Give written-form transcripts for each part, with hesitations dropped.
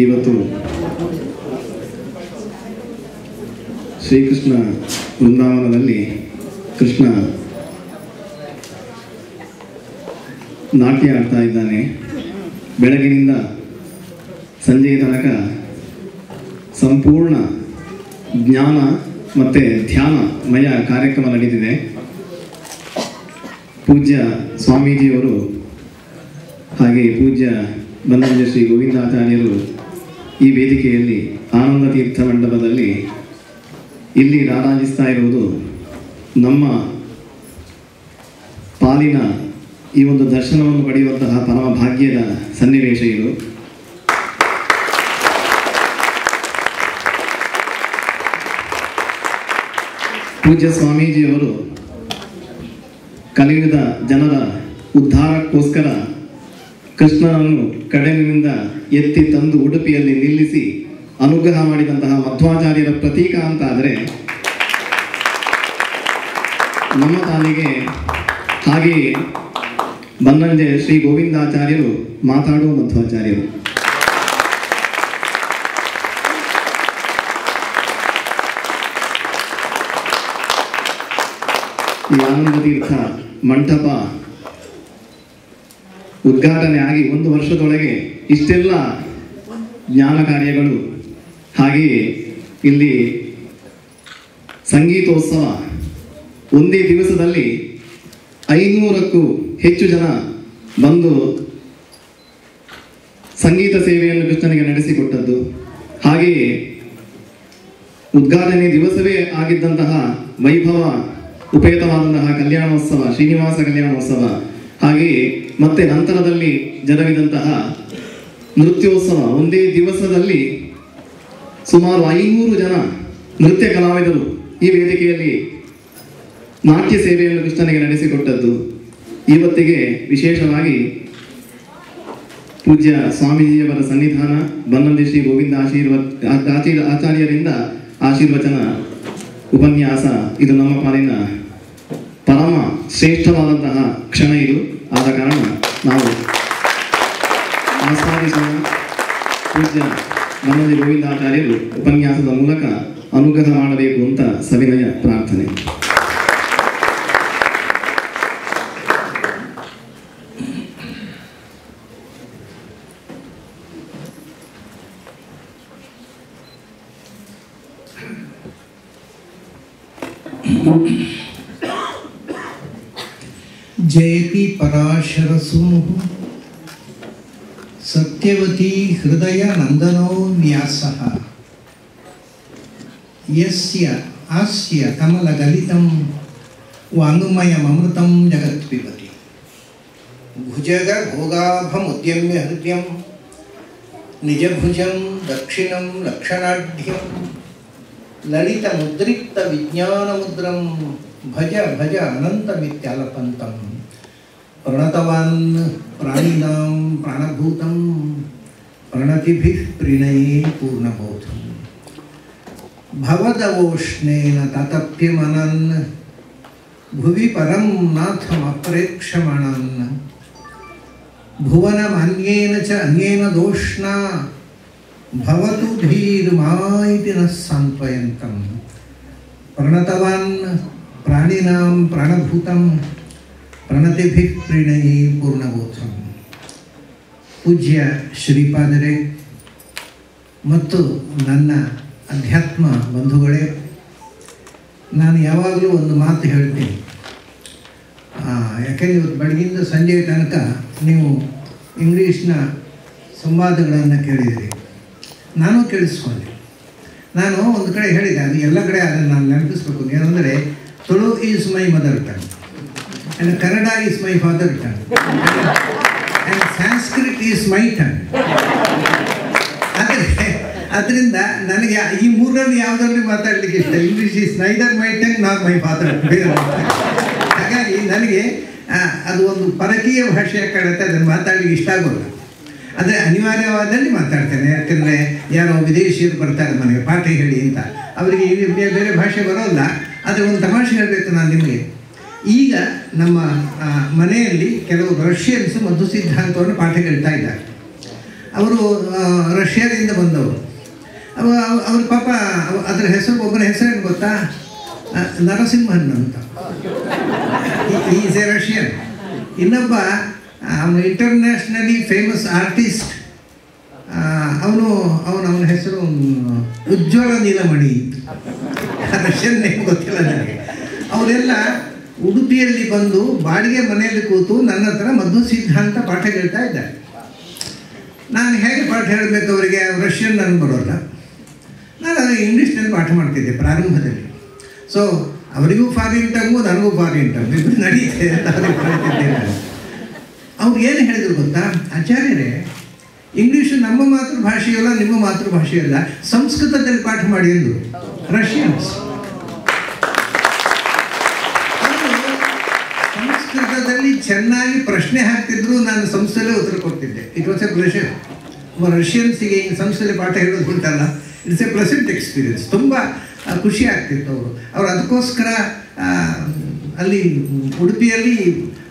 ಇವತ್ತು ಶ್ರೀಕೃಷ್ಣ ವೃಂದಾವನದಲ್ಲಿ ಕೃಷ್ಣ ನಾಟ್ಯ ಆಡ್ತಾ ಇದ್ದಾನೆ. ಬೆಳಗಿನಿಂದ ಸಂಜೆಯ ತನಕ ಸಂಪೂರ್ಣ ಜ್ಞಾನ ಮತ್ತು ಧ್ಯಾನಮಯ ಕಾರ್ಯಕ್ರಮ ನಡೀತಿದೆ. ಪೂಜ್ಯ ಸ್ವಾಮೀಜಿಯವರು ಹಾಗೆ ಪೂಜ್ಯ ಬನ್ನಂಜ ಶ್ರೀ ಗೋವಿಂದಾಚಾರ್ಯರು ಈ ವೇದಿಕೆಯಲ್ಲಿ ಆನಂದ ತೀರ್ಥ ಮಂಟಪದಲ್ಲಿ ಇಲ್ಲಿ ರಾರಾಜಿಸ್ತಾ ಇರುವುದು ನಮ್ಮ ಪಾಲಿನ ಈ ಒಂದು ದರ್ಶನವನ್ನು ಪಡೆಯುವಂತಹ ಪರಮ ಭಾಗ್ಯದ ಸನ್ನಿವೇಶ ಇದು. ಪೂಜ್ಯ ಸ್ವಾಮೀಜಿಯವರು ಕಲಿಯುಗದ ಜನರ ಉದ್ಧಾರಕ್ಕೋಸ್ಕರ ಕೃಷ್ಣನನ್ನು ಕಡಲಿನಿಂದ ಎತ್ತಿ ತಂದು ಉಡುಪಿಯಲ್ಲಿ ನಿಲ್ಲಿಸಿ ಅನುಗ್ರಹ ಮಾಡಿದಂತಹ ಮಧ್ವಾಚಾರ್ಯರ ಪ್ರತೀಕ ಅಂತಾದರೆ ನಮ್ಮ ತಾಲಿಗೆ ಹಾಗೆಯೇ ಬನ್ನಂಜೆ ಶ್ರೀ ಗೋವಿಂದಾಚಾರ್ಯರು ಮಾತಾಡುವ ಮಧ್ವಾಚಾರ್ಯರು. ಈ ಆನಂದ ತೀರ್ಥ ಮಂಟಪ ಉದ್ಘಾಟನೆ ಆಗಿ 1 ವರ್ಷದೊಳಗೆ ಇಷ್ಟೆಲ್ಲ ಜ್ಞಾನ ಕಾರ್ಯಗಳು, ಹಾಗೆಯೇ ಇಲ್ಲಿ ಸಂಗೀತೋತ್ಸವ, ಒಂದೇ ದಿವಸದಲ್ಲಿ 500ಕ್ಕೂ ಹೆಚ್ಚು ಜನ ಬಂದು ಸಂಗೀತ ಸೇವೆಯನ್ನು ಕೃಷ್ಣನಿಗೆ ನಡೆಸಿಕೊಟ್ಟದ್ದು. ಹಾಗೆಯೇ ಉದ್ಘಾಟನೆ ದಿವಸವೇ ಆಗಿದ್ದಂತಹ ವೈಭವ ಉಪೇತವಾದಂತಹ ಕಲ್ಯಾಣೋತ್ಸವ, ಶ್ರೀನಿವಾಸ ಕಲ್ಯಾಣೋತ್ಸವ, ಹಾಗೆಯೇ ಮತ್ತೆ ನಂತರದಲ್ಲಿ ಜರುಗಿದಂತಹ ನೃತ್ಯೋತ್ಸವ, ಒಂದೇ ದಿವಸದಲ್ಲಿ ಸುಮಾರು 500 ಜನ ನೃತ್ಯ ಕಲಾವಿದರು ಈ ವೇದಿಕೆಯಲ್ಲಿ ನಾಟ್ಯ ಸೇವೆಯನ್ನು ಕೃಷ್ಣನಿಗೆ ನಡೆಸಿಕೊಟ್ಟದ್ದು. ಇವತ್ತಿಗೆ ವಿಶೇಷವಾಗಿ ಪೂಜ್ಯ ಸ್ವಾಮೀಜಿಯವರ ಸನ್ನಿಧಾನ, ಬನ್ನಂಜೆ ಶ್ರೀ ಗೋವಿಂದ ಆಚಾರ್ಯರಿಂದ ಆಶೀರ್ವಚನ ಉಪನ್ಯಾಸ, ಇದು ನಮ್ಮ ಪಾಲಿನ ಪರಮ ಶ್ರೇಷ್ಠವಾದಂತಹ ಕ್ಷಣ ಇದು. ಆದ ಕಾರಣ ನಾವು ಆಸ್ವಾದಿಸೋಣ. ಪೂಜ್ಯ ಬನ್ನಂಜೆ ಗೋವಿಂದಾಚಾರ್ಯರು ಉಪನ್ಯಾಸದ ಮೂಲಕ ಅನುಗ್ರಹ ಮಾಡಬೇಕು ಅಂತ ಸವಿನಯ ಪ್ರಾರ್ಥನೆ. जयति पराशरसूनुः सत्यवती हृदय नंदनो व्यासः यस्य आस्य कमलगलितं वाङ्मयममृतं जगत्पिबति भुजग भोगाभमुद्यम्य हृद्यं निजभुजं दक्षिणं लक्षणाढ्यं ललितमुद्रिक्तविज्ञानमुद्रं भज भज अनन्तमित्यालपन्तं प्रणतवान् प्राणिनां प्राणभूतं प्रणतिभिः प्रणये पूर्णबोधं भवदवोष्णेन ततप्यमनन् भुवि परं नाथमप्रेक्षमणन् भुवनमन्येन च अन्येन दोष्णा भवतु धीर्माइति नः सान्त्वयन्तं प्रणतवान् प्राणिनां प्राणभूतं प्रणतिभिः प्रणये पूर्णबोधं. ಪೂಜ್ಯ ಶ್ರೀಪಾದರೇ ಮತ್ತು ನನ್ನ ಅಧ್ಯಾತ್ಮ ಬಂಧುಗಳೇ, ನಾನು ಯಾವಾಗಲೂ ಒಂದು ಮಾತು ಹೇಳ್ತೀನಿ. ಯಾಕೆಂದರೆ ಇವತ್ತು ಬೆಳಗಿಂದ ಸಂಜೆಯ ತನಕ ನೀವು ಇಂಗ್ಲೀಷ್ನ ಸಂವಾದಗಳನ್ನು ಕೇಳಿದಿರಿ, ನಾನು ಕೇಳಿಸ್ಕೊಂಡೆ. ನಾನು ಒಂದು ಕಡೆ ಹೇಳಿದೆ, ಅದು ಎಲ್ಲ ಕಡೆ ಅದನ್ನು ನಾನು ನೆನಪಿಸ್ಬೇಕು. ಏನಂದರೆ, Tulu is my mother tongue and Kannada is my father tongue and Sanskrit is my tongue. ಅದರಿಂದ ನನಗೆ ಈ ಮೂರರಲ್ಲಿ ಯಾವುದರಲ್ಲಿ ಮಾತಾಡಲಿಕ್ಕೆ ಇಷ್ಟ. English is neither my tongue not my father tongue. ಹಾಗಾಗಿ ನನಗೆ ಅದು ಒಂದು ಪರಕೀಯ ಭಾಷೆಯ ಕಾರಣಕ್ಕೆ ಅದನ್ನು ಮಾತಾಡಲಿಕ್ಕೆ ಇಷ್ಟ ಆಗೋಲ್ಲ. ಅಂದರೆ ಅನಿವಾರ್ಯವಾದಲ್ಲಿ ಮಾತಾಡ್ತೇನೆ. ಯಾಕಂದರೆ ಯಾರೋ ವಿದೇಶಿಯರು ಬರ್ತಾರೆ ಮನೆಗೆ ಪಾಠ ಹೇಳಿ ಅಂತ, ಅವರಿಗೆ ಬೇರೆ ಭಾಷೆ ಬರೋಲ್ಲ. ಆದರೆ ಒಂದು ತಮಾಷೆ ಹೇಳಬೇಕು ನಾನು ನಿಮಗೆ. ಈಗ ನಮ್ಮ ಮನೆಯಲ್ಲಿ ಕೆಲವು ರಷ್ಯನ್ಸ್ ಮಧು ಸಿದ್ಧಾಂತವನ್ನು ಪಾಠ ಕೇಳ್ತಾ ಇದ್ದಾರೆ. ಅವರು ರಷ್ಯಾದಿಂದ ಬಂದವರು. ಅವ್ರ ಪಾಪ ಅದರ ಹೆಸರು, ಒಬ್ಬರ ಹೆಸರೇನು ಗೊತ್ತಾ? ನರಸಿಂಹನ್ ಅಂತ. Is A Russian. ಇನ್ನೊಬ್ಬ ಅವನು ಇಂಟರ್ನ್ಯಾಷನಲಿ ಫೇಮಸ್ ಆರ್ಟಿಸ್ಟ್. ಅವನ ಹೆಸರು ಉಜ್ವಲ ನೀಲಮಣಿ. ರಷ್ಯನ್ ನೇಮ್ ಗೊತ್ತಿಲ್ಲ ನನಗೆ. ಅವರೆಲ್ಲ ಉಡುಪಿಯಲ್ಲಿ ಬಂದು ಬಾಡಿಗೆ ಮನೆಯಲ್ಲಿ ಕೂತು ನನ್ನ ಹತ್ರ ಮಧ್ವ ಸಿದ್ಧಾಂತ ಪಾಠ ಕೇಳ್ತಾ ಇದ್ದಾರೆ. ನಾನು ಹೇಗೆ ಪಾಠ ಹೇಳಬೇಕು ಅವರಿಗೆ? ರಷ್ಯನ್ ನನಗೆ ಬರೋಲ್ಲ. ನಾನು ಅದನ್ನು ಇಂಗ್ಲೀಷ್ನಲ್ಲಿ ಪಾಠ ಮಾಡ್ತಿದ್ದೆ ಪ್ರಾರಂಭದಲ್ಲಿ. ಸೊ ಅವರಿಗೂ ಫಾರಿನ್ ಟಂಗು, ನನಗೂ ಫಾರಿನ್ ಟಂಗು, ಇದು ನಡೀತೆ ಅಂತ ಅವ್ರಿಗೆ ಹೇಳ್ತಿದ್ದೆ ನಾನು. ಅವ್ರು ಏನು ಹೇಳಿದ್ರು ಗೊತ್ತಾ? ಆಚಾರ್ಯರೇ, ಇಂಗ್ಲೀಷು ನಮ್ಮ ಮಾತೃಭಾಷೆಯಲ್ಲ, ನಿಮ್ಮ ಮಾತೃಭಾಷೆಯಲ್ಲ, ಸಂಸ್ಕೃತದಲ್ಲಿ ಪಾಠ ಮಾಡಿ ಅಂದರು ರಷ್ಯನ್ಸ್. ಸಂಸ್ಕೃತದಲ್ಲಿ ಚೆನ್ನಾಗಿ ಪ್ರಶ್ನೆ ಹಾಕ್ತಿದ್ರು, ನಾನು ಸಂಸ್ಥೆಯಲ್ಲೇ ಉತ್ತರ ಕೊಡ್ತಿದ್ದೆ. It was a pleasure. ರಷ್ಯನ್ಸಿಗೆ ಸಂಸ್ಥೆಯಲ್ಲಿ ಪಾಠ ಹೇಳೋದು ಉಂಟಲ್ಲ, ಇಟ್ಸ್ ಎ ಪ್ಲೆಸೆಂಟ್ ಎಕ್ಸ್ಪೀರಿಯನ್ಸ್. ತುಂಬ ಖುಷಿ ಆಗ್ತಿತ್ತು. ಅವರು ಅದಕ್ಕೋಸ್ಕರ ಅಲ್ಲಿ ಉಡುಪಿಯಲ್ಲಿ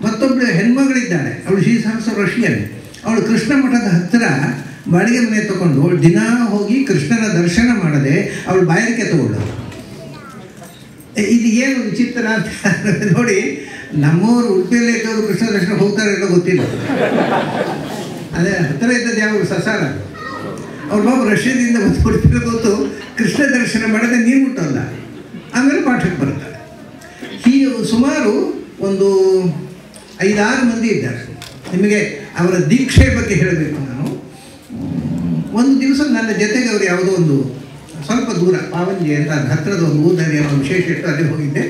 ಮತ್ತೊಬ್ಬಳು ಹೆಣ್ಮಗಳಿದ್ದಾಳೆ, ಅವಳು ಶ್ರೀಸಹಸ್ರ ರಷ್ಯನ್. ಅವಳು ಕೃಷ್ಣ ಮಠದ ಹತ್ತಿರ ಬಾಡಿಗೆ ಮನೆ ತಗೊಂಡು ದಿನ ಹೋಗಿ ಕೃಷ್ಣನ ದರ್ಶನ ಮಾಡದೆ ಅವಳು ಬಾಯರಿಕೆ ತಗೊಂಡು. ಇದು ಏನು ವಿಚಿತ್ರ ಅಂತ ನೋಡಿ. ನಮ್ಮವರು ಉಡುಪಿಯಲ್ಲೇ ಇದ್ದವರು ಕೃಷ್ಣ ದರ್ಶನ ಹೋಗ್ತಾರೆ ಎಲ್ಲ ಗೊತ್ತಿಲ್ಲ. ಅದೇ ಹತ್ತಿರ ಇದ್ದದ್ದು ಯಾವ ಸಸಾರ. ಅವ್ರು ಬಾಬು ರಷ್ಯಾದಿಂದ ಬಂದು ಉಡುಪಿಯಲ್ಲಿ ಗೊತ್ತು ಕೃಷ್ಣ ದರ್ಶನ ಮಾಡದೆ ನೀರು ಮುಟ್ಟಲ್ಲ. ಆಮೇಲೆ ಪಾಠಕ್ಕೆ ಬರ್ತಾರೆ. ಹೀಗೆ ಸುಮಾರು ಒಂದು 5-6 ಮಂದಿ ಇದ್ದಾರೆ. ನಿಮಗೆ ಅವರ ದೀಕ್ಷೆ ಬಗ್ಗೆ ಹೇಳಬೇಕು ನಾನು. ಒಂದು ದಿವಸ ನನ್ನ ಜೊತೆಗೆ ಅವರು ಯಾವುದೋ ಒಂದು ಸ್ವಲ್ಪ ದೂರ ಪಾವಂಜಿ ಅಂತ ಅದು ಹತ್ತಿರದ ಒಂದು ಊರಲ್ಲಿ ಅವರ ವಿಶೇಷ ಇಟ್ಟು ಅಲ್ಲಿ ಹೋಗಿದ್ದೆ.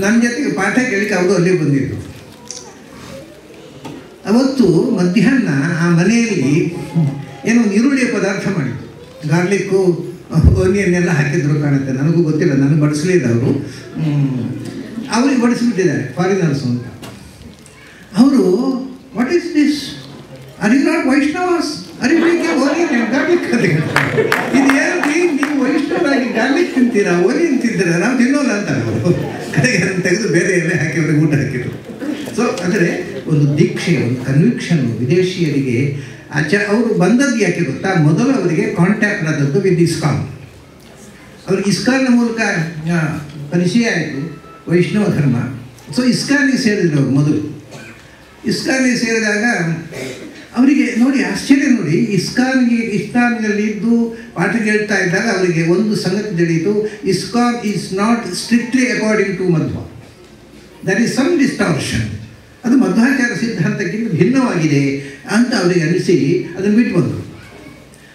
ನನ್ನ ಜೊತೆಗೆ ಪಾಠ ಕೇಳಿಕ್ಕೆ ಅವರು ಅಲ್ಲಿ ಬಂದಿದ್ದು. ಅವತ್ತು ಮಧ್ಯಾಹ್ನ ಆ ಮನೆಯಲ್ಲಿ ಏನೋ ಒಂದು ಈರುಳ್ಳಿಯ ಪದಾರ್ಥ ಮಾಡಿದ್ದು. ಗಾರ್ಲಿಕ್ಕು, ಓನಿಯನ್ ಎಲ್ಲ ಹಾಕಿದ್ರು ಕಾಣುತ್ತೆ, ನನಗೂ ಗೊತ್ತಿಲ್ಲ, ನನಗೆ ಬಡಿಸಲಿಲ್ಲ ಅವರು. ಅವ್ರಿಗೆ ಬಡಿಸಿಬಿಟ್ಟಿದ್ದಾರೆ ಫಾರಿನರ್ಸ್ ಅಂತ. ಅವರು what is this, are you not Vaishnavas, are you taking onion and garlic ಅಂತ ಹೇಳ್ತಾರೆ. ಇದು ಏನು ನೀವು ವೈಷ್ಣವರಾಗಿ ಗಾರ್ಲಿಕ್ ತಿಂತೀರಾ, ಓನಿಯನ್ ತಿಂತೀರಾ, ನಾವು ತಿನ್ನೋಲ್ಲ ಅಂತಾರೆ ಅವರು. ಕಡೆಗೆ ಅದನ್ನು ತೆಗೆದು ಬೇರೆ ಎಲೆ ಹಾಕಿ ಅವ್ರಿಗೆ ಊಟ ಹಾಕಿದ್ರು. ಸೊ ಅಂದರೆ ಒಂದು ದೀಕ್ಷೆ, ಒಂದು ಕನ್ವಿಕ್ಷನ್ ವಿದೇಶಿಯರಿಗೆ. ಅವರು ಬಂದದ್ದು ಯಾಕೆ ಗೊತ್ತಾ? ಮೊದಲು ಅವರಿಗೆ ಕಾಂಟ್ಯಾಕ್ಟ್ ಆದದ್ದು ವಿತ್ ಇಸ್ಕಾನ್. ಅವ್ರಿಗೆ ಇಸ್ಕಾನ್ನ ಮೂಲಕ ಪರಿಚಯ ಆಯಿತು ವೈಷ್ಣವ ಧರ್ಮ. ಸೊ ಇಸ್ಕಾನಿಗೆ ಸೇರಿದ್ರು ಅವರು ಮೊದಲು. ಇಸ್ಕಾನಿಗೆ ಸೇರಿದಾಗ ಅವರಿಗೆ ನೋಡಿ ಆಶ್ಚರ್ಯ ನೋಡಿ, ಇಸ್ಕಾನ್ನಲ್ಲಿದ್ದು ಪಾಠ ಕೇಳ್ತಾ ಇದ್ದಾಗ ಅವರಿಗೆ ಒಂದು ಸಂಗತಿ ತಿಳಿಯಿತು. ISKCON is not strictly according to Madhva, there is some distortion. ಅದು ಮಧ್ವಾಚಾರ ಸಿದ್ಧಾಂತಕ್ಕಿಂತ ಭಿನ್ನವಾಗಿದೆ ಅಂತ ಅವರಿಗೆ ಅನಿಸಿ ಅದನ್ನು ಬಿಟ್ಟು ಬಂದರು.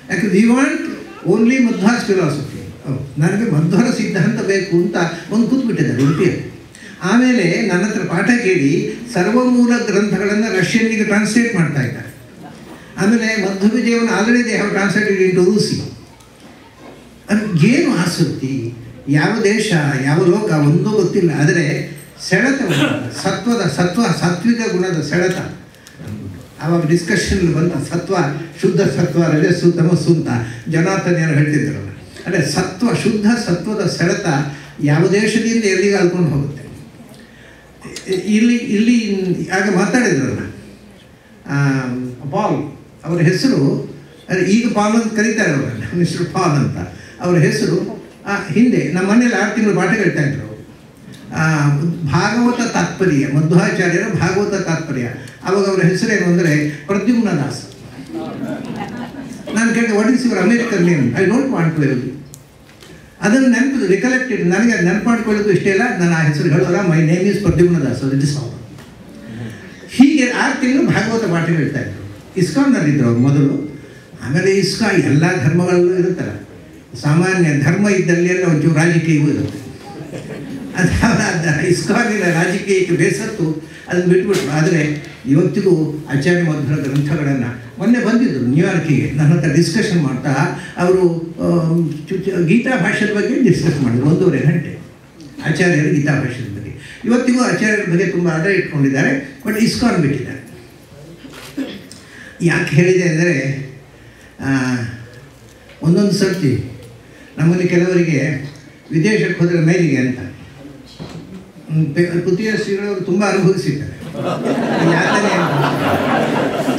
ಯಾಕಂದ್ರೆ ವಿ ವಾಂಟ್ ಓನ್ಲಿ ಮಧ್ವಾಸ್ ಫಿಲಾಸಫಿ. ನನಗೆ ಮಧ್ವರ ಸಿದ್ಧಾಂತ ಬೇಕು ಅಂತ ಒಂದು ಕೂತ್ಬಿಟ್ಟಿದ್ದಾರೆ ಉಡುಪಿಯಲ್ಲಿ. ಆಮೇಲೆ ನನ್ನ ಹತ್ರ ಪಾಠ ಕೇಳಿ ಸರ್ವಮೂಲ ಗ್ರಂಥಗಳನ್ನು ರಷ್ಯನ್ನಿಗೆ ಟ್ರಾನ್ಸ್ಲೇಟ್ ಮಾಡ್ತಾ ಇದ್ದಾರೆ. ಆಮೇಲೆ ಮಧ್ವ ವಿಜಯವನ್ನು already they have translated into ರೂಸಿ. ಏನು ಆಸಕ್ತಿ, ಯಾವ ದೇಶ ಯಾವ ಲೋಕ ಒಂದೂ ಗೊತ್ತಿಲ್ಲ. ಆದರೆ ಸೆಳೆತ, ಸಾತ್ವಿಕ ಗುಣದ ಸೆಳೆತ. ಆವಾಗ ಡಿಸ್ಕಷನ್ ಬಂತ ಸತ್ವ, ಶುದ್ಧ ಸತ್ವ, ರಜಸ್ಸು, ತಮಸ್ಸು ಅಂತ ಜನಾರ್ದನ್ ಯಾರು ಹೇಳ್ತಿದ್ರು. ಅಂದರೆ ಶುದ್ಧ ಸತ್ವದ ಸೆಳೆತ ಯಾವ ದೇಶದಿಂದ ಎಲ್ಲಿಗೆ ಅಲ್ಕೊಂಡು ಹೋಗುತ್ತೆ. ಇಲ್ಲಿ ಆಗ ಮಾತಾಡಿದ್ರಲ್ಲ ಪಾಲ್, ಅವರ ಹೆಸರು ಈಗ ಪಾಲ್ ಅಂತ ಕರೀತಾರೆ ಅವರು, ಮಿಸ್ಟರ್ ಪಾಲ್ ಅಂತ ಅವರ ಹೆಸರು. ಹಿಂದೆ ನಮ್ಮ ಮನೇಲಿ 6 ತಿಂಗಳು ಪಾಠ ಹೇಳ್ತಾ ಇದ್ರು. ಭಾಗವತ ತಾತ್ಪರ್ಯ, ಮಧ್ವಾಚಾರ್ಯರ ಭಾಗವತ ತಾತ್ಪರ್ಯ. ಅವಾಗ ಅವರ ಹೆಸರೇನು ಅಂದರೆ ಪ್ರದ್ಯುಮ್ನ ದಾಸ್. ನಾನು ಕೇಳಿದೆ what is your American name, I don't want to tell. ಅದನ್ನು ನೆನಪು ರಿಕಲೆಕ್ಟೆಡ್, ನನಗೆ ಅದು ನೆನಪು ಮಾಡ್ಕೊಳ್ಳೋದು ಇಷ್ಟೇ ಇಲ್ಲ. ನಾನು ಆ ಹೆಸರು ಹೇಳೋಲ್ಲ, my name is Pradyumna Das, it is all. ಹೀಗೆ 6 ತಿಂಗಳು ಭಾಗವತ ಪಾಠ ಹೇಳ್ತಾ ಇದ್ರು. ಇಸ್ಕಾನ್ನಲ್ಲಿದ್ದರು ಅವರು ಮೊದಲು. ಆಮೇಲೆ ಎಲ್ಲ ಧರ್ಮಗಳಲ್ಲೂ ಇರುತ್ತಲ್ಲ, ಸಾಮಾನ್ಯ ಧರ್ಮ ಇದ್ದಲ್ಲಿ ಎಲ್ಲ ಒಂಚೂರು ರಾಜಕೀಯವೂ ಇರುತ್ತೆ. ಅದು ಇಸ್ಕಾನಿನ ರಾಜಕೀಯಕ್ಕೆ ಬೇಸತ್ತು ಅದನ್ನು ಬಿಟ್ಬಿಟ್ರು. ಆದರೆ ಇವತ್ತಿಗೂ ಆಚಾರ್ಯ ಮಧ್ವರ ಗ್ರಂಥಗಳನ್ನು ಮೊನ್ನೆ ಬಂದಿದ್ದರು ನ್ಯೂಯಾರ್ಕಿಗೆ, ನನ್ನ ಹತ್ರ ಡಿಸ್ಕಷನ್ ಮಾಡ್ತಾ ಅವರು ಗೀತಾ ಭಾಷ್ಯದ ಬಗ್ಗೆ ಡಿಸ್ಕಸ್ ಮಾಡಿದ್ರು 1.5 ಗಂಟೆ. ಆಚಾರ್ಯರ ಗೀತಾ ಭಾಷ್ಯದ ಬಗ್ಗೆ. ಇವತ್ತಿಗೂ ಆಚಾರ್ಯರ ಬಗ್ಗೆ ತುಂಬ ಆಧಾರ ಇಟ್ಕೊಂಡಿದ್ದಾರೆ, ಬಟ್ ಇಸ್ಕಾನ್ ಬಿಟ್ಟಿದ್ದಾರೆ. ಯಾಕೆ ಹೇಳಿದೆ ಅಂದರೆ, ಒಂದೊಂದು ಸರ್ತಿ ನಮ್ಮಲ್ಲಿ ಕೆಲವರಿಗೆ ವಿದೇಶಕ್ಕೆ ಹೋದರೆ ಮೇಲಿಗೆ ಅಂತ ಪುತಿಯ ಶ್ರೀಗಳವರು ತುಂಬ ಅನುಭವಿಸಿದ್ದಾರೆ. ಯಾತನೆ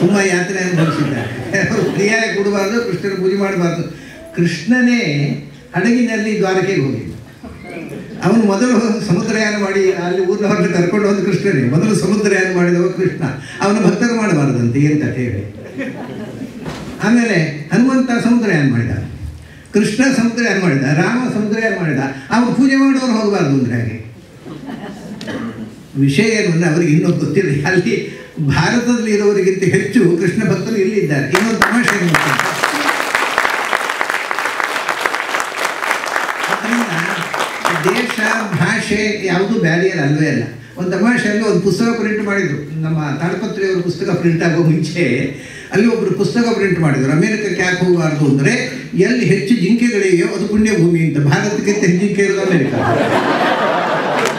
ತುಂಬ ಯಾತ್ರೆ ಅನುಭವಿಸಿದ್ದಾರೆ. ಅವರು ಪರ್ಯಾಯ ಕೊಡಬಾರ್ದು, ಕೃಷ್ಣನ ಪೂಜೆ ಮಾಡಬಾರ್ದು. ಕೃಷ್ಣನೇ ಹಡಗಿನಲ್ಲಿ ದ್ವಾರಕೆಗೆ ಹೋಗಿದ್ದ. ಅವನು ಮೊದಲು ಸಮುದ್ರಯಾನ ಮಾಡಿ ಅಲ್ಲಿ ಊರಿನವ್ರನ್ನ ಕರ್ಕೊಂಡು ಹೋದ ಕೃಷ್ಣನೇ. ಮೊದಲು ಸಮುದ್ರಯಾನ ಮಾಡಿದವ ಕೃಷ್ಣ. ಅವನ ಭಕ್ತರು ಮಾಡಬಾರ್ದಂತೆ ಅಂತ ಹೇಳಿ. ಆಮೇಲೆ ಹನುಮಂತ ಸಮುದ್ರಯಾನ ಮಾಡಿದ, ಕೃಷ್ಣ ಸಮುದ್ರಯಾನ ಮಾಡಿದ, ರಾಮ ಸಮುದ್ರಯಾನ ಮಾಡಿದ. ಅವನು ಪೂಜೆ ಮಾಡೋರು ಹೋಗಬಾರ್ದು ಅಂದರೆ ಹಾಗೆ. ವಿಷಯ ಏನು ಅಂದರೆ ಅವರಿಗೆ ಇನ್ನೂ ಗೊತ್ತಿಲ್ಲ. ಅಲ್ಲಿ ಭಾರತದಲ್ಲಿ ಇರೋರಿಗಿಂತ ಹೆಚ್ಚು ಕೃಷ್ಣ ಭಕ್ತರು ಇಲ್ಲಿದ್ದಾರೆ. ಇನ್ನೊಂದು ತಮಾಷೆ ಏನು ದೇಶ ಭಾಷೆ ಯಾವುದು ಬ್ಯಾರಿಯರ್ ಅಲ್ವೇ ಅಲ್ಲ. ಒಂದು ತಮಾಷೆಯಲ್ಲಿ ಒಂದು ಪುಸ್ತಕ ಪ್ರಿಂಟ್ ಮಾಡಿದರು. ನಮ್ಮ ತಾಳಪತ್ರಿಯವರು ಪುಸ್ತಕ ಪ್ರಿಂಟ್ ಆಗೋ ಮುಂಚೆ ಅಲ್ಲಿ ಒಬ್ಬರು ಪುಸ್ತಕ ಪ್ರಿಂಟ್ ಮಾಡಿದರು. ಅಮೇರಿಕಕ್ಕೆ ಯಾಕೆ ಹೋಗಬಾರ್ದು ಅಂದರೆ ಎಲ್ಲಿ ಹೆಚ್ಚು ಜಿಂಕೆಗಳಿವೆಯೋ ಅದು ಪುಣ್ಯಭೂಮಿ ಅಂತ. ಭಾರತಕ್ಕಿಂತ ಹೆಚ್ಚು ಜಿಂಕೆ ಇರೋದು ಅಮೇರಿಕ.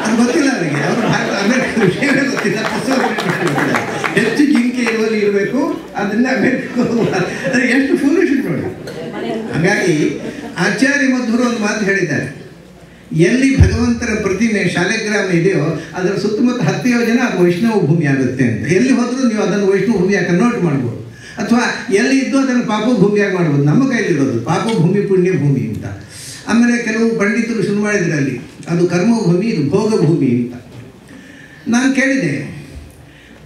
ಅದು ಗೊತ್ತಿಲ್ಲ ಅವರಿಗೆ. ಅವರು ಭಾರತ ಅಮೇರಿಕ ವಿಷಯವೇ ಗೊತ್ತಿಲ್ಲ. ಪುಸ್ತಕ ಪ್ರಿಂಟ್ ಮಾಡಿರ್ತಾರೆ. ಹೆಚ್ಚು ಜಿಂಕೆ ಇರುವಲ್ಲಿ ಇರಬೇಕು, ಅದನ್ನ ಅಮೇರಿಕಕ್ಕೆ ಹೋಗಬಾರ್ದು. ಅದು ಎಷ್ಟು ಫೂಲಿಶ್ ನೋಡಿ. ಹಾಗಾಗಿ ಆಚಾರ್ಯ ಮಧ್ವರು ಒಂದು ಮಾತು ಹೇಳಿದ್ದಾರೆ, ಎಲ್ಲಿ ಭಗವಂತನ ಪ್ರತಿಮೆ ಶಾಲೆಗ್ರಾಮ ಇದೆಯೋ ಅದರ ಸುತ್ತಮುತ್ತ 10 ಯೋಜನೆ ಅದು ವೈಷ್ಣವ ಭೂಮಿ ಆಗುತ್ತೆ ಅಂತ. ಎಲ್ಲಿ ಹೋದರೂ ನೀವು ಅದನ್ನು ವೈಷ್ಣವ ಭೂಮಿಯಾಗಿ ಕನ್ವರ್ಟ್ ಮಾಡ್ಬೋದು, ಅಥವಾ ಎಲ್ಲಿ ಇದ್ದು ಅದನ್ನು ಪಾಪ ಭೂಮಿಯಾಗಿ ಮಾಡ್ಬೋದು. ನಮ್ಮ ಕೈಲಿರೋದು ಪಾಪ ಭೂಮಿ ಪುಣ್ಯ ಭೂಮಿ ಅಂತ. ಆಮೇಲೆ ಕೆಲವು ಪಂಡಿತರು ಶುರು ಮಾಡಿದ್ರು ಅಲ್ಲಿ ಅದು ಕರ್ಮಭೂಮಿ, ಇದು ಭೋಗ ಭೂಮಿ ಅಂತ. ನಾನು ಕೇಳಿದೆ,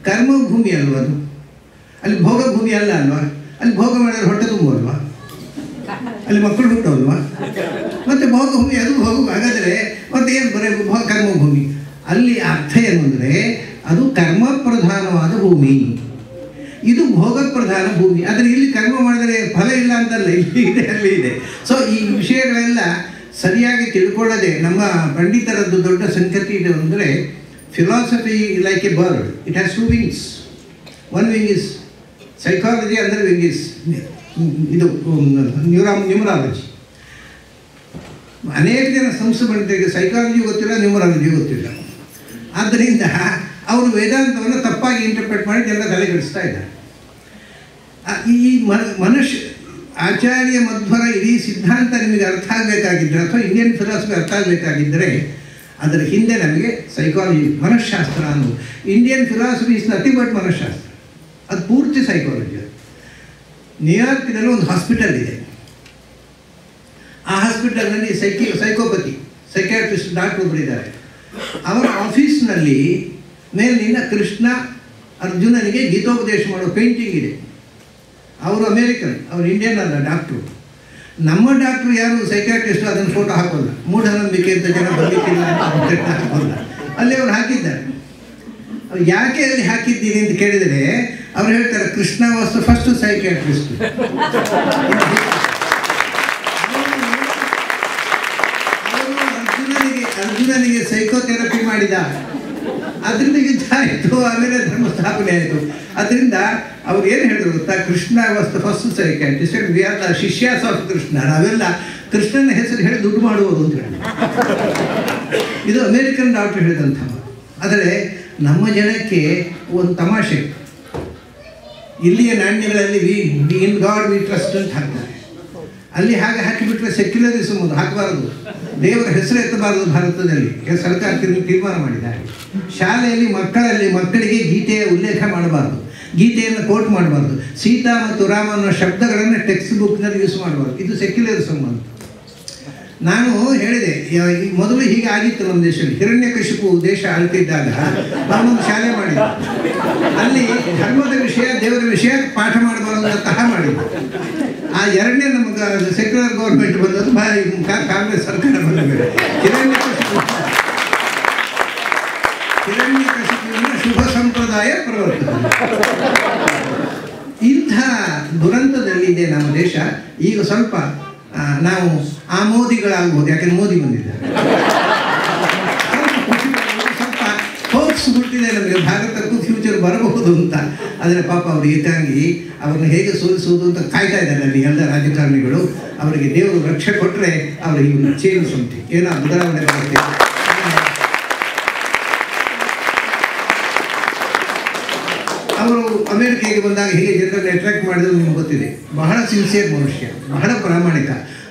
ಕರ್ಮಭೂಮಿ ಅಲ್ವಾ ಅದು? ಅಲ್ಲಿ ಭೋಗ ಭೂಮಿ ಅಲ್ಲ ಅಲ್ವಾ? ಅಲ್ಲಿ ಭೋಗ ಮಾಡಿದ್ರೆ ಹೊಟ್ಟೆ ತುಂಬಲ್ವಾ? ಅಲ್ಲಿ ಮಕ್ಕಳು ಹುಟ್ಟೋಲ್ವಾ? ಮತ್ತೆ ಭೋಗಭೂಮಿ ಅದು ಭೋಗ. ಹಾಗಾದರೆ ಮತ್ತೆ ಏನು ಬರೀ ಕರ್ಮಭೂಮಿ? ಅಲ್ಲಿ ಅರ್ಥ ಏನು ಅಂದರೆ ಅದು ಕರ್ಮ ಪ್ರಧಾನವಾದ ಭೂಮಿ, ಇದು ಭೋಗ ಪ್ರಧಾನ ಭೂಮಿ. ಆದರೆ ಇಲ್ಲಿ ಕರ್ಮ ಮಾಡಿದರೆ ಫಲ ಇಲ್ಲ ಅಂತಲ್ಲ, ಇಲ್ಲಿ ಇದೆ, ಅಲ್ಲಿ ಇದೆ. ಸೊ ಈ ವಿಷಯಗಳೆಲ್ಲ ಸರಿಯಾಗಿ ತಿಳ್ಕೊಳ್ಳೋದೆ ನಮ್ಮ ಪಂಡಿತರದ್ದು ದೊಡ್ಡ ಸಂಗತಿ ಇದೆ. ಅಂದರೆ philosophy like A bird, it has 2 wings. One wing is psychology, ಅಂದರೆ ವಿಂಗ್ ಇಸ್ ಇದು ನ್ಯೂಮರಾಲಜಿ. ಅನೇಕ ಜನ ಸಂಸ್ಥೆಗಳಿಗೆ ಸೈಕಾಲಜಿ ಗೊತ್ತಿಲ್ಲ, ನ್ಯೂಮರಾಲಜಿ ಗೊತ್ತಿಲ್ಲ. ಆದ್ದರಿಂದ ಅವರು ವೇದಾಂತವನ್ನು ತಪ್ಪಾಗಿ ಇಂಟರ್ಪ್ರೆಟ್ ಮಾಡಿ ಎಲ್ಲ ತಲೆಗೆಡಿಸ್ತಾ ಇದ್ದಾರೆ. ಈ ಮನುಷ್ಯ ಆಚಾರ್ಯ ಮಧ್ವರ ಇಡೀ ಸಿದ್ಧಾಂತ ನಿಮಗೆ ಅರ್ಥ ಆಗಬೇಕಾಗಿದ್ದರೆ, ಅಥವಾ ಇಂಡಿಯನ್ ಫಿಲಾಸಫಿ ಅರ್ಥ ಆಗಬೇಕಾಗಿದ್ದರೆ ಅದರ ಹಿಂದೆ ನಮಗೆ ಸೈಕಾಲಜಿ, ಮನಃಶಾಸ್ತ್ರ ಅನ್ನೋದು. Indian philosophy is nothing but ಮನಃಶಾಸ್ತ್ರ. ಅದು ಪೂರ್ತಿ ಸೈಕಾಲಜಿ. ನ್ಯೂಯಾರ್ಕ್ನಲ್ಲಿ ಒಂದು ಹಾಸ್ಪಿಟಲ್ ಇದೆ. ಆ ಹಾಸ್ಪಿಟಲ್ನಲ್ಲಿ ಸೈಕೋಪತಿ ಸೈಕ್ಯಾಟ್ರಿಸ್ಟ್ ಡಾಕ್ಟರ್ ಒಬ್ಬರು ಇದ್ದಾರೆ. ಅವರ ಆಫೀಸ್ನಲ್ಲಿ ಮೇಲಿನ ಕೃಷ್ಣ ಅರ್ಜುನನಿಗೆ ಗೀತೋಪದೇಶ ಮಾಡೋ ಪೇಂಟಿಂಗ್ ಇದೆ. ಅವರು ಅಮೇರಿಕನ್, ಅವರು ಇಂಡಿಯನ್ ಅಲ್ಲ ಡಾಕ್ಟ್ರು. ನಮ್ಮ ಡಾಕ್ಟ್ರು ಯಾರು ಸೈಕ್ಯಾಟ್ರಿಸ್ಟ್ ಅದನ್ನು ಫೋಟೋ ಹಾಕೋಲ್ಲ, ಮೂಢನಂಬಿಕೆ ಅಂತ ಜನ ಬರಲಿಕ್ಕಿಲ್ಲ ಅಂತ ಹಾಕೋಲ್ಲ. ಅಲ್ಲಿ ಅವರು ಹಾಕಿದ್ದಾರೆ. ಅವ್ರು ಯಾಕೆ ಅಲ್ಲಿ ಹಾಕಿದ್ದೀನಿ ಅಂತ ಕೇಳಿದರೆ ಅವ್ರು ಹೇಳ್ತಾರೆ, Krishna was the first psychiatrist. ಅರ್ಜುನನಿಗೆ ಸೈಕೋಥೆರಪಿ ಮಾಡಿದ, ಅದರಿಂದ ಯುದ್ಧ ಆಯಿತು, ಆಮೇಲೆ ಧರ್ಮ ಸ್ಥಾಪನೆ ಆಯಿತು. ಅದರಿಂದ ಅವ್ರು ಏನು ಹೇಳಿದ್ರು ಗೊತ್ತಾ, Krishna was the first psychiatrist, we are the ಶಿಷ್ಯಾಸ್ ಆಫ್ ಕೃಷ್ಣ. ನಾವೆಲ್ಲ ಕೃಷ್ಣನ ಹೆಸರು ಹೇಳಿ ದುಡ್ಡು ಮಾಡುವುದು ಅಂತ ಹೇಳಿ. ಇದು ಅಮೇರಿಕನ್ ಡಾಕ್ಟರ್ ಹೇಳಿದಂಥ. ಆದರೆ ನಮ್ಮ ಜನಕ್ಕೆ ಒಂದು ತಮಾಷೆ, ಇಲ್ಲಿಯ ನಾಣ್ಯಗಳಲ್ಲಿ ಇನ್ ಗಾಡ್ ವಿ ಟ್ರಸ್ಟ್ ಅಂತ ಹಾಕ್ತಾರೆ. ಅಲ್ಲಿ ಹಾಗೆ ಹಾಕಿಬಿಟ್ರೆ ಸೆಕ್ಯುಲರಿಸಮ್ ಅದು ಹಾಕಬಾರದು, ದೇವರ ಹೆಸರು ಎತ್ತಬಾರದು. ಭಾರತದಲ್ಲಿ ಸರ್ಕಾರ ತೀರ್ಮಾನ ಮಾಡಿದ್ದಾರೆ. ಶಾಲೆಯಲ್ಲಿ ಮಕ್ಕಳಿಗೆ ಗೀತೆಯ ಉಲ್ಲೇಖ ಮಾಡಬಾರ್ದು, ಗೀತೆಯನ್ನು ಕೋಟ್ ಮಾಡಬಾರ್ದು, ಸೀತಾ ಮತ್ತು ರಾಮ ಅನ್ನೋ ಶಬ್ದಗಳನ್ನು ಟೆಕ್ಸ್ಟ್ ಬುಕ್ನಲ್ಲಿ ಯೂಸ್ ಮಾಡಬಾರ್ದು. ಇದು ಸೆಕ್ಯುಲರಿಸಮ್ ಅಂತ ನಾನು ಹೇಳಿದೆ. ಮೊದಲು ಹೀಗೆ ಆಗಿತ್ತು ನಮ್ಮ ದೇಶದಲ್ಲಿ. ಹಿರಣ್ಯಕಶಿಪು ದೇಶ ಆಳ್ತಿದ್ದಾಗ ನಾನೊಂದು ಶಾಲೆ ಮಾಡಿದ್ದೆ. ಅಲ್ಲಿ ಧರ್ಮದ ವಿಷಯ, ದೇವರ ವಿಷಯ ಪಾಠ ಮಾಡಬಾರದು ಅಂತ ಮಾಡಿದ್ದೆ. ಆ ಎರಡನೇ ನಮಗೆ ಸೆಕ್ಯುಲರ್ ಗೌರ್ಮೆಂಟ್ ಬಂದದ್ದು ಕಾಂಗ್ರೆಸ್ ಸರ್ಕಾರ ಬಂದ ಮೇಲೆ ಹಿರಣ್ಯಕಶಿಪುವಿನ ಶುಭ ಸಂಪ್ರದಾಯ ಪ್ರವರ್ತನೆ. ಇಂಥ ದುರಂತದಲ್ಲಿದೆ ನಮ್ಮ ದೇಶ. ಈಗ ಸ್ವಲ್ಪ ನಾವು ಆಮೋದಿಗಳಾಗ್ಬೋದು, ಯಾಕೆಂದ್ರೆ ಮೋದಿ ಬಂದಿದ್ದಾರೆ. ಸ್ವಲ್ಪ ಹೋಪ್ಸ್ ಹುಟ್ಟಿದೆ ನಮಗೆ, ಭಾರತಕ್ಕೂ ಫ್ಯೂಚರ್ ಬರಬಹುದು ಅಂತ. ಆದರೆ ಪಾಪ ಅವರು ಏಕಾಂಗಿ ಅವ್ರನ್ನ ಹೇಗೆ ಸೋಲಿಸುವುದು ಅಂತ ಕಾಯ್ತಾ ಇದ್ದಾರೆ ಅಲ್ಲಿ ಎಲ್ಲ ರಾಜಕಾರಣಿಗಳು. ಅವರಿಗೆ ದೇವರು ರಕ್ಷೆ ಕೊಟ್ಟರೆ ಅವರಿಗೆ ಚೇಂಜ್ ಉಂಟು, ಏನೋ ಬದಲಾವಣೆ ಬರುತ್ತೆ. ಅವರು ಅಮೇರಿಕೆಗೆ ಬಂದಾಗ ಹೇಗೆ ಜನರನ್ನು ಅಟ್ರಾಕ್ಟ್ ಮಾಡಿದ್ರು ನಿಮ್ಗೆ ಗೊತ್ತಿದೆ. ಬಹಳ ಸಿನ್ಸಿಯರ್ ಮನುಷ್ಯ, ಬಹಳ ಪ್ರಾಮಾಣಿಕ.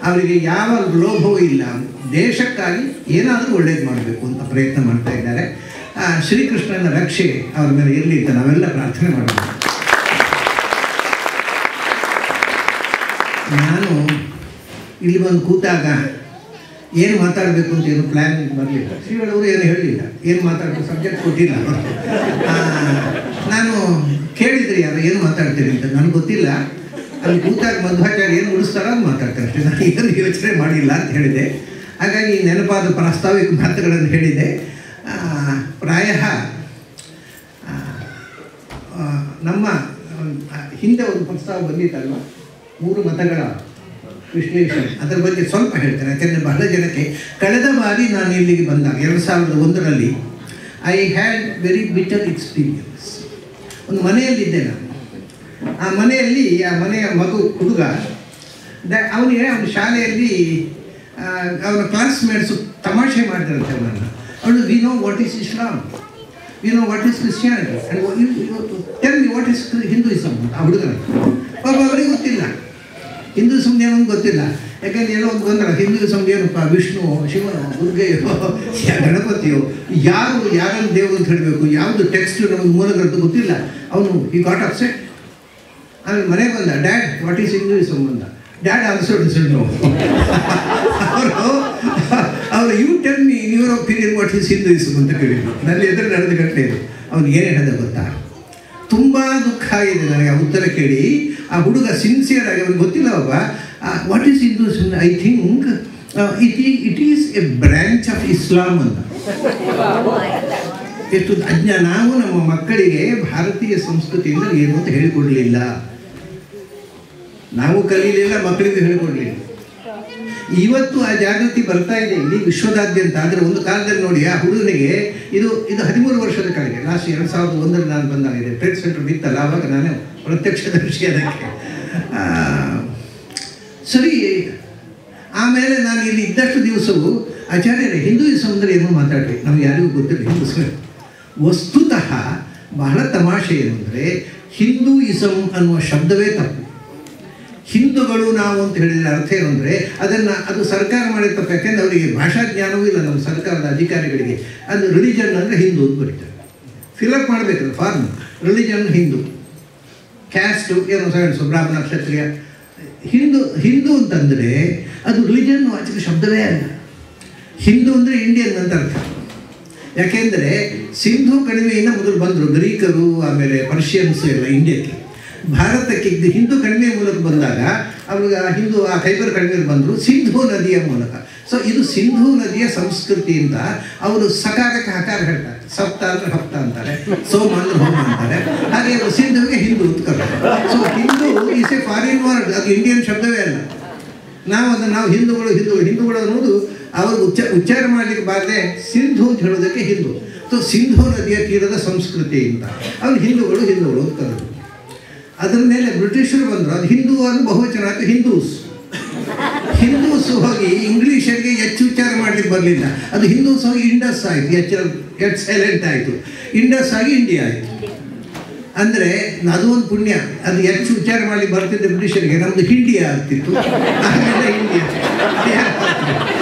ಅವರಿಗೆ ಯಾವ ಲೋಭವೂ ಇಲ್ಲ. ದೇಶಕ್ಕಾಗಿ ಏನಾದರೂ ಒಳ್ಳೇದು ಮಾಡಬೇಕು ಅಂತ ಪ್ರಯತ್ನ ಮಾಡ್ತಾ ಇದ್ದಾರೆ. ಶ್ರೀಕೃಷ್ಣನ ರಕ್ಷೆ ಅವ್ರ ಮೇಲೆ ಇರಲಿ ಅಂತ ನಾವೆಲ್ಲ ಪ್ರಾರ್ಥನೆ ಮಾಡಬೇಕು. ನಾನು ಇಲ್ಲಿ ಬಂದು ಕೂತಾಗ ಏನು ಮಾತಾಡಬೇಕು ಅಂತ ಏನು ಪ್ಲ್ಯಾನ್ ಬರಲಿಲ್ಲ. ಶ್ರೀಗಳವರು ಏನು ಹೇಳಲಿಲ್ಲ, ಏನು ಮಾತಾಡಬೇಕು ಸಬ್ಜೆಕ್ಟ್ ಕೊಟ್ಟಿಲ್ಲ. ನಾನು ಕೇಳಿದ್ರಿ ಯಾರು ಏನು ಮಾತಾಡ್ತೀರಿ ಅಂತ, ನನಗೆ ಗೊತ್ತಿಲ್ಲ. ಅಲ್ಲಿ ಕೂತಾಗ ಮಧ್ವಾಚಾರ್ಯ ಏನು ಉಳಿಸ್ತಾರೋ ಅದು ಮಾತಾಡ್ತಾರೆ ಅಷ್ಟೇ, ನಾನು ಏನು ಯೋಚನೆ ಮಾಡಿಲ್ಲ ಅಂತ ಹೇಳಿದೆ. ಹಾಗಾಗಿ ನೆನಪಾದ ಪ್ರಾಸ್ತಾವಿಕ ಮಾತುಗಳನ್ನು ಹೇಳಿದೆ. ಪ್ರಾಯ ನಮ್ಮ ಹಿಂದೆ ಒಂದು ಪ್ರಸ್ತಾವ ಬಂದಿತ್ತಲ್ವ, 3 ಮತಗಳ ವಿಶ್ಲೇಷಣೆ, ಅದರ ಬಗ್ಗೆ ಸ್ವಲ್ಪ ಹೇಳ್ತೇನೆ. ಯಾಕೆಂದರೆ ಬಹಳ ಜನಕ್ಕೆ ಕಳೆದ ಬಾರಿ ನಾನು ಇಲ್ಲಿಗೆ ಬಂದಾಗ 2001ರಲ್ಲಿ I had very bitter experience. ಒಂದು ಮನೆಯಲ್ಲಿದ್ದೆ ನಾನು. ಆ ಮನೆಯ ಹುಡುಗ ಅವನಿಗೆ ಅವನ ಶಾಲೆಯಲ್ಲಿ ಅವನ ಕ್ಲಾಸ್ಮೇಟ್ಸು ತಮಾಷೆ ಮಾಡಿದ್ರಂತೆ ಅವನನ್ನು. ಅವಳು we know what is Islam, we know what is Christianity, tell me what is Hinduism ಅಂತ. ಆ ಹುಡುಗನ ಪಾಪ ಅವರಿಗೆ ಗೊತ್ತಿಲ್ಲ ಹಿಂದೂಯಿಸಮ್ ಏನೋ ಗೊತ್ತಿಲ್ಲ. ಯಾಕಂದ್ರೆ ಏನೋ ಒಂದು ಗೊಂದಲ, ಹಿಂದೂಯಿಸಮ್ ಏನಪ್ಪ, ವಿಷ್ಣು, ಶಿವನು, ದುರ್ಗೆಯೋ, ಗಣಪತಿಯೋ, ಯಾರನ್ನು ದೇವರು ಅಂತ ಹೇಳಬೇಕು, ಯಾವುದು ಟೆಕ್ಸ್ಟ್ ನಮಗೆ ಮೂಲಗ್ರಂಥ ಗೊತ್ತಿಲ್ಲ. ಅವನು ಈ ಗಾಟ್ ಅಪ್ಸೆಟ್. ಆಮೇಲೆ ಮನೆಗೆ ಬಂದ, ಡ್ಯಾಡ್ ವಾಟ್ ಈಸ್ ಹಿಂದೂಯಿಸಮ್ ಅಂದ. Dad answered no. ಅವರು you tell me in your opinion what is Hinduism ಅಂತ ಕೇಳಿದ್ರು. ನನ್ನ ಎದುರು ನಡೆದ ಘಟನೆ ಇದು. ಅವನು ಏನು ಹೇಳಿದ ಗೊತ್ತಾ, ತುಂಬ ದುಃಖ ಆಗಿದೆ ನನಗೆ ಆ ಉತ್ತರ ಕೇಳಿ. ಆ ಹುಡುಗ ಸಿನ್ಸಿಯರ್ ಆಗಿ ಅವ್ರಿಗೆ ಗೊತ್ತಿಲ್ಲ ಒಬ್ಬ, what is Hinduism, I think it is A branch of ಇಸ್ಲಾಂ ಅಂತ. ಎಷ್ಟು ಅಜ್ಞಾನ. ನಾವು ನಮ್ಮ ಮಕ್ಕಳಿಗೆ ಭಾರತೀಯ ಸಂಸ್ಕೃತಿ ಅಂದರೆ ಏನು ಅಂತ ಹೇಳಿಕೊಡ್ಲಿಲ್ಲ, ನಾವು ಕಲೀಲಿಲ್ಲ, ಮಕ್ಕಳಿಗೆ ಹೇಳಿಕೊಡ್ಲಿಲ್ಲ. ಇವತ್ತು ಆ ಜಾಗೃತಿ ಬರ್ತಾ ಇದೆ ಇಡೀ ವಿಶ್ವದಾದ್ಯಂತ. ಆದರೆ ಒಂದು ಕಾಲದಲ್ಲಿ ನೋಡಿ, ಆ ಹುಡುಗನಿಗೆ ಇದು 13 ವರ್ಷದ ಕೆಳಗೆ, ಲಾಸ್ಟ್ 2001ರಲ್ಲಿ ನಾನು ಬಂದಾಗಿದೆ. ಟ್ರೇಡ್ ಸೆಂಟರ್ ಬಿತ್ತಲ್ಲ, ಆವಾಗ ನಾನು ಪ್ರತ್ಯಕ್ಷದರ್ಶಿ ಅದಕ್ಕೆ. ಸರಿ, ಆಮೇಲೆ ನಾನು ಇಲ್ಲಿ ಇದ್ದಷ್ಟು ದಿವಸವು ಆಚಾರ್ಯರೇ ಹಿಂದೂಯಿಸಮ್ ಅಂದರೆ ಏನೋ ಮಾತಾಡ್ರಿ, ನಮ್ಗೆ ಯಾರಿಗೂ ಗೊತ್ತಿಲ್ಲ ಹಿಂದೂಯಿಸಮ್. ವಸ್ತುತಃ ಬಹಳ ತಮಾಷೆ ಏನು ಅಂದರೆ, ಹಿಂದೂಯಿಸಮ್ ಅನ್ನುವ ಶಬ್ದವೇ ತಪ್ಪು. ಹಿಂದೂಗಳು ನಾವು ಅಂತ ಹೇಳಿದರೆ ಅರ್ಥ ಏನು ಅಂದರೆ ಅದು ಸರ್ಕಾರ ಮಾಡಿದ ತಪ್ಪು. ಯಾಕೆಂದರೆ ಅವರಿಗೆ ಭಾಷಾ ಜ್ಞಾನವೂ ಇಲ್ಲ ನಮ್ಮ ಸರ್ಕಾರದ ಅಧಿಕಾರಿಗಳಿಗೆ. ಅದು ರಿಲಿಜನ್ ಅಂದರೆ ಹಿಂದೂ ಅಂತ ಬರೀತಾರೆ, ಫಿಲಪ್ ಮಾಡಬೇಕಲ್ಲ ಫಾರ್ಮ್. ರಿಲಿಜನ್ ಹಿಂದೂ, ಕ್ಯಾಸ್ಟು ಏನೋ ಸೈನ್ಸು, ಬ್ರಾಹ್ಮಣ, ಕ್ಷತ್ರಿಯ. ಹಿಂದೂ ಅಂತಂದರೆ ಅದು ರಿಲಿಜನ್ ವಾಚಕ ಶಬ್ದವೇ ಅಲ್ಲ. ಹಿಂದೂ ಅಂದರೆ ಇಂಡಿಯನ್ ಅಂತ ಅರ್ಥ. ಯಾಕೆಂದರೆ ಸಿಂಧೂ ಕಣಿವೆಯಿಂದ ಮೊದಲು ಬಂದರು ಗ್ರೀಕರು, ಆಮೇಲೆ ಪರ್ಷಿಯನ್ಸ್ ಎಲ್ಲ ಇಂಡಿಯಾಕ್ಕೆ. ಭಾರತಕ್ಕೆ ಹಿಂದೂ ಕಣಿವೆ ಮೂಲಕ ಬಂದಾಗ ಅವ್ರಿಗೆ ಹಿಂದೂ ಆ ಖೈಬರ್ ಕಣಿವೆಯಲ್ಲಿ ಬಂದರು ಸಿಂಧೂ ನದಿಯ ಮೂಲಕ. ಸೊ ಇದು ಸಿಂಧೂ ನದಿಯ ಸಂಸ್ಕೃತಿ ಅಂತ ಅವರು ಸಕಾರಕ್ಕೆ ಹಕಾರ ಹೇಳ್ತಾರೆ. ಸಪ್ತ ಅಂದರೆ ಹಪ್ತ ಅಂತಾರೆ, ಸೋಮ ಅಂದರೆ ಹೋಮ ಅಂತಾರೆ. ಹಾಗೆ ಸಿಂಧುವಿಗೆ ಹಿಂದೂ ಅಂತ ಕರೀತಾರೆ. So Hindu is A foreign word, ಅದು ಇಂಡಿಯನ್ ಶಬ್ದವೇ ಅಲ್ಲ. ನಾವು ಹಿಂದೂಗಳು ಅನ್ನೋದು ಅವ್ರಿಗೆ ಉಚ್ಚಾರ ಮಾಡಲಿಕ್ಕೆ ಬಾರದೆ ಸಿಂಧು ಅಂತ ಹೇಳೋದಕ್ಕೆ ಹಿಂದೂ. ಸೊ ಸಿಂಧೂ ನದಿಯ ತೀರದ ಸಂಸ್ಕೃತಿ ಅಂತ ಅವ್ರು ಹಿಂದೂಗಳು ಅಂತ ಕರೆದ್ರು. ಅದರ ಮೇಲೆ ಬ್ರಿಟಿಷರು ಬಂದರು, ಅದು ಹಿಂದೂ ಅನ್ನೋ ಬಹುವಚನ ಆಯಿತು ಹಿಂದೂಸ್ ಹೋಗಿ ಇಂಗ್ಲೀಷರಿಗೆ ಹೆಚ್ಚು ಉಚ್ಚಾರ ಮಾಡಲಿಕ್ಕೆ ಬರಲಿಲ್ಲ. ಅದು ಹಿಂದೂಸ್ ಹೋಗಿ ಇಂಡಸ್ ಆಯಿತು, ಎಚ್ ಸೈಲೆಂಟ್ ಆಯಿತು, ಇಂಡಸ್ ಆಗಿ ಇಂಡಿಯಾ ಆಯಿತು. ಅಂದರೆ ಅದು ಒಂದು ಪುಣ್ಯ. ಅದು ಹೆಚ್ಚು ಉಚ್ಚಾರ ಮಾಡಲಿಕ್ಕೆ ಬರ್ತಿದ್ದ ಬ್ರಿಟಿಷರಿಗೆ, ನಮ್ಮದು ಹಿಂಡಿಯಾ ಆಗ್ತಿತ್ತು. ಆಮೇಲೆ ಇಂಡಿಯಾ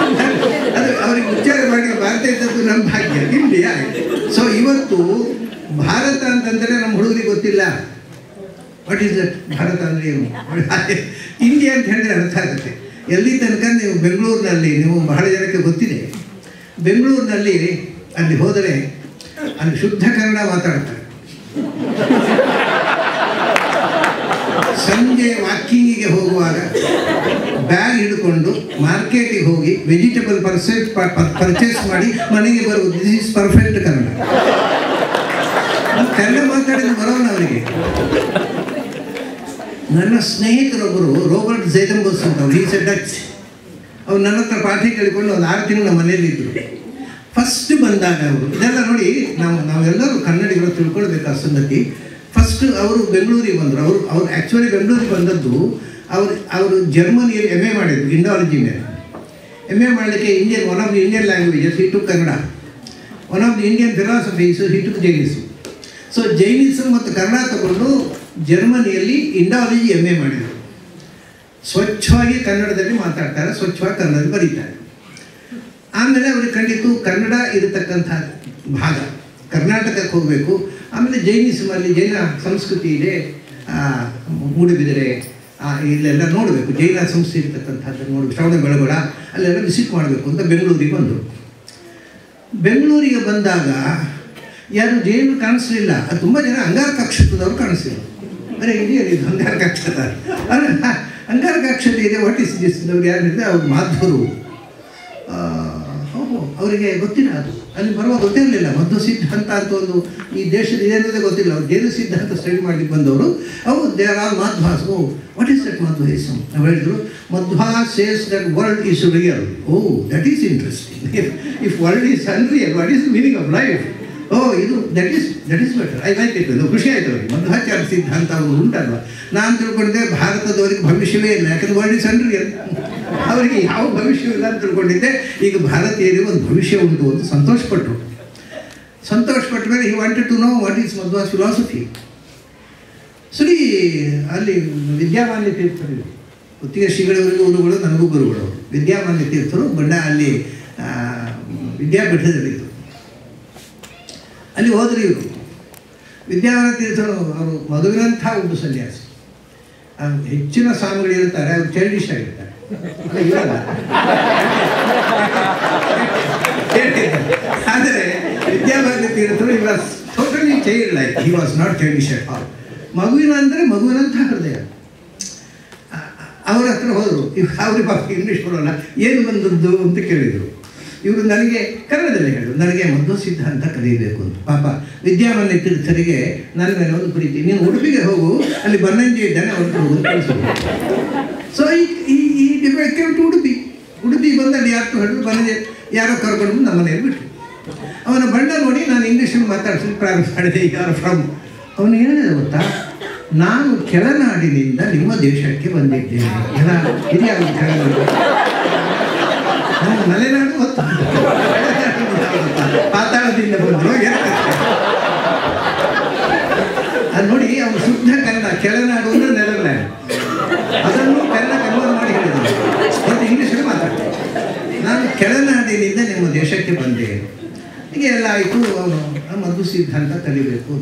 ಅದು ಅವ್ರಿಗೆ ಉಚ್ಚಾರ ಮಾಡಲಿಕ್ಕೆ ಬರ್ತಾ ಇದ್ದದ್ದು ನಮ್ಮ ಭಾಗ್ಯ, ಇಂಡಿಯಾ ಆಯಿತು. ಸೊ ಇವತ್ತು ಭಾರತ ಅಂತಂದರೆ ನಮ್ಮ ಹುಡುಗರಿಗೆ ಗೊತ್ತಿಲ್ಲ ವಾಟ್ ಈಸ್ ದಟ್, ಭಾರತ ಅಂದರೆ ಏನು, ಇಂಡಿಯಾ ಅಂತ ಹೇಳಿದ್ರೆ ಅರ್ಥ ಆಗುತ್ತೆ. ಎಲ್ಲಿ ತನಕ ನೀವು ಬೆಂಗಳೂರಿನಲ್ಲಿ, ನೀವು ಬಹಳ ಜನಕ್ಕೆ ಗೊತ್ತಿದೆ, ಬೆಂಗಳೂರಿನಲ್ಲಿ ಅಲ್ಲಿ ಹೋದರೆ ಅಲ್ಲಿ ಶುದ್ಧ ಕನ್ನಡ ಮಾತಾಡ್ತಾರೆ. ಸಂಜೆ ವಾಕಿಂಗಿಗೆ ಹೋಗುವಾಗ ಬ್ಯಾಗ್ ಹಿಡ್ಕೊಂಡು ಮಾರ್ಕೆಟಿಗೆ ಹೋಗಿ ವೆಜಿಟೇಬಲ್ ಪರ್ಚೇಸ್ ಮಾಡಿ ಮನೆಗೆ ಬರುವುದು. This is perfect Kannada. Kannada ಮಾತಾಡಿದ್ರೆ ಬರೋಣ ಅವರಿಗೆ. ನನ್ನ ಸ್ನೇಹಿತರೊಬ್ಬರು ರೋಬರ್ಟ್ ಝೈದಂಬಸ್ ಅಂತ, ಅವ್ರು ಈಸ್ ಎ ಡಚ್. ಅವ್ರು ನನ್ನ ಹತ್ರ ಪಾಠ ಕೇಳಿಕೊಂಡು ಒಂದು 6 ತಿಂಗಳು ನಮ್ಮ ಮನೆಯಲ್ಲಿದ್ದರು. ಫಸ್ಟ್ ಬಂದಾಗ ಅವರು ಇದೆಲ್ಲ ನೋಡಿ, ನಾವೆಲ್ಲರೂ ಕನ್ನಡಿಗರು ತಿಳ್ಕೊಳ್ಬೇಕಾದ ಸಂಗತಿ. ಫಸ್ಟ್ ಅವರು ಬೆಂಗಳೂರಿಗೆ ಬಂದರು. ಅವ್ರು ಆ್ಯಕ್ಚುಲಿ ಬೆಂಗಳೂರಿಗೆ ಬಂದದ್ದು ಅವರು ಜರ್ಮನಿಯಲ್ಲಿ MA ಮಾಡಿದ್ರು ಇಂಡಾಲಜಿ ಮೇಲೆ. MA ಮಾಡಲಿಕ್ಕೆ one of the Indian languages he took Kannada, one of the Indian philosophies he took Jainism. So Jainism ಮತ್ತು ಕನ್ನಡ ತಗೊಂಡು ಜರ್ಮನಿಯಲ್ಲಿ ಇಂಡಾಲಜಿ MA ಮಾಡಿದರು. ಸ್ವಚ್ಛವಾಗಿ ಕನ್ನಡದಲ್ಲಿ ಮಾತಾಡ್ತಾರೆ, ಸ್ವಚ್ಛವಾಗಿ ಕನ್ನಡದಲ್ಲಿ ಬರೀತಾರೆ. ಆಮೇಲೆ ಅವ್ರಿಗೆ ಕಂಡಿತು ಕನ್ನಡ ಇರತಕ್ಕಂಥ ಭಾಗ ಕರ್ನಾಟಕಕ್ಕೆ ಹೋಗಬೇಕು. ಆಮೇಲೆ ಜೈನಿಸಮಲ್ಲಿ ಜೈನ ಸಂಸ್ಕೃತಿ ಇದೆ, ಮೂಡುಬಿದಿರೆ, ಇಲ್ಲೆಲ್ಲ ನೋಡಬೇಕು, ಜೈನ ಸಂಸ್ಥೆ ಇರ್ತಕ್ಕಂಥದ್ದು ನೋಡಬೇಕು, ಶ್ರವಣ ಬೆಳಗೊಳ ಅಲ್ಲೆಲ್ಲ ವಿಸಿಟ್ ಮಾಡಬೇಕು ಅಂತ ಬೆಂಗಳೂರಿಗೆ ಬಂದರು. ಬೆಂಗಳೂರಿಗೆ ಬಂದಾಗ ಯಾರು ಜೈನರು ಕಾಣಿಸ್ಲಿಲ್ಲ, ಅದು ತುಂಬ ಜನ ಅಂಗಾರಕಾಕ್ಷದವ್ರು ಕಾಣಿಸ್ಲಿಲ್ಲ. ಅರೆ ಇದು ಅಂಗಾರಕಾಕ್ಷದ ಅಂಗಾರಕಾಕ್ಷದಲ್ಲಿ ಇದೆ, ವಾಟ್ ಇಸ್ ದಿಸ್ ಅವ್ರು ಯಾರಿದ್ರೆ ಅವ್ರು ಮಾಧ್ವರು. ಅವರಿಗೆ ಗೊತ್ತಿಲ್ಲ, ಅದು ಅಲ್ಲಿ ಬರುವ ಗೊತ್ತಿರಲಿಲ್ಲ. ಮಧ್ವ ಸಿದ್ಧಾಂತ ಅಂತ ಒಂದು ಈ ದೇಶದ ಇದೆ ಅನ್ನೋದೇ ಗೊತ್ತಿಲ್ಲ. ಅವ್ರು ಜೈನ ಸಿದ್ಧಾಂತ ಸ್ಟಡಿ ಮಾಡಲಿಕ್ಕೆ ಬಂದವರು. ಅವು there are Madhvas. What is that Madhvaism? ನಾವು ಹೇಳಿದ್ರು Madhva says that world is real. That is interesting. If world is unreal, what is the meaning of life? ಇದು that is better. I like it. ಖುಷಿ ಆಯ್ತು ಅವರಿಗೆ. ಮಧ್ವಾಚಾರ್ಯ ಸಿದ್ಧಾಂತ ಅವರು ಉಂಟಲ್ವ. ನಾನು ತಿಳ್ಕೊಂಡಿದ್ದೆ ಭಾರತದವರಿಗೆ ಭವಿಷ್ಯವೇ ಇಲ್ಲ, ಯಾಕಂದ್ರೆ ವರ್ಲ್ಡ್ ಈಸ್ ಅನ್ರಿಯಲ್. ಅವರಿಗೆ ಯಾವ ಭವಿಷ್ಯವಿಲ್ಲ ಅಂತ ತಿಳ್ಕೊಂಡಿದ್ದೆ. ಈಗ ಭಾರತೀಯರಿಗೆ ಒಂದು ಭವಿಷ್ಯ ಉಂಟು ಅಂತ ಸಂತೋಷಪಟ್ಟರು ಮೇಲೆ he wanted to know what is Madhva's philosophy. ಸರಿ, ಅಲ್ಲಿ ವಿದ್ಯಾಮಾನ್ಯ ತೀರ್ಥರು, ಹೊತ್ತಿಗೆ ಶ್ರೀಗಳವರಿಗೂ ಗುರುಗಳು, ನನಗೂ ಗುರುಗಳು. ವಿದ್ಯಾಮಾನ್ಯ ತೀರ್ಥರು ಅಲ್ಲಿ ವಿದ್ಯಾಪೀಠದಲ್ಲಿದ್ದರು. ಅಲ್ಲಿ ಹೋದ್ರೆ ಇವರು ವಿದ್ಯಾಮಾನ್ಯ ತೀರ್ಥರು ಅವರು ಮಧುವಿನಂಥ ಒಂದು ಸನ್ಯಾಸಿ. ಹೆಚ್ಚಿನ ಸ್ವಾಮಿಗಳು ಇರ್ತಾರೆ, ಅವರು ಚೈಲ್ಡಿಶ್ ಆಗಿರ್ತಾರೆ. ಆದರೆ ವಿದ್ಯಾಮಾನ್ಯ ತೀರ್ಥರು ಈ was totally child like. He was not childish at all. ಮಗುವಿನ ಅಂದರೆ ಮಗುವಿನಂಥ ಹೃದಯ. ಅವ್ರ ಹತ್ರ ಹೋದರು. ಅವ್ರಿಗೆ ಪಾಪ ಇಂಗ್ಲೀಷ್ ಬರೋಲ್ಲ. ಏನು ಬಂದದ್ದು ಅಂತ ಕೇಳಿದರು. ಇವರು ನನಗೆ ಕನ್ನಡದಲ್ಲಿ ಹೇಳಿದ್ರು, ನನಗೆ ಮಧ್ವ ಸಿದ್ಧಾಂತ ಕಲಿಯಬೇಕು ಅಂತ. ಪಾಪ ವಿದ್ಯಾಮಾನ್ಯ ತೀರ್ಥರಿಗೆ ನನ್ನ ಮೇಲೆ ಒಂದು ಪ್ರೀತಿ. ನೀನು ಉಡುಪಿಗೆ ಹೋಗು, ಅಲ್ಲಿ ಬನ್ನಂಜಿ ಇದ್ದಾನೆ, ಅವ್ರಿಗೆ ಹೋಗು ಅಂತ ಕಳಿಸೋದು. ಸೊ ಈ ಡಿಬೇಟ್ ಉಡುಪಿ ಬಂದಲ್ಲಿ ಯಾರು ಹೇಳಿದ್ರು, ಬನ್ನಂಜಿ ಯಾರೋ ಕರ್ಕೊಂಡು ನಮ್ಮ ಮನೆಯಲ್ಲಿ ಬಿಟ್ಟರು. ಅವನ ಬಣ್ಣ ನೋಡಿ ನಾನು ಇಂಗ್ಲೀಷಲ್ಲಿ ಮಾತಾಡ್ಸಲಿಕ್ಕೆ ಪ್ರಾರಂಭ ಮಾಡಿದೆ. ಯಾರು ಫ್ರಮ್? ಅವನು ಹೇಳಿದ ಗೊತ್ತಾ, ನಾನು ಕೆಳನಾಡಿನಿಂದ ನಿಮ್ಮ ದೇಶಕ್ಕೆ ಬಂದಿದ್ದೇನೆ. ಇದು ಯಾವುದು ಕೆಳನಾಡು? ನಾನು ಮಲೆನಾಡು ಹೊತ್ತು ಪಾತಾಳದಿಂದ ಬಂದರು. ಅದು ನೋಡಿ, ಅವನು ಶುದ್ಧ ಕನ್ನಡ. ಕೆಳನಾಡು ಅಂದರೆ ನೆದರ್ಲ್ಯಾಂಡ್. ಅದನ್ನು ಕನ್ನಡ ಕನ್ವರ್ಟ್ ಮಾಡಿ ಹೇಳಿದ್ರು ಮತ್ತು ಇಂಗ್ಲೀಷಲ್ಲಿ ಮಾತಾಡ್ತಾರೆ. ನಾನು ಕೆಳನಾಡಿನಿಂದ ನಿಮ್ಮ ದೇಶಕ್ಕೆ ಬಂದೆ. ಹೀಗೆ ಎಲ್ಲ ಆಯಿತು. ಅವನು ಮಧು ಸಿದ್ಧಾಂತ ಕಲಿಬೇಕು.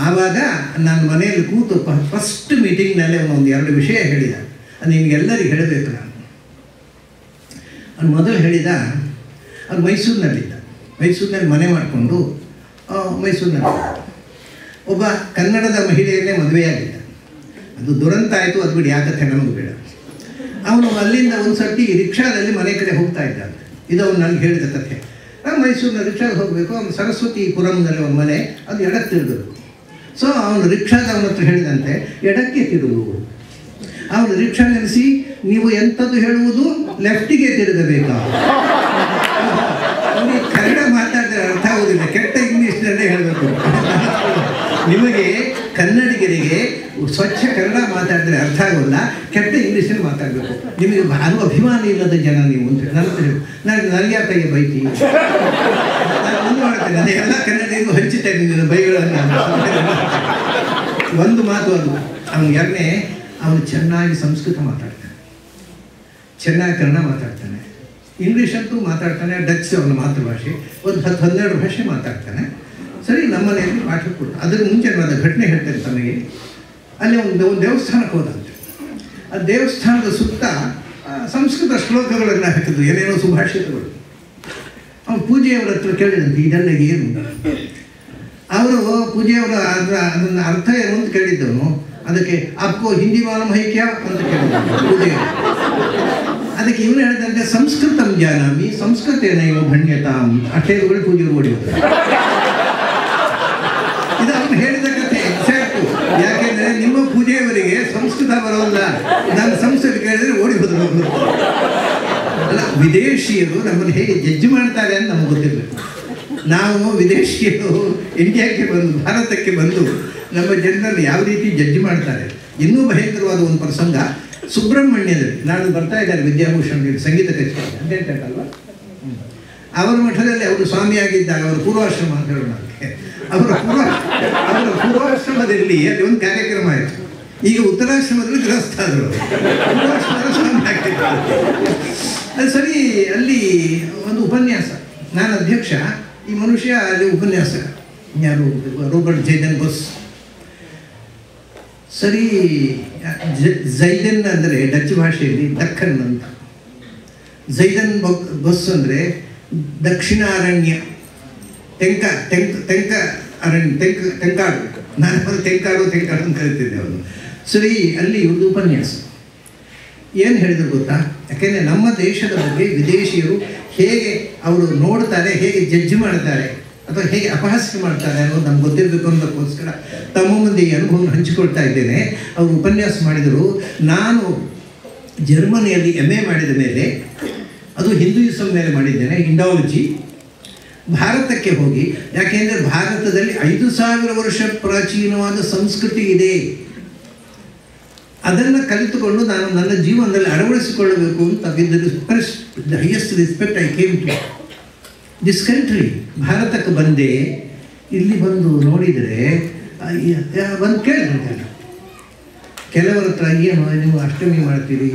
ಆವಾಗ ನನ್ನ ಮನೆಯಲ್ಲಿ ಕೂತು ಫಸ್ಟ್ ಮೀಟಿಂಗ್ನಲ್ಲಿ ಅವನು 2 ವಿಷಯ ಹೇಳಿದ. ಅದು ನಿಮಗೆಲ್ಲರಿಗೂ ಹೇಳಬೇಕು. ಅವ್ನು ಮೊದಲು ಹೇಳಿದ, ಅವ್ನು ಮೈಸೂರಿನಲ್ಲಿದ್ದ. ಮೈಸೂರಿನಲ್ಲಿ ಮನೆ ಮಾಡಿಕೊಂಡು ಮೈಸೂರಿನಲ್ಲಿ ಒಬ್ಬ ಕನ್ನಡದ ಮಹಿಳೆಯನ್ನೇ ಮದುವೆಯಾಗಿದ್ದ. ಅದು ದುರಂತ ಆಯಿತು. ಅದು ಬಿಡಿ, ಯಾಕತ್ತೆ ನಮಗೆ ಬೇಡ. ಅವನು ಅಲ್ಲಿಂದ ಒಂದು ಸರ್ತಿ ರಿಕ್ಷಾದಲ್ಲಿ ಮನೆ ಕಡೆ ಹೋಗ್ತಾ ಇದ್ದ. ಇದು ಅವನು ನನಗೆ ಹೇಳಿದ ಕಥೆ. ನಾವು ಮೈಸೂರಿನ ರಿಕ್ಷಾಗೆ ಹೋಗಬೇಕು. ಅವನು ಸರಸ್ವತಿಪುರಂನಲ್ಲಿ ಒಂದು ಮನೆ, ಅದು ಎಡಕ್ಕೆ ತಿರುಗಬೇಕು. ಸೊ ಅವನು ರಿಕ್ಷಾದ ಅವನ ಹತ್ರ ಹೇಳಿದಂತೆ ಎಡಕ್ಕೆ ತಿರುಗು. ಅವನು ರಿಕ್ಷಾ ನಿಲ್ಲಿಸಿ, ನೀವು ಎಂಥದ್ದು ಹೇಳುವುದು, ಲೆಫ್ಟಿಗೆ ತಿರುಗಬೇಕಾ? ಅವನಿಗೆ ಕನ್ನಡ ಮಾತಾಡಿದ್ರೆ ಅರ್ಥ ಆಗೋದಿಲ್ಲ, ಕೆಟ್ಟ ಇಂಗ್ಲೀಷ್ನಲ್ಲೇ ಹೇಳಬೇಕು. ನಿಮಗೆ ಕನ್ನಡಿಗರಿಗೆ ಸ್ವಚ್ಛ ಕನ್ನಡ ಮಾತಾಡಿದ್ರೆ ಅರ್ಥ ಆಗೋಲ್ಲ, ಕೆಟ್ಟ ಇಂಗ್ಲೀಷಲ್ಲಿ ಮಾತಾಡಬೇಕು. ನಿಮಗೆ ಅಭಿಮಾನ ಇಲ್ಲದ ಜನ ನೀವು ಅಂತ ನನಗೆ ಯಾಕೆ ಬೈತಿ? ನಾನು ಒಂದು ಮಾಡ್ತೇನೆ, ನಾನು ಎಲ್ಲ ಕನ್ನಡಿಗರಿಗೂ ಹಂಚುತ್ತೇನೆ ನಿನ್ನ ಬೈಗಳನ್ನು. ಒಂದು ಮಾತು ಅದು. ಅವನು ಚೆನ್ನಾಗಿ ಸಂಸ್ಕೃತ ಮಾತಾಡ್ತಾನೆ, ಚೆನ್ನಾಗಿ ಕನ್ನಡ ಮಾತಾಡ್ತಾನೆ, ಇಂಗ್ಲೀಷ್ ಅಂತೂ ಮಾತಾಡ್ತಾನೆ, ಡಚ್ ಅವನ ಮಾತೃಭಾಷೆ, ಒಂದು 10-12 ಭಾಷೆ ಮಾತಾಡ್ತಾನೆ. ಸರಿ, ನಮ್ಮನೆಯಲ್ಲಿ ಪಾಠ ಕೊಟ್ಟು ಅದರ ಮುಂಚೆ ನಾನು ಘಟನೆ ಹೇಳ್ತೇನೆ ತನಗೆ. ಅಲ್ಲಿ ಒಂದು ದೇವಸ್ಥಾನಕ್ಕೆ ಹೋದಂತೆ. ಆ ದೇವಸ್ಥಾನದ ಸುತ್ತ ಸಂಸ್ಕೃತ ಶ್ಲೋಕಗಳನ್ನು ಹಾಕಿದ್ರು, ಏನೇನೋ ಸುಭಾಷಿತಗಳು. ಅವನು ಪೂಜೆಯವರ ಹತ್ರ ಕೇಳಿದಂತೆ, ಇದೆಲ್ಲ ಏನು? ಅವರು ಪೂಜೆಯವರು ಅದನ್ನು ಅರ್ಥ ಏನು ಅಂತ ಕೇಳಿದ್ದವನು. ಅದಕ್ಕೆ ಅಪ್ಕೋ ಹಿಂದಿ ಮಾಲೂಮ್ ಹೈ ಕ್ಯಾ ಅಂತ ಕೇಳಿದ್ರು ಪೂಜೆಯವರು. ಅದಕ್ಕೆ ಇವನು ಹೇಳಿದಂತೆ, ಸಂಸ್ಕೃತಂ ಜಾನಾಮಿ ಸಂಸ್ಕೃತೇನೈವ ಭಣ್ಯತಾಂ. ಅಷ್ಟೇರುಗಳು ಪೂಜೆಯವರು ಓಡಿ ಹೋದ್ರು. ಇದು ಅವನು ಹೇಳಿದ ಕಥೆ ಎಕ್ಸಾಕ್ಟು. ಯಾಕೆಂದರೆ ನಿಮ್ಮ ಪೂಜೆಯವರಿಗೆ ಸಂಸ್ಕೃತ ಬರೋಲ್ಲ, ನಾನು ಸಂಸ್ಕೃತ ಕೇಳಿದರೆ ಓಡಿ ಹೋದ್ರು. ಅಲ್ಲ, ವಿದೇಶಿಯರು ನಮ್ಮನ್ನು ಹೇಗೆ ಜಡ್ಜ್ ಮಾಡ್ತಾರೆ ಅಂತ ನಮ್ಗೆ ಗೊತ್ತಿರಬೇಕು. ನಾವು ವಿದೇಶಿಯರು ಇಂಡಿಯಾಕ್ಕೆ ಬಂದು, ಭಾರತಕ್ಕೆ ಬಂದು ನಮ್ಮ ಜನರನ್ನು ಯಾವ ರೀತಿ ಜಡ್ಜ್ ಮಾಡ್ತಾರೆ. ಇನ್ನೂ ಭಯಂಕರವಾದ ಒಂದು ಪ್ರಸಂಗ ಸುಬ್ರಹ್ಮಣ್ಯದಲ್ಲಿ. ನಾನು ಬರ್ತಾ ಇದ್ದಾರೆ ವಿದ್ಯಾಭೂಷಣ್ ಸಂಗೀತ ಕಚೇರಿ ಅಂತ ಹೇಳ್ತಾರಲ್ವ. ಅವರ ಮಠದಲ್ಲಿ ಅವರು ಸ್ವಾಮಿಯಾಗಿದ್ದಾಗ, ಅವರ ಪೂರ್ವಾಶ್ರಮ ಅಂತ ಹೇಳೋಣ, ಅವರ ಪೂರ್ವಾಶ್ರಮದಲ್ಲಿ ಅಲ್ಲಿ ಒಂದು ಕಾರ್ಯಕ್ರಮ ಆಯಿತು. ಈಗ ಉತ್ತರಾಶ್ರಮದಲ್ಲಿ ಗೃಹಸ್ಥ ಆದರು, ಪೂರ್ವಾಶ್ರಮದ ಸ್ವಾಮಿ ಆಗ್ತಿದ್ದಾರೆ. ಅದು ಸರಿ, ಅಲ್ಲಿ ಒಂದು ಉಪನ್ಯಾಸ. ನಾನು ಅಧ್ಯಕ್ಷ, ಈ ಮನುಷ್ಯ ಅಲ್ಲಿ ಉಪನ್ಯಾಸಕ, ಯಾರು ರೋಬರ್ಟ್ ಜೇಡನ್ ಬೋಸ್. ಸರಿ. ಝೈದನ್ ಅಂದರೆ ಡಚ್ ಭಾಷೆಯಲ್ಲಿ ದಕ್ಕನ್ ಅಂತ. ಝೈದನ್ ಬಸ್ ಅಂದರೆ ದಕ್ಷಿಣ ಅರಣ್ಯ, ತೆಂಕ ಅರಣ್ಯ, ತೆಂಕಾಡು. ನಾನು ತೆಂಕಾಡು ಅಂತ ಕರಿತಿದ್ದೆ ಅವನು. ಸರಿ, ಅಲ್ಲಿ ಒಂದು ಉಪನ್ಯಾಸ ಏನು ಹೇಳಿದ್ರು ಗೊತ್ತಾ? ಯಾಕೆಂದರೆ ನಮ್ಮ ದೇಶದ ಬಗ್ಗೆ ವಿದೇಶಿಯರು ಹೇಗೆ ಅವರು ನೋಡ್ತಾರೆ, ಹೇಗೆ ಜಡ್ಜ್ ಮಾಡ್ತಾರೆ ಅಥವಾ ಹೇಗೆ ಅಪಹಾಸ್ಯ ಮಾಡ್ತಾರೆ ಅನ್ನೋದು ನಮ್ಗೆ ಗೊತ್ತಿರಬೇಕು ಅನ್ನೋದಕ್ಕೋಸ್ಕರ ತಮ್ಮ ಮುಂದೆ ಈ ಅನುಭವವನ್ನು ಹಂಚಿಕೊಳ್ತಾ ಇದ್ದೇನೆ. ಅವರು ಉಪನ್ಯಾಸ ಮಾಡಿದರು. ನಾನು ಜರ್ಮನಿಯಲ್ಲಿ MA ಮಾಡಿದ ಮೇಲೆ, ಅದು ಹಿಂದೂಯಿಸಮ್ ಮೇಲೆ ಮಾಡಿದ್ದೇನೆ, ಇಂಡಾಲಜಿ. ಭಾರತಕ್ಕೆ ಹೋಗಿ, ಯಾಕೆಂದರೆ ಭಾರತದಲ್ಲಿ 5000 ವರ್ಷ ಪ್ರಾಚೀನವಾದ ಸಂಸ್ಕೃತಿ ಇದೆ. ಅದನ್ನು ಕಲಿತುಕೊಂಡು ನಾನು ನನ್ನ ಜೀವನದಲ್ಲಿ ಅಳವಡಿಸಿಕೊಳ್ಳಬೇಕು ಅಂತ with the highest respect I came to this country. ಭಾರತಕ್ಕೆ ಬಂದೆ. ಇಲ್ಲಿ ಬಂದು ನೋಡಿದರೆ ಬಂದು ಕೇಳಿದ್ರೆ ಕೆಲವರ ಹತ್ರ ಏನು ನೀವು ಅಷ್ಟಮಿ ಮಾಡ್ತೀರಿ,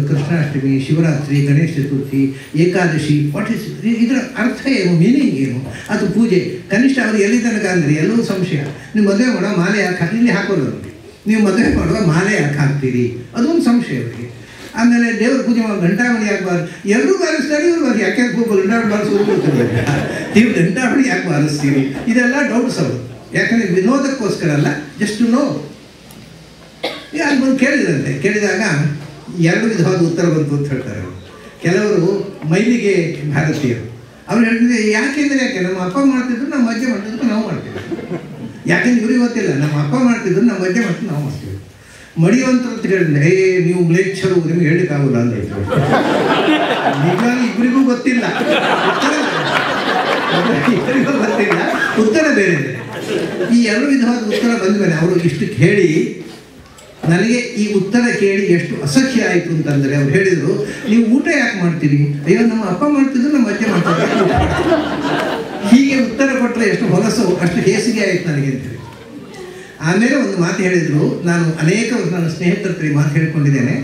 ಕೃಷ್ಣಾಷ್ಟಮಿ, ಶಿವರಾತ್ರಿ, ಗಣೇಶ ಚತುರ್ಥಿ, ಏಕಾದಶಿ, ವಾಟ್ ಇಸ್ ಇದರ ಅರ್ಥ ಏನು, ಮೀನಿಂಗ್ ಏನು, ಅದು ಪೂಜೆ ಕನಿಷ್ಠ ಅವರು ಎಲ್ಲಿ ತನಕ ಅಂದರೆ ಎಲ್ಲವೂ ಸಂಶಯ. ನೀವು ಮದುವೆ ಮಾಡೋ ಮಾಲೆ ಯಾಕೆ ಇಲ್ಲಿ ಹಾಕೋದು, ನೀವು ಮದುವೆ ಮಾಡುವ ಮಾಲೆ ಯಾಕೆ ಹಾಕ್ತೀರಿ, ಅದೊಂದು ಸಂಶಯ ಅವರಿಗೆ. ಆಮೇಲೆ ದೇವ್ರ ಪೂಜೆ ಮಾಡಿ ಗಂಟಾವಳಿ ಯಾಕಬಾರ್ದು, ಎಲ್ಲರೂ ಬಾರಿಸ್ತಾರೆ, ಇವ್ರು ಯಾಕೆ ಗಂಟಾವಳಿ ಬಾರಿಸೋದು ಗೊತ್ತಿರಬೇಕು, ನೀವು ಗಂಟಾವಳಿ ಯಾಕೆ ಬಾರಿಸ್ತೀರಿ, ಇದೆಲ್ಲ ಡೌಟ್ಸ್ ಅವರು. ಯಾಕಂದರೆ ವಿನೋದಕ್ಕೋಸ್ಕರ ಅಲ್ಲ, ಜಸ್ಟ್ ನೋ. ಅಲ್ಲಿ ಬಂದು ಕೇಳಿದಂತೆ. ಕೇಳಿದಾಗ 2 ವಿಧವಾದ ಉತ್ತರ ಬಂತು ಅಂತ ಹೇಳ್ತಾರೆ ಅವರು. ಕೆಲವರು ಮೈಲಿಗೆ ಭಾರತೀಯರು. ಅವ್ರು ಹೇಳ್ತಿದ್ದೆ ಯಾಕೆಂದರೆ ನಮ್ಮ ಅಪ್ಪ ಮಾಡ್ತಿದ್ರು, ನಮ್ಮ ಅಜ್ಜೆ ಮಾಡ್ತಿದ್ರು, ನಾವು ಮಾಡ್ತೀವಿ. ಯಾಕೆಂದ್ರೆ ಇವ್ರಿಗೆ ಗೊತ್ತಿಲ್ಲ, ನಮ್ಮ ಅಪ್ಪ ಮಾಡ್ತಿದ್ರು, ನಮ್ಮ ಅಜ್ಜೆ ಮಾಡ್ತಿದ್ರು, ನಾವು ಮಾಡ್ತೀವಿ. ಮಡಿಯುವಂತ ಹೇಳಿದ್ರೆ ನೀವು ಮ್ಲೇಚ್ಛರು, ನಿಮ್ಗೆ ಹೇಳಿಕ್ಕಾಗಲ್ಲ ಅಂತ ಹೇಳ್ತಾರೆ. ನಿಜ ಇಬ್ಬರಿಗೂ ಗೊತ್ತಿಲ್ಲ, ಇಬ್ಬರಿಗೂ ಗೊತ್ತಿಲ್ಲ, ಉತ್ತರ ಬೇರೆ. ಈ 2 ವಿಧವಾದ ಉತ್ತರ ಬಂದ ಮೇಲೆ ಅವರು ಇಷ್ಟು ಹೇಳಿ, ನನಗೆ ಈ ಉತ್ತರ ಕೇಳಿ ಎಷ್ಟು ಅಸಹ್ಯ ಆಯಿತು ಅಂತಂದರೆ ಅವ್ರು ಹೇಳಿದರು, ನೀವು ಊಟ ಯಾಕೆ ಮಾಡ್ತೀರಿ? ಅಯ್ಯೋ ನಮ್ಮ ಅಪ್ಪ ಮಾಡ್ತಿದ್ರು, ನಮ್ಮ ಅಜ್ಜೆ ಮಾಡ್ತಿದ್ರು. ಹೀಗೆ ಉತ್ತರ ಕೊಟ್ಟರೆ ಎಷ್ಟು ಹೊಲಸು, ಅಷ್ಟು ಹೇಸಿಗೆ ಆಯಿತು ನನಗೆ ಅಂತೇಳಿ. ಆಮೇಲೆ ಒಂದು ಮಾತು ಹೇಳಿದರು. ನಾನು ಅನೇಕ ನನ್ನ ಸ್ನೇಹಿತರ ಹತ್ರ ಮಾತು ಹೇಳಿಕೊಂಡಿದ್ದೇನೆ.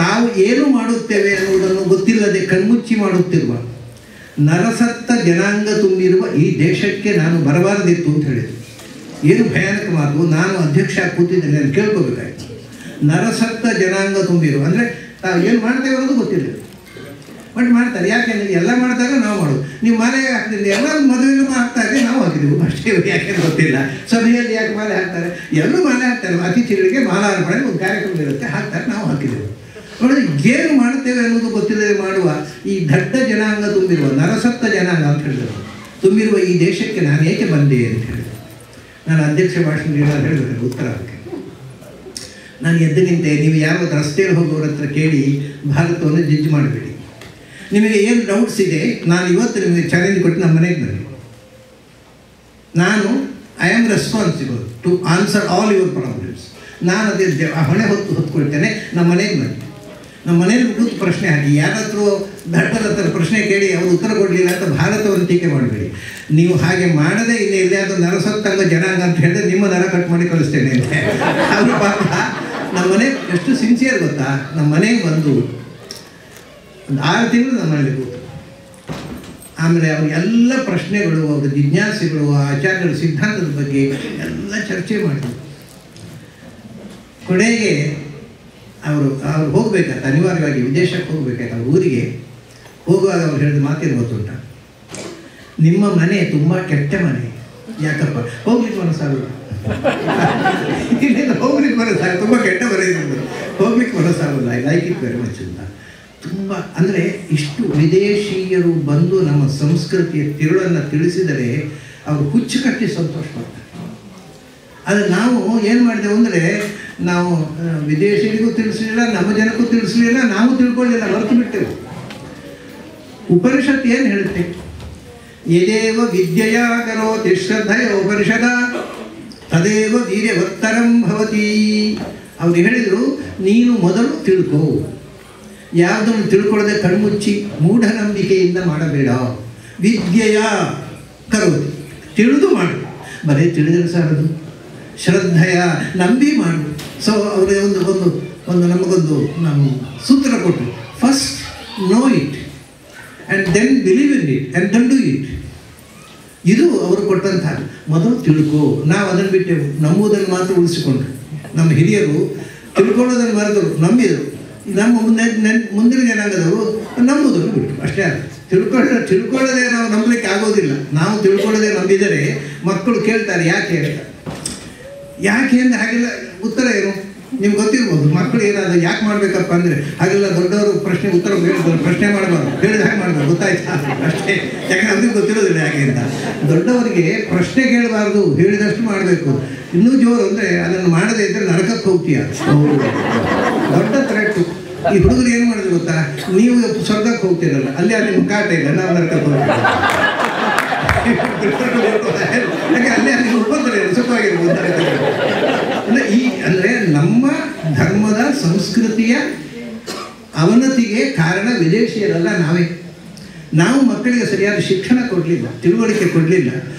ತಾವು ಏನು ಮಾಡುತ್ತೇವೆ ಅನ್ನುವುದನ್ನು ಗೊತ್ತಿಲ್ಲದೆ ಕಣ್ಮುಚ್ಚಿ ಮಾಡುತ್ತಿರುವ ನರಸತ್ತ ಜನಾಂಗ ತುಂಬಿರುವ ಈ ದೇಶಕ್ಕೆ ನಾನು ಬರಬಾರದಿತ್ತು ಅಂತ ಹೇಳಿದರು. ಏನು ಭಯಾನಕ ಮಾತು. ನಾನು ಅಧ್ಯಕ್ಷ ಕೂತಿದ್ದೇನೆ, ನಾನು ಕೇಳ್ಕೋಬೇಕಾಯ್ತು. ನರಸತ್ತ ಜನಾಂಗ ತುಂಬಿರುವ ಅಂದರೆ ತಾವು ಏನು ಮಾಡ್ತೇವೆ ಅನ್ನೋದು ಗೊತ್ತಿಲ್ಲ, ಬಟ್ ಮಾಡ್ತಾರೆ. ಯಾಕೆಂದರೆ ಎಲ್ಲ ಮಾಡಿದಾಗ ನಾವು ಮಾಡೋದು. ನೀವು ಮಾಲೆಗೆ ಹಾಕ್ತಿಲ್ಲ, ಎಲ್ಲ ಮದುವೆಗೂ ಹಾಕ್ತಾರೆ, ನಾವು ಹಾಕಿದ್ದೀವಿ ಅಷ್ಟೇ. ಯಾಕೆ ಗೊತ್ತಿಲ್ಲ. ಸಭೆಯಲ್ಲಿ ಯಾಕೆ ಮಾಲೆ ಹಾಕ್ತಾರೆ, ಎಲ್ಲರೂ ಮಾಲೆ ಹಾಕ್ತಾರೆ. ಅತಿಥಿಗಳಿಗೆ ಮಾಲಾರ್ಪಣೆ ಒಂದು ಕಾರ್ಯಕ್ರಮ ಇರುತ್ತೆ, ಹಾಕ್ತಾರೆ, ನಾವು ಹಾಕಿದ್ದೀವಿ. ನೋಡಿ, ಏನು ಮಾಡ್ತೇವೆ ಅನ್ನೋದು ಗೊತ್ತಿಲ್ಲದೆ ಮಾಡುವ ಈ ದಡ್ಡ ಜನಾಂಗ ತುಂಬಿರುವ ನರಸತ್ತ ಜನಾಂಗ ಅಂತ ಹೇಳಿದರು ತುಂಬಿರುವ ಈ ದೇಶಕ್ಕೆ ನಾನು ಏಕೆ ಬಂದೆ ಅಂತ ಹೇಳಿದೆ. ನಾನು ಅಧ್ಯಕ್ಷ ಭಾಷಣ ಹೇಳಬೇಕು ಉತ್ತರ ಅದಕ್ಕೆ. ನಾನು ಎದ್ದು ನಿಂತೆ. ನೀವು ಯಾರು ರಸ್ತೆಯಲ್ಲಿ ಹೋಗೋರ ಹತ್ರ ಕೇಳಿ ಭಾರತವನ್ನು ಜಡ್ಜ್ ಮಾಡಬೇಡಿ. ನಿಮಗೆ ಏನು ಡೌಟ್ಸ್ ಇದೆ, ನಾನು ಇವತ್ತು ನಿಮಗೆ ಚಾಲೆಂಜ್ ಕೊಟ್ಟು ನಮ್ಮ ಮನೆಗೆ ಬನ್ನಿ. ನಾನು I am responsible to answer all your problems. ನಾನು ಅದೇ ಹೊಣೆ ಹೊತ್ಕೊಳ್ತೇನೆ. ನಮ್ಮ ಮನೆಗೆ ಬನ್ನಿ. ನಮ್ಮ ಮನೇಲಿ ಕೂತು ಪ್ರಶ್ನೆ ಹಾಕಿ, ಯಾರಾದರೂ ದಡ್ಡರ ಹತ್ರ ಪ್ರಶ್ನೆ ಕೇಳಿ ಅವರು ಉತ್ತರ ಕೊಡಲಿಲ್ಲ ಅಂತ ಭಾರತವನ್ನು ಟೀಕೆ ಮಾಡಬೇಡಿ. ನೀವು ಹಾಗೆ ಮಾಡದೆ ಇನ್ನೇ ಎಲ್ಲಿಯಾದರೂ ನರಸತ್ತಂಗ ಜನಾಂಗ ಅಂತ ಹೇಳಿದ್ರೆ ನಿಮ್ಮ ನರ ಕಟ್ ಮಾಡಿ ಕಳಿಸ್ತೇನೆ ಅಂತ. ಅವರು ಪಾಪ ನಮ್ಮ ಮನೆ ಎಷ್ಟು ಸಿನ್ಸಿಯರ್ ಗೊತ್ತಾ. ನಮ್ಮ ಮನೆಗೆ ಬಂದು ಒಂದು 6 ತಿಂಗಳು ನಮ್ಮ ಮನೇಲಿ ಕೂತು, ಆಮೇಲೆ ಅವ್ರ ಎಲ್ಲ ಪ್ರಶ್ನೆಗಳು, ಅವ್ರ ಜಿಜ್ಞಾಸೆಗಳು, ಆಚಾರ್ಯರ ಸಿದ್ಧಾಂತದ ಬಗ್ಗೆ ಎಲ್ಲ ಚರ್ಚೆ ಮಾಡಿದ್ರು. ಕೊನೆಗೆ ಅವರು ಹೋಗ್ಬೇಕಾಯ್ತು, ಅನಿವಾರ್ಯವಾಗಿ ವಿದೇಶಕ್ಕೆ ಹೋಗ್ಬೇಕಾಯ್ತು. ಅವ್ರ ಊರಿಗೆ ಹೋಗುವಾಗ ಅವ್ರು ಹೇಳಿದ ಮಾತೇನು ಗೊತ್ತುಂಟ, ನಿಮ್ಮ ಮನೆ ತುಂಬ ಕೆಟ್ಟ ಮನೆ. ಯಾಕಪ್ಪ? ಹೋಗ್ಲಿಕ್ಕೆ ಮನಸ್ಸಾಗಲ್ಲ. ಹೋಗ್ಲಿಕ್ಕೆ ಮನಸ್ಸಾಗ, ತುಂಬ ಕೆಟ್ಟ ಮನೆ ಇರೋದು, ಹೋಗ್ಲಿಕ್ಕೆ ಮನಸ್ಸಾಗಲ್ಲ. I like it very much ಅಂತ. ತುಂಬ ಅಂದರೆ ಇಷ್ಟು ವಿದೇಶೀಯರು ಬಂದು ನಮ್ಮ ಸಂಸ್ಕೃತಿಯ ತಿರುಳನ್ನು ತಿಳಿಸಿದರೆ ಅವರು ಹುಚ್ಚು ಕಟ್ಟಿ ಸಂತೋಷ ಮಾಡ್ತಾರೆ. ಆದರೆ ನಾವು ಏನು ಮಾಡಿದೆವು ಅಂದರೆ, ನಾವು ವಿದೇಶಿಗಳಿಗೂ ತಿಳಿಸಲಿಲ್ಲ, ನಮ್ಮ ಜನಕ್ಕೂ ತಿಳಿಸಲಿಲ್ಲ, ನಾವು ತಿಳ್ಕೊಳ್ಳಿಲ್ಲ, ಹೊರತು ಬಿಟ್ಟೆವು. ಉಪನಿಷತ್ ಏನು ಹೇಳುತ್ತೆ? ಯದೇವ ವಿದ್ಯೆಯ ಕರೋತಿ ಶ್ರದ್ಧೆಯ ಉಪನಿಷದ ತದೇವ ವೀರ್ಯವತ್ತರಂ ಭವತಿ. ಅವ್ರು ಹೇಳಿದರು, ನೀನು ಮೊದಲು ತಿಳ್ಕೋ. ಯಾವುದನ್ನು ತಿಳ್ಕೊಳ್ಳದೆ ಕಣ್ಮುಚ್ಚಿ ಮೂಢನಂಬಿಕೆಯಿಂದ ಮಾಡಬೇಡ. ವಿದ್ಯೆಯ ಕರೋತಿ, ತಿಳಿದು ಮಾಡು. ಬರೀ ತಿಳಿದರೆ ಸಾಲದು, ಶ್ರದ್ಧೆಯ ನಂಬಿ ಮಾಡು. ಸೊ ಅವರೇ ಒಂದು ನಮಗೊಂದು ಸೂತ್ರ ಕೊಟ್ಟರು. First know it and then believe in it and then do it. ಇದು ಅವರು ಕೊಟ್ಟಂಥದ್ದು. ಮೊದಲು ತಿಳ್ಕೊ. ನಾವು ಅದನ್ನು ಬಿಟ್ಟೆವು, ನಂಬುವುದನ್ನು ಮಾತ್ರ ಉಳಿಸಿಕೊಂಡ್ರು. ನಮ್ಮ ಹಿರಿಯರು ತಿಳ್ಕೊಳ್ಳೋದನ್ನು ಮರೆತರು, ನಂಬಿದರು. ನಮ್ಮ ಮುಂದಿನ ಜನಾಂಗದವರು ನಂಬುವುದನ್ನು ಬಿಟ್ಟು ಅಷ್ಟೇ. ತಿಳ್ಕೊಳ್ಳೋದೇ ನಾವು ನಂಬಲಿಕ್ಕೆ ಆಗೋದಿಲ್ಲ. ನಾವು ತಿಳ್ಕೊಳ್ಳೋದೇ ನಂಬಿದರೆ ಮಕ್ಕಳು ಕೇಳ್ತಾರೆ ಯಾಕೆ ಹೇಳ್ತಾರೆ. ಯಾಕೆ ಅಂದರೆ ಹಾಗೆಲ್ಲ ಉತ್ತರ ಏನು ನಿಮ್ಗೆ ಗೊತ್ತಿರ್ಬೋದು. ಮಕ್ಕಳು ಏನಾದರೂ ಯಾಕೆ ಮಾಡಬೇಕಪ್ಪ ಅಂದರೆ ಹಾಗೆಲ್ಲ ದೊಡ್ಡವರು ಪ್ರಶ್ನೆ ಉತ್ತರ ಪ್ರಶ್ನೆ ಮಾಡಬಾರ್ದು, ಹೇಳಿದ ಹಾಗೆ ಮಾಡಬಾರ್ದು, ಗೊತ್ತಾಯ್ತಾ ಅಷ್ಟೇ. ಯಾಕಂದ್ರೆ ಅವ್ರಿಗೆ ಗೊತ್ತಿರೋದಿಲ್ಲ ಯಾಕೆ ಅಂತ. ದೊಡ್ಡವರಿಗೆ ಪ್ರಶ್ನೆ ಕೇಳಬಾರ್ದು, ಹೇಳಿದಷ್ಟು ಮಾಡಬೇಕು. ಇನ್ನೂ ಜೋರು ಅಂದರೆ ಅದನ್ನು ಮಾಡದೇ ಇದ್ದರೆ ನರಕಕ್ಕೆ ಹೋಗ್ತೀಯ. ದೊಡ್ಡ ಥ್ರೆಟ್ಟು. ಈ ಹುಡುಗರು ಏನು ಮಾಡಿದ್ರು ಗೊತ್ತಾ, ನೀವು ಸ್ವರ್ಗಕ್ಕೆ ಹೋಗ್ತೀರಲ್ಲ, ಅಲ್ಲಿ ಮುಖಾಟ ಇಲ್ಲ, ನಾವು ನರಕಕ್ಕೆ ಹೋಗ್ತೀವಿ. ಯಾಕೆ ಅಲ್ಲಿ ಒಪ್ಪಂದ್ರೆ ಸುಖವಾಗಿರ್ಬೋದು. ಅಂದರೆ ನಮ್ಮ ಧರ್ಮದ ಸಂಸ್ಕೃತಿಯ ಅವನತಿಗೆ ಕಾರಣ ವಿದೇಶಿಯರಲ್ಲ, ನಾವೇ. ನಾವು ಮಕ್ಕಳಿಗೆ ಸರಿಯಾದ ಶಿಕ್ಷಣ ಕೊಡಲಿಲ್ಲ, ತಿಳುವಳಿಕೆ ಕೊಡಲಿಲ್ಲ.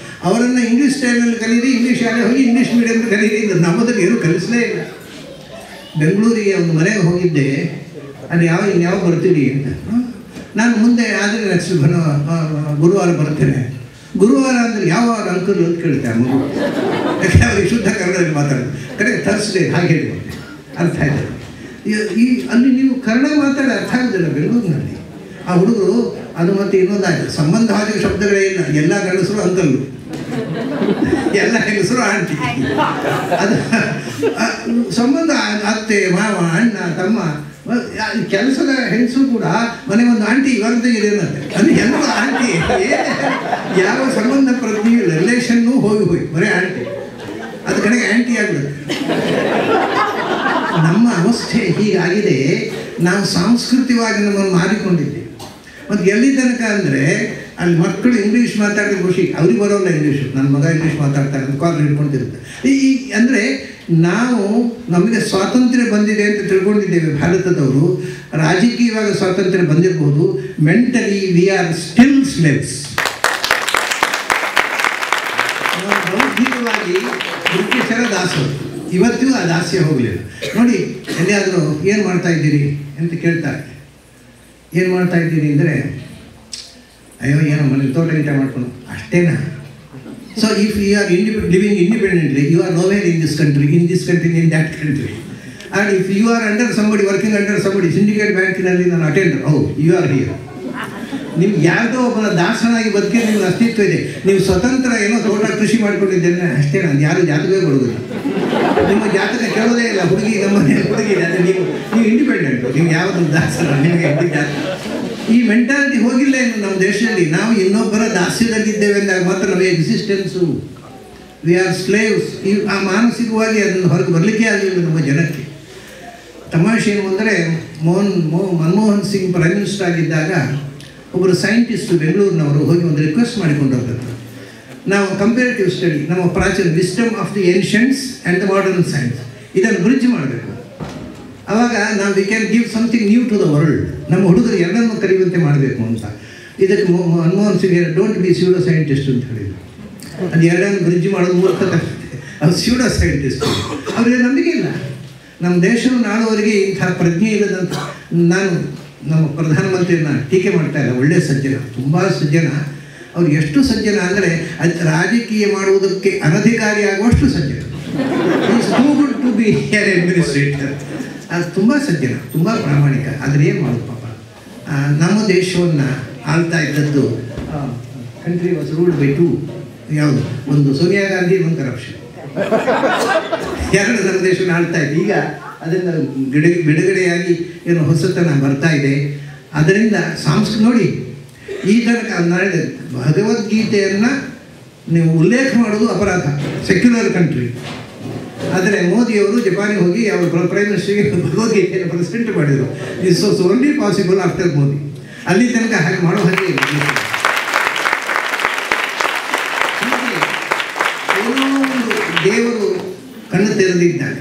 ಅವರನ್ನು ಇಂಗ್ಲೀಷ್ ಸ್ಟೈಲಲ್ಲಿ ಕಲೀರಿ, ಇಂಗ್ಲೀಷ್ ಶಾಲೆ ಹೋಗಿ ಇಂಗ್ಲೀಷ್ ಮೀಡಿಯಮ್ ಕಲೀರಿ. ನಮ್ಮದಲ್ಲಿ ಏನೂ ಕಲಿಸಲೇ ಇಲ್ಲ. ಬೆಂಗಳೂರಿಗೆ ಒಂದು ಮನೆಗೆ ಹೋಗಿದ್ದೆ, ಅಲ್ಲಿ ಯಾವ ಬರ್ತೀರಿ ಅಂತ. ನಾನು ಮುಂದೆ ಆದರೆ ನೆಕ್ಸ್ಟ್ ಗುರುವಾರ ಬರ್ತೇನೆ. ಗುರುವಾರ ಅಂದರೆ ಯಾವ ಅಂಕಲ್ ಅಂತ ಕೇಳ್ತಾರೆ ಮಗು. ಯಾಕೆ ಅವ್ರಿಗೆ ಶುದ್ಧ ಕನ್ನಡದಲ್ಲಿ ಮಾತಾಡೋದು. ಕರೆಕ್ಟ್ ಥರ್ಸ್ಡೇ ಹಾಗೆ ಹೇಳಿ ಅರ್ಥ ಆಯ್ತು. ಅಲ್ಲಿ ನೀವು ಕನ್ನಡ ಮಾತಾಡಿ ಅರ್ಥ ಆಗೋದಿಲ್ಲ ಬೆಂಗಳೂರಿನಲ್ಲಿ. ಆ ಹುಡುಗರು ಅದು ಮತ್ತು ಇನ್ನೊಂದಾಯ್ತು, ಸಂಬಂಧವಾದ ಶಬ್ದಗಳೇ ಇಲ್ಲ. ಎಲ್ಲ ಗಂಡಸರು ಅಂಕಲ್ಲು, ಎಲ್ಲ ಹೆಂಗಸರು ಆಂಟಿ. ಅದು ಸಂಬಂಧ ಅತ್ತೆ, ಮಾವ, ಅಣ್ಣ, ತಮ್ಮ. ಕೆಲಸದ ಹೆಂಗಸರು ಕೂಡ ಮನೆ ಒಂದು ಆಂಟಿ ಇವಾಗಂತೆ ಅದು ಎಲ್ಲರೂ ಆಂಟಿ. ಯಾವ ಸಂಬಂಧ ಪ್ರತಿ ರಿಲೇಷನ್ನು ಹೋಗಿ ಬರೀ ಆಂಟಿ. ಅದು ಕಡೆಗೆ ಆಂಟಿ ಆಗ್ಬಿಡುತ್ತೆ. ನಮ್ಮ ಅವಸ್ಥೆ ಹೀಗಾಗಿದೆ. ನಾವು ಸಾಂಸ್ಕೃತಿಕವಾಗಿ ನಮ್ಮನ್ನು ಮಾರಿಕೊಂಡಿದ್ದೀವಿ. ಮತ್ತು ಎಲ್ಲಿ ತನಕ ಅಂದರೆ ಅಲ್ಲಿ ಮಕ್ಕಳು ಇಂಗ್ಲೀಷ್ ಮಾತಾಡೋದು ಖುಷಿ, ಅವ್ರಿಗೆ ಬರೋಲ್ಲ ಇಂಗ್ಲೀಷು. ನನ್ನ ಮಗ ಇಂಗ್ಲೀಷ್ ಮಾತಾಡ್ತಾರೆ ಅಂತ ಕಾಲ್ ಹಿಡ್ಕೊಂಡಿರುತ್ತೆ. ಈ ಅಂದರೆ ನಾವು ನಮಗೆ ಸ್ವಾತಂತ್ರ್ಯ ಬಂದಿದೆ ಅಂತ ತಿಳ್ಕೊಂಡಿದ್ದೇವೆ ಭಾರತದವರು. ರಾಜಕೀಯವಾಗಿ ಸ್ವಾತಂತ್ರ್ಯ ಬಂದಿರಬಹುದು, mentally we are still slaves. ಬೌದ್ಧಿಕವಾಗಿ ಬ್ರಿಟಿಷರ ದಾಸರು. ಇವತ್ತಿಗೂ ಆ ದಾಸ್ಯ ಹೋಗಲಿಲ್ಲ. ನೋಡಿ, ಎಲ್ಲಿಯಾದರೂ ಏನು ಮಾಡ್ತಾ ಇದ್ದೀರಿ ಅಂತ ಕೇಳ್ತಾರೆ. ಏನು ಮಾಡ್ತಾ ಇದ್ದೀರಿ ಅಂದರೆ, ಅಯ್ಯೋ ಏನೋ ಮನೇಲಿ ತೋಟ ಗೀಟ ಮಾಡ್ಕೊಂಡು ಅಷ್ಟೇನಾ. So if you are living independently, you are nowhere in this country, in that country. And if you are under somebody, working under somebody, syndicate ಬ್ಯಾಂಕಿನಲ್ಲಿ ನಾನು ಅಟೆಂಡರ್, ಯು ಆರ್ ಹಿಯರ್. ನಿಮ್ಗೆ ಯಾವುದೋ ಒಬ್ಬನ ದಾಸನಾಗಿ ಬದುಕಿ ನಿಮ್ಗೆ ಅಸ್ತಿತ್ವ ಇದೆ. ನೀವು ಸ್ವತಂತ್ರ ಏನೋ ತೋಟ ಕೃಷಿ ಮಾಡ್ಕೊಂಡಿದ್ದೇನೆ ಅಷ್ಟೇ. ನಾನು ಯಾರು ಜಾತಕವೇ ಕೊಡೋದಿಲ್ಲ. ನಿಮ್ಮ ಜಾತಕ ಕೇಳೋದೇ ಇಲ್ಲ. ಹುಡುಗಿ ನಮ್ಮನೆ ಹುಡುಗಿ ಅದೇ, ನೀವು ಇಂಡಿಪೆಂಡೆಂಟು, ನೀವು ಯಾವುದೊಂದು ದಾಸನ, ನಿಮಗೆ ಜಾತಕ. ಈ ಮೆಂಟಾಲಿಟಿ ಹೋಗಿಲ್ಲ ಇನ್ನು ನಮ್ಮ ದೇಶದಲ್ಲಿ. ನಾವು ಇನ್ನೊಬ್ಬರ ದಾಸ್ಯದಲ್ಲಿದ್ದೇವೆ ಅಂದಾಗ ಮಾತ್ರ ನಮಗೆ ಎಕ್ಸಿಸ್ಟೆನ್ಸು. We are slaves. ಆ ಮಾನಸಿಕವಾಗಿ ಅದನ್ನು ಹೊರಗೆ ಬರಲಿಕ್ಕೆ ಆಗಲಿಲ್ಲ ನಮ್ಮ ಜನಕ್ಕೆ. ತಮಾಷೆ ಏನು ಅಂದರೆ, ಮನಮೋಹನ್ ಸಿಂಗ್ ಪ್ರೈಮ್ ಮಿನಿಸ್ಟರ್ ಆಗಿದ್ದಾಗ ಒಬ್ಬರು ಸೈಂಟಿಸ್ಟು ಬೆಂಗಳೂರಿನವರು ಹೋಗಿ ಒಂದು ರಿಕ್ವೆಸ್ಟ್ ಮಾಡಿಕೊಂಡು ಹೋಗ್ತಾರೆ. ನಾವು ಕಂಪೇರಿಟಿವ್ ಸ್ಟಡಿ, ನಮ್ಮ ಪ್ರಾಚೀನ wisdom of the ancients and the modern science, ಇದನ್ನು ಬ್ರಿಡ್ಜ್ ಮಾಡಬೇಕು. ಆವಾಗ ನಾವು we can give something new to the world. ನಮ್ಮ ಹುಡುಗರು ಎರಡನ್ನೂ ಕರೆಯುವಂತೆ ಮಾಡಬೇಕು ಅಂತ. ಇದಕ್ಕೆ Manmohan Singh don't be pseudo scientist ಅಂತ ಹೇಳಿದ್ರು. ಅದು ಎರಡನ್ನು ಬ್ರಿಡ್ಜ್ ಮಾಡೋದು ಮೂರ್ತತೆ. ಅದು ಸ್ಯೂಡೋ ಸೈಂಟಿಸ್ಟ್. ಅವರಿಗೆ ನಂಬಿಕೆ ಇಲ್ಲ. ನಮ್ಮ ದೇಶವನ್ನು ಆಳುವವರಿಗೆ ಇಂಥ ಪ್ರಜ್ಞೆ ಇಲ್ಲದಂತ. ನಾನು ನಮ್ಮ ಪ್ರಧಾನಮಂತ್ರಿಯನ್ನ ಟೀಕೆ ಮಾಡ್ತಾ ಇಲ್ಲ. ಒಳ್ಳೆಯ ಸಜ್ಜನ, ತುಂಬ ಸಜ್ಜನ. ಅವ್ರು ಎಷ್ಟು ಸಜ್ಜನ ಅಂದರೆ ಅದು ರಾಜಕೀಯ ಮಾಡುವುದಕ್ಕೆ ಅನಧಿಕಾರಿಯಾಗುವಷ್ಟು ಸಜ್ಜನ. Is too good to be here administrator. ಅದು ತುಂಬ ಸಜ್ಜನ, ತುಂಬ ಪ್ರಾಮಾಣಿಕ. ಆದರೆ ಏನು ಮಾಡೋದು ಪಾಪ. ನಮ್ಮ ದೇಶವನ್ನು ಆಳ್ತಾ ಇದ್ದದ್ದು country was ruled by two. ಯಾವುದು? ಒಂದು ಸೋನಿಯಾ ಗಾಂಧಿ, ಒಂದು ಕರಪ್ಷನ್. ಎರಡು ನಮ್ಮ ದೇಶವನ್ನು ಆಳ್ತಾ ಇದ್ದು. ಈಗ ಅದನ್ನು ಬಿಡುಗಡೆಯಾಗಿ ಏನು ಹೊಸತನ ಬರ್ತಾ ಇದೆ. ಅದರಿಂದ ನೋಡಿ, ಈ ತನಕ ನಾಳೆ ಭಗವದ್ಗೀತೆಯನ್ನು ನೀವು ಉಲ್ಲೇಖ ಮಾಡೋದು ಅಪರಾಧ, ಸೆಕ್ಯುಲರ್ ಕಂಟ್ರಿ. ಆದರೆ ಮೋದಿಯವರು ಜಪಾನಿಗೆ ಹೋಗಿ ಅವರು ಪ್ರೈಮ್ ಮಿನಿಸ್ಟರ್ಗೆ ಭಗವದ್ಗೀತೆಯನ್ನು ಪ್ರೆಸೆಂಟ್ ಮಾಡಿದರು. This was only possible after Modi. ಅಲ್ಲಿ ತನಕ ಹಾಗೆ ಮಾಡೋ ಹಾಗೆ ಇಲ್ಲ. ಏನೋ ಒಂದು ದೇವರು ಕಣ್ಣು ತೆರೆದಿದ್ದಾಗ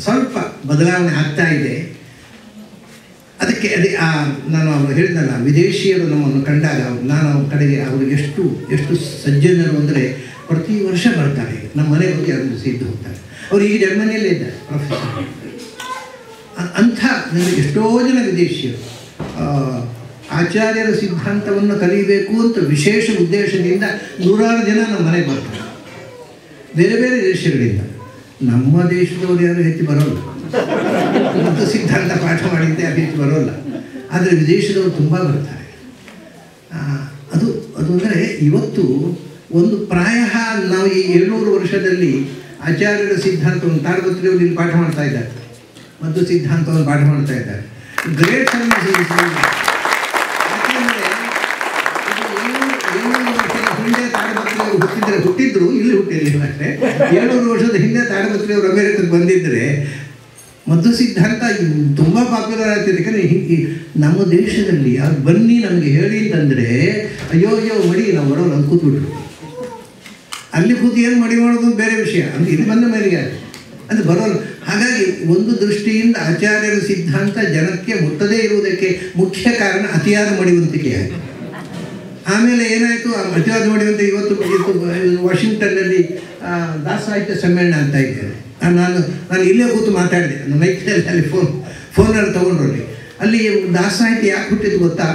ಸ್ವಲ್ಪ ಬದಲಾವಣೆ ಆಗ್ತಾ ಇದೆ. ಅದಕ್ಕೆ ನಾನು ಅವರು ಹೇಳಿದ್ನಲ್ಲ, ವಿದೇಶಿಯರು ನಮ್ಮನ್ನು ಕಂಡಾಗ ನಾನು ಅವ್ರ ಕಡೆಗೆ ಅವರು ಎಷ್ಟು ಸಜ್ಜನರು ಅಂದರೆ ಪ್ರತಿ ವರ್ಷ ಬರ್ತಾರೆ. ನಮ್ಮ ಮನೆಗೆ ಹೋಗಿ ಅದನ್ನು ಸಿದ್ದು ಹೋಗ್ತಾರೆ. ಅವರು ಈಗ ಜರ್ಮನಿಯಲ್ಲೇ ಇದ್ದಾರೆ ಪ್ರೊಫೆಸರ್. ಅಂಥ ಎಷ್ಟೋ ಜನ ವಿದೇಶಿಯರು ಆಚಾರ್ಯರ ಸಿದ್ಧಾಂತವನ್ನು ಕಲಿಯಬೇಕು ಅಂತ ವಿಶೇಷ ಉದ್ದೇಶದಿಂದ ನೂರಾರು ಜನ ನಮ್ಮ ಮನೆಗೆ ಬರ್ತಾರೆ, ಬೇರೆ ಬೇರೆ ದೇಶಗಳಿಂದ. ನಮ್ಮ ದೇಶದವರು ಯಾರು ಹೆಚ್ಚು ಬರೋಲ್ಲ, ಮತ್ತು ಸಿದ್ಧಾಂತ ಪಾಠ ಮಾಡಿದ್ದೆ ಅದು ಹೆಚ್ಚು ಬರೋಲ್ಲ, ಆದರೆ ವಿದೇಶದವರು ತುಂಬ ಬರ್ತಾರೆ. ಅದು ಅಂದರೆ ಇವತ್ತು ಒಂದು ಪ್ರಾಯ ನಾವು ಈ 700 ವರ್ಷದಲ್ಲಿ ಆಚಾರ್ಯರ ಸಿದ್ಧಾಂತವನ್ನು ತಾಡಪತ್ರಿಯವರು ಇಲ್ಲಿ ಪಾಠ ಮಾಡ್ತಾ ಇದ್ದಾರೆ, ಮತ್ತು ಸಿದ್ಧಾಂತವನ್ನು ಪಾಠ ಮಾಡ್ತಾ ಇದ್ದಾರೆ. Great service. ಯಾಕೆಂದರೆ 700 ವರ್ಷದ ಹಿಂದೆ ತಾಡಪತ್ರಿಯವರು ಹುಟ್ಟಿದ್ರು ಇಲ್ಲಿ ಹುಟ್ಟಿರಲಿಲ್ಲ ಅಷ್ಟೇ. 700 ವರ್ಷದ ಹಿಂದೆ ತಾಡಪತ್ರಿಯವರು ಅಮೆರಿಕಕ್ಕೆ ಬಂದಿದ್ದರೆ ಮದ್ದು ಸಿದ್ಧಾಂತ ತುಂಬ ಪಾಪ್ಯುಲರ್ ಆಗ್ತಿದೆ. ಯಾಕಂದರೆ ನಮ್ಮ ದೇಶದಲ್ಲಿ ಅವ್ರು ಬನ್ನಿ ನಮಗೆ ಹೇಳಿ ಅಂತಂದರೆ ಅಯ್ಯೋ ಮಡಿ ನಾವು ಬರೋಲ್ಲ ಅಂತ ಕೂತ್ಬಿಟ್ರು. ಅಲ್ಲಿ ಕೂತು ಏನು ಮಡಿ ಮಾಡೋದು ಬೇರೆ ವಿಷಯ, ಅಂತ ಇಲ್ಲಿ ಬಂದ ಮೇಲೆಗೆ ಅದು ಬರೋಲ್ಲ. ಹಾಗಾಗಿ ಒಂದು ದೃಷ್ಟಿಯಿಂದ ಆಚಾರ್ಯರ ಸಿದ್ಧಾಂತ ಜನಕ್ಕೆ ಮುಟ್ಟದೇ ಇರುವುದಕ್ಕೆ ಮುಖ್ಯ ಕಾರಣ ಅತಿಯಾದ ಮಡಿವಂತಿಕೆ ಆಯಿತು. ಆಮೇಲೆ ಏನಾಯಿತು, ಆ ಅತಿಯಾದ ಮಡಿವಂತಿಕೆ ಇವತ್ತು ವಾಷಿಂಗ್ಟನ್ನಲ್ಲಿ ದಾಸಾಹಿತ್ಯ ಸಮ್ಮೇಳನ ಅಂತ ಇದ್ದೇನೆ. ನಾನು ಇಲ್ಲೇ ಕೂತು ಮಾತಾಡಿದೆ, ನನ್ನ ಮೈಕಲ್ಲಿ ಅಲ್ಲಿ ಫೋನಲ್ಲಿ ತೊಗೊಂಡ್ರಲ್ಲಿ. ಅಲ್ಲಿ ದಾಸಾಹಿತ್ಯ ಯಾಕೆ ಹುಟ್ಟಿದ್ದು ಗೊತ್ತಾ?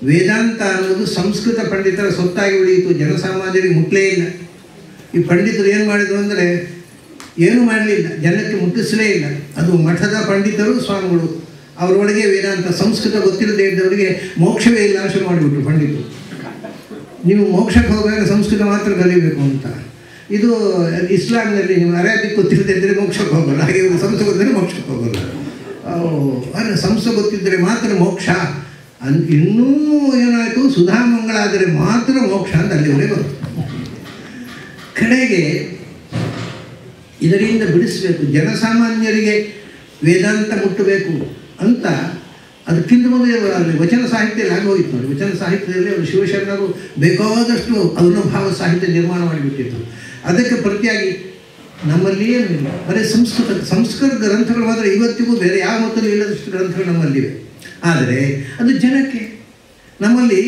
ವೇದಾಂತ ಅನ್ನೋದು ಸಂಸ್ಕೃತ ಪಂಡಿತರ ಸೊತ್ತಾಗಿ ಉಳಿಯಿತು, ಜನಸಾಮಾನ್ಯರಿಗೆ ಮುಟ್ಟಲೇ ಇಲ್ಲ. ಈ ಪಂಡಿತರು ಏನು ಮಾಡಿದರು ಅಂದರೆ ಏನೂ ಮಾಡಲಿಲ್ಲ, ಜನಕ್ಕೆ ಮುಟ್ಟಿಸಲೇ ಇಲ್ಲ. ಅದು ಮಠದ ಪಂಡಿತರು ಸ್ವಾಮಿಗಳು, ಅವರೊಳಗೆ ವೇದಾಂತ ಸಂಸ್ಕೃತ ಗೊತ್ತಿಲ್ಲದೆ ಇದ್ದವರಿಗೆ ಮೋಕ್ಷವೇ ಇಲ್ಲ ಶುರು ಮಾಡಿಬಿಟ್ರು ಪಂಡಿತರು. ನೀವು ಮೋಕ್ಷಕ್ಕೆ ಹೋಗುವಾಗ ಸಂಸ್ಕೃತ ಮಾತ್ರ ಕಲಿಬೇಕು ಅಂತ. ಇದು ಇಸ್ಲಾಂನಲ್ಲಿ ನೀವು ಅರೇಬಿಕ್ ಗೊತ್ತಿಲ್ಲದೆ ಇದ್ದರೆ ಮೋಕ್ಷಕ್ಕೆ ಹೋಗೋಲ್ಲ, ಹಾಗೆ ಸಂಸ್ಕೃತ ಗೊತ್ತಿದ್ದರೆ ಮೋಕ್ಷಕ್ಕೆ ಹೋಗೋಲ್ಲ. ಅಂದರೆ ಸಂಸ್ಕೃತ ಗೊತ್ತಿದ್ದರೆ ಮಾತ್ರ ಮೋಕ್ಷ. ಇನ್ನೂ ಏನಾಯಿತು, ಸುಧಾಮಂಗಳಾದರೆ ಮಾತ್ರ ಮೋಕ್ಷ ಅಂತ ಅಲ್ಲಿವರೆಗೆ ಬರುತ್ತೆ. ಕಡೆಗೆ ಇದರಿಂದ ಬಿಡಿಸಬೇಕು, ಜನಸಾಮಾನ್ಯರಿಗೆ ವೇದಾಂತ ಮುಟ್ಟಬೇಕು ಅಂತ ಅದಕ್ಕಿಂತ ಮೊದಲೇ ಅಲ್ಲಿ ವಚನ ಸಾಹಿತ್ಯದಲ್ಲಿ ಆಗೋಗಿತ್ತು ನೋಡಿ. ವಚನ ಸಾಹಿತ್ಯದಲ್ಲಿ ಅವರು ಶಿವಶರಣರು ಬೇಕಾದಷ್ಟು ಅನುಭಾವ ಸಾಹಿತ್ಯ ನಿರ್ಮಾಣ ಮಾಡಿಬಿಟ್ಟಿದ್ರು. ಅದಕ್ಕೆ ಪ್ರತಿಯಾಗಿ ನಮ್ಮಲ್ಲಿ ಏನಿಲ್ಲ, ಬರೀ ಸಂಸ್ಕೃತ ಗ್ರಂಥಗಳು ಮಾತ್ರ ಇವತ್ತಿಗೂ ಬೇರೆ ಯಾವ ಮತ್ತಲ್ಲಿ ಇಲ್ಲದಷ್ಟು ಗ್ರಂಥಗಳು ನಮ್ಮಲ್ಲಿವೆ. ಆದರೆ ಅದು ಜನಕ್ಕೆ, ನಮ್ಮಲ್ಲಿ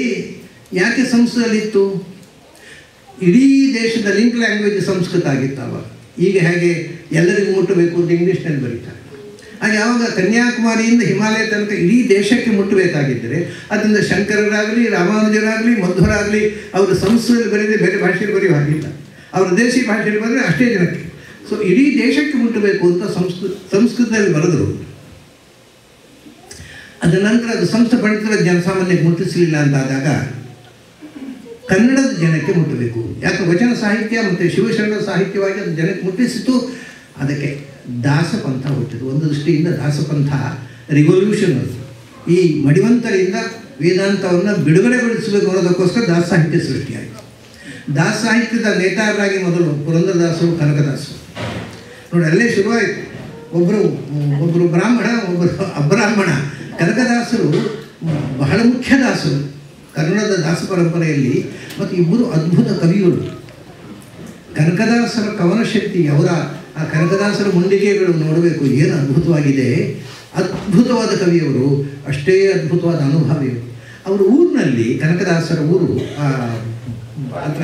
ಯಾಕೆ ಸಂಸ್ಕೃತದಲ್ಲಿತ್ತು? ಇಡೀ ದೇಶದ ಲಿಂಕ್ ಲ್ಯಾಂಗ್ವೇಜ್ ಸಂಸ್ಕೃತ ಆಗಿತ್ತು ಆವಾಗ. ಈಗ ಹೇಗೆ ಎಲ್ಲರಿಗೂ ಮುಟ್ಟಬೇಕು ಅಂತ ಇಂಗ್ಲೀಷ್ನಲ್ಲಿ ಬರೀತಾರೆ. ಹಾಗೆ ಯಾವಾಗ ಕನ್ಯಾಕುಮಾರಿಯಿಂದ ಹಿಮಾಲಯ ತನಕ ಇಡೀ ದೇಶಕ್ಕೆ ಮುಟ್ಟಬೇಕಾಗಿದ್ದರೆ ಅದರಿಂದ ಶಂಕರರಾಗಲಿ, ರಾಮಾನುಜರಾಗಲಿ, ಮಧ್ವರಾಗಲಿ ಅವರು ಸಂಸ್ಕೃತದಲ್ಲಿ ಬರೀದೆ ಬೇರೆ ಭಾಷೆಯಲ್ಲಿ ಬರೆಯುವ ಹಾಗಿಲ್ಲ. ಅವರ ದೇಶಿ ಭಾಷೆಯಲ್ಲಿ ಬರೆದರೆ ಅಷ್ಟೇ ಜನಕ್ಕೆ. ಸೊ ಇಡೀ ದೇಶಕ್ಕೆ ಮುಟ್ಟಬೇಕು ಅಂತ ಸಂಸ್ಕೃತದಲ್ಲಿ ಬರೆದರು. ಅದ ನಂತರ ಅದು ಸಂಸ್ಕೃತ ಪಂಡಿತರ ಜನಸಾಮಾನ್ಯಕ್ಕೆ ಮುಟ್ಟಿಸಲಿಲ್ಲ ಅಂತಾದಾಗ ಕನ್ನಡದ ಜನಕ್ಕೆ ಮುಟ್ಟಬೇಕು. ಯಾಕೆ ವಚನ ಸಾಹಿತ್ಯ ಮತ್ತು ಶಿವಶರಣರ ಸಾಹಿತ್ಯವಾಗಿ ಅದು ಜನಕ್ಕೆ ಮುಟ್ಟಿಸಿತು. ಅದಕ್ಕೆ ದಾಸಪಂಥ ಹುಟ್ಟಿತು. ಒಂದು ದೃಷ್ಟಿಯಿಂದ ದಾಸಪಂಥ ರಿವಲ್ಯೂಷನ್ ಅದು. ಈ ಮಡಿವಂತರಿಂದ ವೇದಾಂತವನ್ನು ಬಿಡುಗಡೆಗೊಳಿಸಬೇಕು ಅನ್ನೋದಕ್ಕೋಸ್ಕರ ದಾಸ ಸಾಹಿತ್ಯ ಸೃಷ್ಟಿಯಾಯಿತು. ದಾಸ ಸಾಹಿತ್ಯದ ನೇತಾರರಾಗಿ ಮೊದಲು ಪುರಂದರದಾಸರು, ಕನಕದಾಸರು ನೋಡಿ ಅಲ್ಲೇ ಶುರುವಾಯಿತು. ಒಬ್ಬರು ಬ್ರಾಹ್ಮಣ, ಒಬ್ಬರು ಅಬ್ರಾಹ್ಮಣ. ಕನಕದಾಸರು ಬಹಳ ಮುಖ್ಯ ದಾಸರು ಕನ್ನಡದ ದಾಸ ಪರಂಪರೆಯಲ್ಲಿ, ಮತ್ತು ಇಬ್ಬರು ಅದ್ಭುತ ಕವಿಗಳು. ಕನಕದಾಸರ ಕವನ ಶಕ್ತಿ, ಅವರ ಆ ಕನಕದಾಸರ ಮುಂಡಿಗೆಗಳು ನೋಡಬೇಕು, ಏನು ಅದ್ಭುತವಾಗಿದೆ. ಅದ್ಭುತವಾದ ಕವಿಯವರು, ಅಷ್ಟೇ ಅದ್ಭುತವಾದ ಅನುಭವಿಯವರು. ಅವರ ಊರಿನಲ್ಲಿ, ಕನಕದಾಸರ ಊರು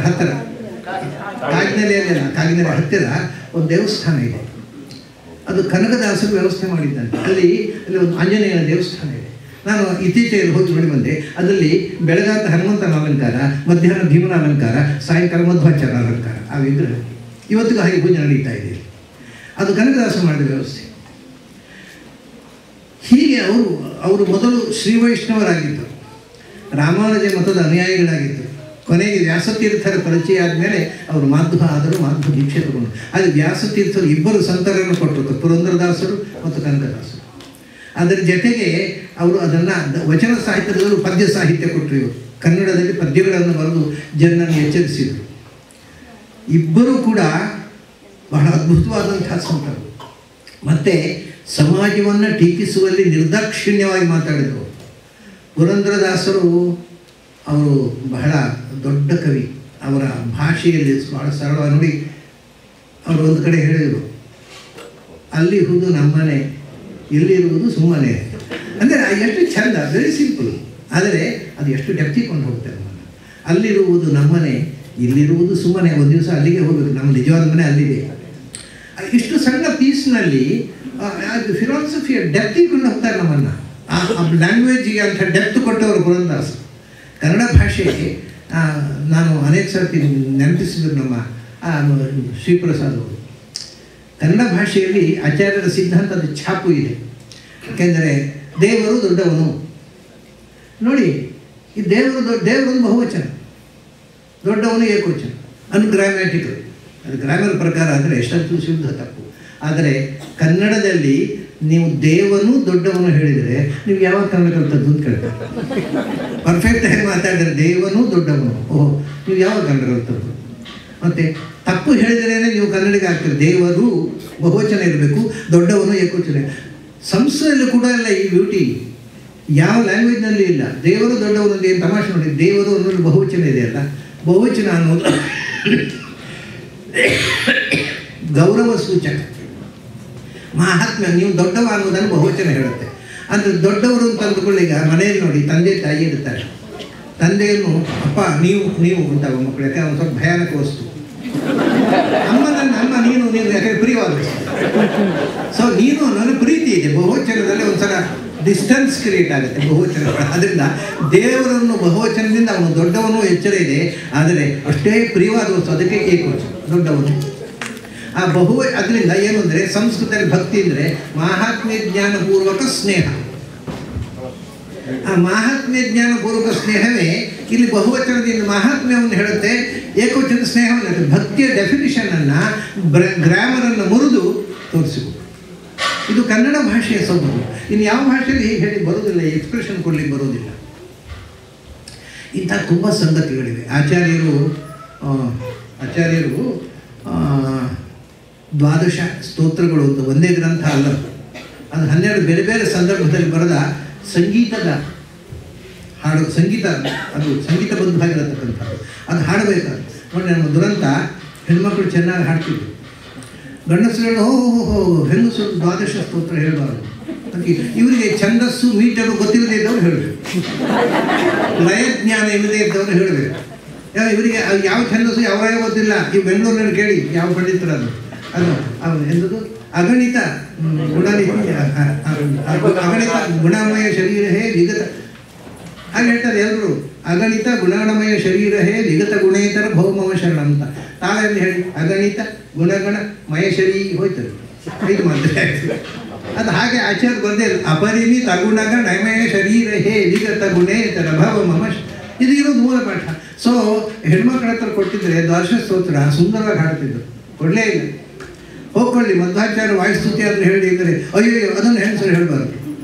ಹತ್ತಿರ ಕಾಗಿನೆಲೆ ಹತ್ತಿರ ಒಂದು ದೇವಸ್ಥಾನ ಇದೆ. ಅದು ಕನಕದಾಸರು ವ್ಯವಸ್ಥೆ ಮಾಡಿದ್ದಂತೆ. ಅಲ್ಲಿ ಒಂದು ಆಂಜನೇಯನ ದೇವಸ್ಥಾನ ಇದೆ. ನಾನು ಇತ್ತೀಚೆಗೆ ಹೋಗಿ ನೋಡಿ ಬಂದೆ. ಅದರಲ್ಲಿ ಬೆಳಗಾತ ಹನುಮಂತನ ಅಲಂಕಾರ, ಮಧ್ಯಾಹ್ನ ಭೀಮನ ಅಲಂಕಾರ, ಸಾಯಂಕಾಲ ಮಧ್ವಾಚಾರ್ಯ ಅಲಂಕಾರ. ಆ ವಿಗ್ರಹ ಇವತ್ತಿಗೂ ಹಾಗೆ ಪೂಜೆ ನಡೀತಾ ಇದೆ. ಅದು ಕನಕದಾಸ ಮಾಡಿದ ವ್ಯವಸ್ಥೆ. ಹೀಗೆ ಅವರು ಮೊದಲು ಶ್ರೀ ವೈಷ್ಣವರಾಗಿದ್ದರು, ರಾಮಾನುಜ ಮತದ ಅನುಯಾಯಿಗಳಾಗಿದ್ದರು. ಕೊನೆಗೆ ವ್ಯಾಸತೀರ್ಥರ ಪರಿಚಯ ಆದಮೇಲೆ ಅವರು ಮಾಧ್ವ ಆದರು, ಮಾಧ್ವ ದೀಕ್ಷೆ ತಗೊಂಡು. ಅದು ವ್ಯಾಸತೀರ್ಥರು ಇಬ್ಬರು ಸಂತರನ್ನು ಕೊಟ್ಟರು, ಪುರಂದರದಾಸರು ಮತ್ತು ಕನಕದಾಸರು. ಅದರ ಜೊತೆಗೆ ಅವರು ಅದನ್ನು ವಚನ ಸಾಹಿತ್ಯದಲ್ಲೂ ಪದ್ಯ ಸಾಹಿತ್ಯ ಕೊಟ್ಟರು. ಇವರು ಕನ್ನಡದಲ್ಲಿ ಪದ್ಯಗಳನ್ನು ಬರೆದು ಜನರನ್ನು ಎಚ್ಚರಿಸಿದರು. ಇಬ್ಬರೂ ಕೂಡ ಬಹಳ ಅದ್ಭುತವಾದಂಥ ಸಂತರು. ಮತ್ತು ಸಮಾಜವನ್ನು ಟೀಕಿಸುವಲ್ಲಿ ನಿರ್ದಾಕ್ಷಿಣ್ಯವಾಗಿ ಮಾತಾಡಿದರು. ಪುರಂದರದಾಸರು ಅವರು ಬಹಳ ದೊಡ್ಡ ಕವಿ. ಅವರ ಭಾಷೆಯಲ್ಲಿ ಬಹಳ ಸರಳವಾಗಿ ನೋಡಿ, ಅವರು ಒಂದು ಕಡೆ ಹೇಳಿದರು, ಅಲ್ಲಿರುವುದು ನಮ್ಮನೆ, ಇಲ್ಲಿರುವುದು ಸುಮ್ಮನೆ. ಅಂದರೆ ಎಷ್ಟು ಚಂದ, ವೆರಿ ಸಿಂಪಲ್. ಆದರೆ ಅದು ಎಷ್ಟು ಡೆಪ್ತಿಕೊಂಡು ಹೋಗುತ್ತೆ ನಮ್ಮನ್ನು. ಅಲ್ಲಿರುವುದು ನಮ್ಮನೆ, ಇಲ್ಲಿರುವುದು ಸುಮ್ಮನೆ. ಒಂದು ದಿವಸ ಅಲ್ಲಿಗೆ ಹೋಗಬೇಕು, ನಮ್ಮ ನಿಜವಾದ ಮನೆ ಅಲ್ಲಿದೆ. ಇಷ್ಟು ಸಣ್ಣ ಪೀಸ್ನಲ್ಲಿ ಫಿಲಾಸಫಿಯ ಡೆಪ್ತಿಕೊಂಡು ಹೋಗ್ತಾರೆ ನಮ್ಮನ್ನು. ಲ್ಯಾಂಗ್ವೇಜಿಗೆ ಅಂತ ಡೆಪ್ತ್ ಕೊಟ್ಟವರು ಪುರಂದಾಸ್. ಕನ್ನಡ ಭಾಷೆ ನಾನು ಅನೇಕ ಸರ್ತಿ ನೆನಪಿಸಿದ್ರು ನಮ್ಮ ಶ್ರೀಪ್ರಸಾದ್ ಅವರು. ಕನ್ನಡ ಭಾಷೆಯಲ್ಲಿ ಆಚಾರ್ಯರ ಸಿದ್ಧಾಂತದ ಛಾಪು ಇದೆ. ಯಾಕೆಂದರೆ ದೇವರು ದೊಡ್ಡವನು ನೋಡಿ, ಈ ದೇವರೊಂದು ಬಹುವಚನ, ದೊಡ್ಡವನು ಏಕವಚನ, ಅನ್ಗ್ರಾಮ್ಯಾಟಿಕಲ್. ಅದು ಗ್ರಾಮರ್ ಪ್ರಕಾರ ಆದರೆ ಎಷ್ಟಂತೂ ಶುದ್ಧ ತಪ್ಪು. ಆದರೆ ಕನ್ನಡದಲ್ಲಿ ನೀವು ದೇವನು ದೊಡ್ಡವನು ಹೇಳಿದರೆ ನೀವು ಯಾವಾಗ ಕನ್ನಡ ಕಲಿತದ್ದು ಅಂತ ಕೇಳ್ತಾರೆ. ಪರ್ಫೆಕ್ಟಾಗಿ ಮಾತಾಡಿದರೆ ದೇವನು ದೊಡ್ಡವನು, ಓಹ್ ನೀವು ಯಾವಾಗ ಕನ್ನಡ ಕಲಿತದ್ದು. ಮತ್ತು ತಪ್ಪು ಹೇಳಿದ್ರೇ ನೀವು ಕನ್ನಡಿಗೆ ಆಗ್ತೀರಿ. ದೇವರು ಬಹುವಚನ ಇರಬೇಕು, ದೊಡ್ಡವನು ಏಕವಚನ. ಸಂಸ್ಕೃತದಲ್ಲಿ ಕೂಡ ಇಲ್ಲ ಈ ಬ್ಯೂಟಿ, ಯಾವ ಲ್ಯಾಂಗ್ವೇಜ್ನಲ್ಲಿ ಇಲ್ಲ. ದೇವರು ದೊಡ್ಡವನು ಏನು ತಮಾಷೆ ನೋಡಿ, ದೇವರು ಅನ್ನೋದು ಬಹುವಚನ ಇದೆಯಲ್ಲ, ಬಹುವಚನ ಅನ್ನೋದು ಗೌರವ ಸೂಚಕ, ಮಹಾತ್ಮ್ಯ. ನೀವು ದೊಡ್ಡವ ಅನ್ನೋದನ್ನು ಬಹುವಚನ ಹೇಳುತ್ತೆ. ಅಂದರೆ ದೊಡ್ಡವರು ಅಂತ ಅಂದುಕೊಳ್ಳಿ. ಈಗ ಮನೆಯಲ್ಲಿ ನೋಡಿ, ತಂದೆ ತಾಯಿ ಇರ್ತಾರೆ. ತಂದೆಯನ್ನು ಅಪ್ಪ ನೀವು ಅಂತ ಮಕ್ಕಳು, ಯಾಕೆ ಒಂದು ಸ್ವಲ್ಪ ಭಯಾನಕ ವಸ್ತು. ಅಮ್ಮ ನೀನು ಯಾಕೆ ಪ್ರಿಯವಾದ. ಸೊ ನೀನು ನನ್ನ ಪ್ರೀತಿ ಇದೆ. ಬಹುವಚನದಲ್ಲಿ ಒಂದ್ಸಲ ಡಿಸ್ಟೆನ್ಸ್ ಕ್ರಿಯೇಟ್ ಆಗುತ್ತೆ ಬಹುವಚನಗಳು. ಅದರಿಂದ ದೇವರನ್ನು ಬಹುವಚನದಿಂದ ಅವನು ದೊಡ್ಡವನು ಎಚ್ಚರ ಇದೆ, ಆದರೆ ಅಷ್ಟೇ ಪ್ರಿಯವಾದ ವಸ್ತು, ಅದಕ್ಕೆ ಏಕವಚನ ದೊಡ್ಡವನು. ಆ ಅದರಿಂದ ಏನು ಅಂದರೆ ಸಂಸ್ಕೃತದಲ್ಲಿ ಭಕ್ತಿ ಅಂದರೆ ಮಾಹಾತ್ಮ್ಯ ಜ್ಞಾನಪೂರ್ವಕ ಸ್ನೇಹ. ಆ ಮಹಾತ್ಮ್ಯ ಜ್ಞಾನಪೂರ್ವಕ ಸ್ನೇಹವೇ ಇಲ್ಲಿ ಬಹುವಚನದಿಂದ ಮಹಾತ್ಮ್ಯವನ್ನು ಹೇಳುತ್ತೆ, ಏಕವಚನ ಸ್ನೇಹವನ್ನು ಹೇಳುತ್ತೆ. ಭಕ್ತಿಯ ಡೆಫಿನಿಷನನ್ನು ಗ್ರಾಮರನ್ನು ಮುರಿದು ತೋರಿಸಿಕೊಡು. ಇದು ಕನ್ನಡ ಭಾಷೆಯ ಸೊಬಗು. ಇನ್ನು ಯಾವ ಭಾಷೆಯಲ್ಲಿ ಹೀಗೆ ಹೇಳಿ ಬರೋದಿಲ್ಲ, ಎಕ್ಸ್ಪ್ರೆಷನ್ ಕೊಡಲಿಕ್ಕೆ ಬರೋದಿಲ್ಲ. ಇಂಥ ತುಂಬ ಸಂಗತಿಗಳಿವೆ. ಆಚಾರ್ಯರು ದ್ವಾದಶ ಸ್ತೋತ್ರಗಳು ಅಂತ ಒಂದೇ ಗ್ರಂಥ ಅಲ್ಲ, ಅದು 12 ಬೇರೆ ಬೇರೆ ಸಂದರ್ಭದಲ್ಲಿ ಬರೆದ ಸಂಗೀತದ ಹಾಡು. ಅದು ಸಂಗೀತಬದ್ಧವಾಗಿರತಕ್ಕಂಥದ್ದು. ಅದು ಹಾಡಬೇಕಾದ್ರೆ ನೋಡಿ, ನಮ್ಮ ದುರಂತ ಹೆಣ್ಮಕ್ಳು ಚೆನ್ನಾಗಿ ಹಾಡ್ತಿದ್ರು. ಗಂಡಸರು ಹೆಂಗಸರು ದ್ವಾದಶ ಸ್ತೋತ್ರ ಹೇಳಬಾರ್ದು. ಇವರಿಗೆ ಛಂದಸ್ಸು ಮೀಟರು ಗೊತ್ತಿಲ್ಲದೆ ಇದ್ದವ್ರು ಹೇಳಬೇಕು, ಲಯಜ್ಞಾನ ಇಲ್ಲದೆ ಇದ್ದವ್ರು ಹೇಳಬೇಕು. ಇವರಿಗೆ ಯಾವ ಛಂದಸ್ಸು ಯಾವ ಗೊತ್ತಿಲ್ಲ. ಈ ಬೆಂಗಳೂರಿನಲ್ಲಿ ಕೇಳಿ ಯಾವ ಪಂಡಿತರ ಅದು ಎಂಥದ್ದು ಅಗಣಿತ ಅಗಣಿತ ಗುಣಮಯ ಶರೀರ ಹೇ ವಿಗತ ಹಾಗೆ ಹೇಳ್ತಾರೆ ಎಲ್ಲರೂ. ಅಗಣಿತ ಗುಣಗಣಮಯ ಶರೀರ ಹೇ ವಿಗತ ಗುಣೇತರ ಭೌಮವ ಶರಣ ಅಂತ ತಾಳೆಂದು ಹೇಳಿ ಅಗಣಿತ ಗುಣಗಣ ಮಯ ಶರೀ ಹೋಯ್ತದೆ. ಇದು ಮಾತ್ರ ಅದು ಹಾಗೆ ಆಚಾರ್ಯ ಬಂದೇ ಅಪರಿಮಿತ ಅಗುಣಗಣಮಯ ಶರೀರ ಹೇ ವಿಗತ ಗುಣೇತರ ಭವಮವ. ಇದು ಇರೋದು ಮೂಲ ಪಾಠ. ಸೊ ಹೆಣ್ಮಕ್ಳ ಹತ್ರ ಕೊಟ್ಟಿದ್ರೆ ದ್ವಾದಶ ಸ್ತೋತ್ರ ಸುಂದರವಾಗಿ ಹಾಡ್ತಿದ್ರು. ಕೊಡಲೇ ಇಲ್ಲ. ಹೋಗ್ಕೊಳ್ಳಿ, ಮಧ್ವಾಚಾರ್ಯ ವಾಯುಸ್ತುತಿ ಆದರೂ ಹೇಳಿ ಇದ್ದರೆ ಅಯ್ಯೋ ಅದನ್ನು ಹೆಣ್ಸರು ಹೇಳಬಾರ್ದು.